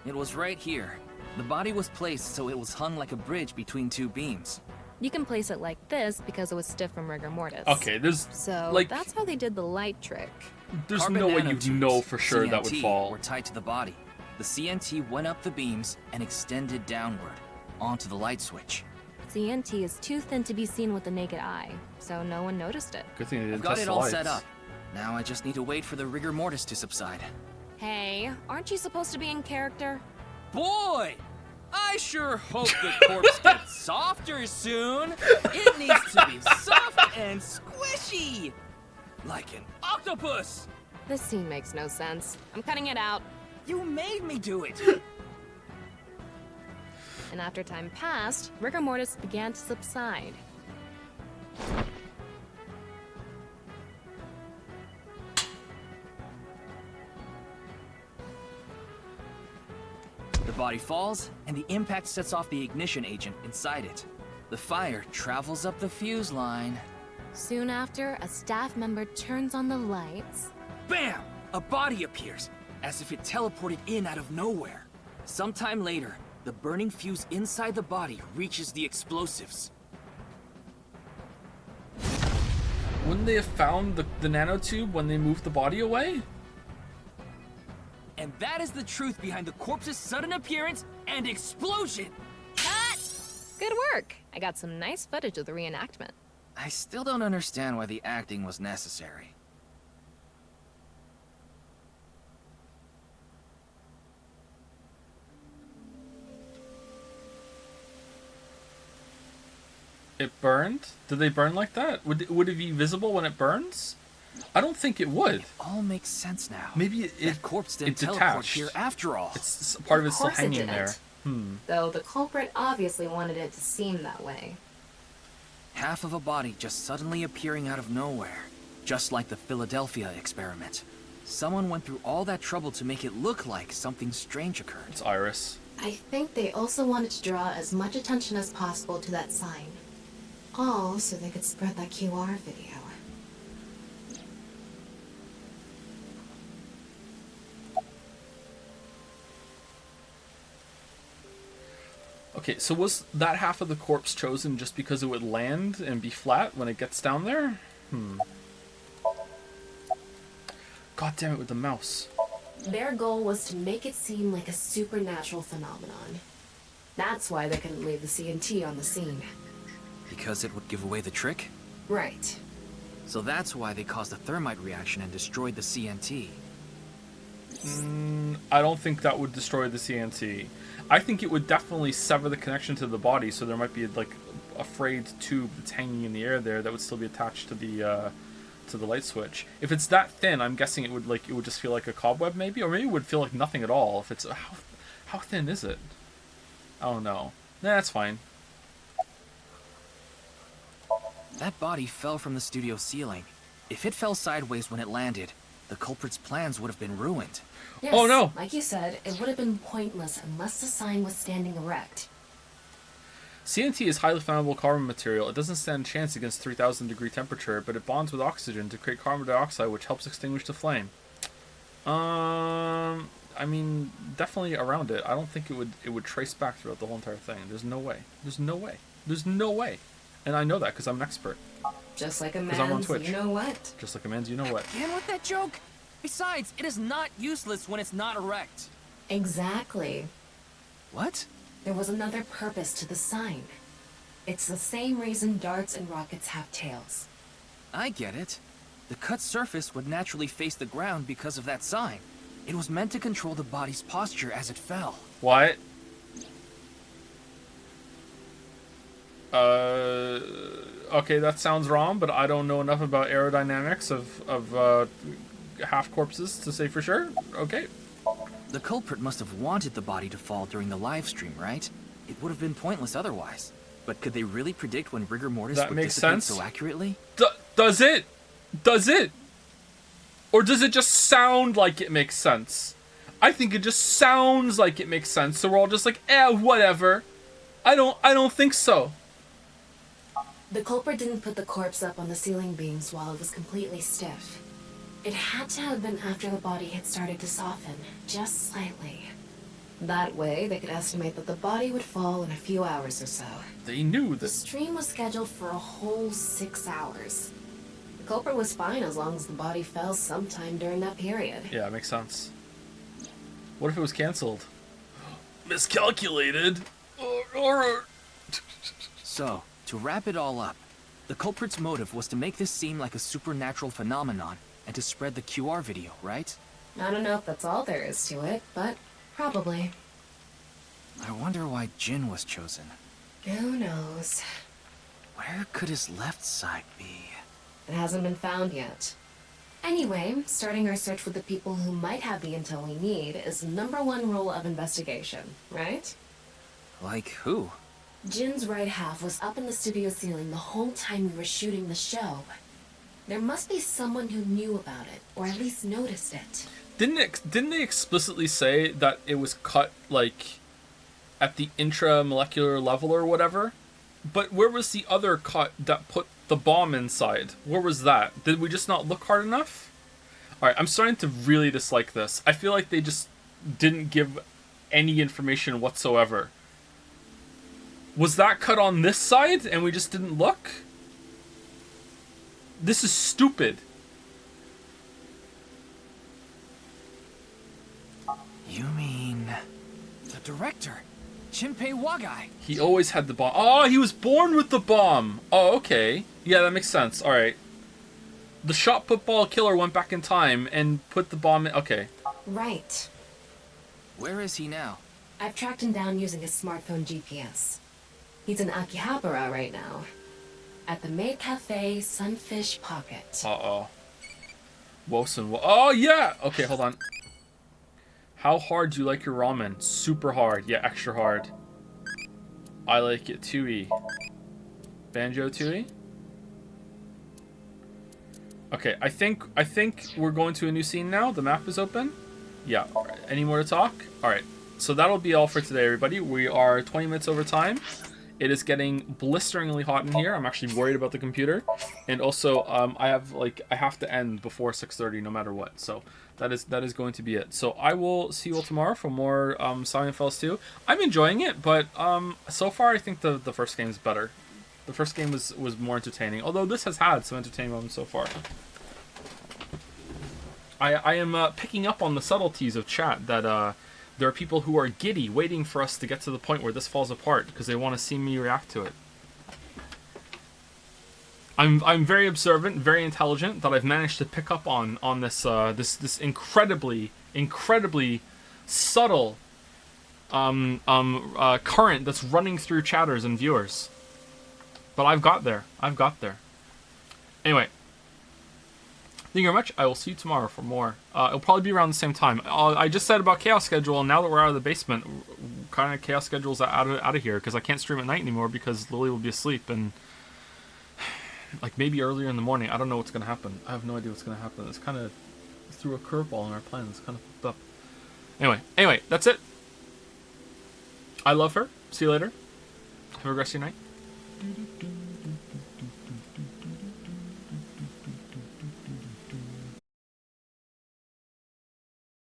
E: It was right here. The body was placed so it was hung like a bridge between two beams.
H: You can place it like this because it was stiff from rigor mortis.
A: Okay, there's...
H: So,
A: like,
H: that's how they did the light trick.
A: There's
E: Carbon
A: no way you
E: nanotubes,
A: know for sure that would
E: CNT,
A: fall.
E: were tied to the body. The CNT went up the beams and extended downward, onto the light switch.
H: CNT is too thin to be seen with the naked eye, so no one noticed it.
A: Good thing they didn't
E: I've got
A: test
E: it
A: the
E: all
A: lights.
E: set up. Now I just need to wait for the rigor mortis to subside.
H: Hey, aren't you supposed to be in character?
T: Boy! I sure hope the corpse gets softer soon. It needs to be soft and squishy.
D: Like an octopus!
H: This scene makes no sense. I'm cutting it out.
D: You made me do it!
H: And after time passed, rigor mortis began to subside.
E: The body falls, and the impact sets off the ignition agent inside it. The fire travels up the fuse line.
H: Soon after, a staff member turns on the lights.
E: Bam! A body appears, as if it teleported in out of nowhere. Sometime later, the burning fuse inside the body reaches the explosives.
A: Wouldn't they have found the nanotube when they moved the body away?
E: And that is the truth behind the corpse's sudden appearance and explosion!
H: Cut! Good work! I got some nice footage of the reenactment.
E: I still don't understand why the acting was necessary.
A: It burned? Did they burn like that? Would it be visible when it burns? I don't think it would.
E: It all makes sense now.
A: Maybe
E: that corpse didn't teleport
A: detached
E: here after all.
A: It's part of it's still
J: Of course it
A: hanging
J: didn't.
A: there.
J: Though the culprit obviously wanted it to seem that way.
E: Half of a body just suddenly appearing out of nowhere. Just like the Philadelphia experiment. Someone went through all that trouble to make it look like something strange occurred.
A: It's Iris.
J: I think they also wanted to draw as much attention as possible to that sign. All so they could spread that QR video.
A: Okay, so was that half of the corpse chosen just because it would land and be flat when it gets down there? God damn it with the mouse.
J: Their goal was to make it seem like a supernatural phenomenon. That's why they couldn't leave the CNT on the scene.
E: Because it would give away the trick?
J: Right.
E: So that's why they caused a thermite reaction and destroyed the CNT.
A: I don't think that would destroy the CNT. I think it would definitely sever the connection to the body, so there might be like a frayed tube that's hanging in the air there that would still be attached to the light switch. If it's that thin, I'm guessing it would just feel like a cobweb maybe, or maybe it would feel like nothing at all. If it's how thin is it? I don't know. Nah, that's fine.
E: That body fell from the studio ceiling. If it fell sideways when it landed, the culprit's plans would have been ruined.
J: Yes,
A: oh no!
J: Like you said, it would have been pointless unless the sign was standing erect.
A: CNT is highly flammable carbon material. It doesn't stand a chance against 3,000 degree temperature, but it bonds with oxygen to create carbon dioxide, which helps extinguish the flame. I mean, definitely around it. I don't think it would trace back throughout the whole entire thing. There's no way. There's no way. There's no way. And I know that because I'm an expert.
J: Just like a
A: Because I'm on
J: man's
A: Twitch.
J: you know what.
A: Just like a man's you know what.
E: Again with that joke? Besides, it is not useless when it's not erect.
J: Exactly.
E: What?
J: There was another purpose to the sign. It's the same reason darts and rockets have tails.
E: I get it. The cut surface would naturally face the ground because of that sign. It was meant to control the body's posture as it fell.
A: What? Okay, that sounds wrong, but I don't know enough about aerodynamics of half corpses to say for sure. Okay.
E: The culprit must have wanted the body to fall during the live stream, right? It would have been pointless otherwise. But could they really predict when rigor mortis
A: That
E: would
A: makes
E: dissipate
A: sense.
E: so accurately?
A: Does it? Does it? Or does it just sound like it makes sense? I think it just sounds like it makes sense, so we're all just like, whatever. I don't think so.
J: The culprit didn't put the corpse up on the ceiling beams while it was completely stiff. It had to have been after the body had started to soften, just slightly. That way, they could estimate that the body would fall in a few hours or so.
A: They knew
J: The
A: that.
J: stream was scheduled for a whole 6 hours. The culprit was fine as long as the body fell sometime during that period.
A: Yeah, it makes sense. What if it was canceled? Miscalculated.
E: So, to wrap it all up, the culprit's motive was to make this seem like a supernatural phenomenon and to spread the QR video, right?
J: I don't know if that's all there is to it, but probably.
E: I wonder why Jin was chosen.
J: Who knows?
E: Where could his left side be?
J: It hasn't been found yet. Anyway, starting our search with the people who might have the intel we need is #1 rule of investigation, right?
E: Like who?
J: Jin's right half was up in the studio ceiling the whole time we were shooting the show. There must be someone who knew about it, or at least noticed it.
A: Didn't they explicitly say that it was cut, like, at the intramolecular level or whatever? But where was the other cut that put the bomb inside? Where was that? Did we just not look hard enough? Alright, I'm starting to really dislike this. I feel like they just didn't give any information whatsoever. Was that cut on this side and we just didn't look? This is stupid.
E: You mean the director, Jinpei Wagai?
A: He always had the bomb. Oh, he was born with the bomb. Oh, okay. Yeah, that makes sense. All right. The shot football killer went back in time and put the bomb in. Okay.
J: Right.
E: Where is he now?
J: I've tracked him down using his smartphone GPS. He's in Akihabara right now. At the Maid Cafe Sunfish Pocket.
A: Uh-oh. Wosen. Oh, yeah! Okay, hold on. How hard do you like your ramen? Super hard. Yeah, extra hard. I like it 2E. Banjo 2E? Okay, I think we're going to a new scene now. The map is open. Yeah. Any more to talk? Alright. So that'll be all for today, everybody. We are 20 minutes over time. It is getting blisteringly hot in here. I'm actually worried about the computer. And also, I have to end before 6:30 no matter what. So that is going to be it. So I will see you all tomorrow for more Somnium Files 2. I'm enjoying it, but so far I think the first game is better. The first game was more entertaining, although this has had some entertaining moments so far. I am picking up on the subtleties of chat that there are people who are giddy waiting for us to get to the point where this falls apart because they want to see me react to it. I'm very observant, very intelligent, that I've managed to pick up on this this incredibly subtle current that's running through chatters and viewers. But I've got there. Anyway, thank you very much. I will see you tomorrow for more. It'll probably be around the same time. I just said about Chaos Schedule, and now that we're out of the basement, kind of Chaos Schedule's out of here, because I can't stream at night anymore because Lily will be asleep, and like maybe earlier in the morning. I don't know what's going to happen. I have no idea what's going to happen. It's kind of threw a curveball in our plans. It's kind of fucked up. Anyway, that's it. I love her. See you later. Have a great rest of your night.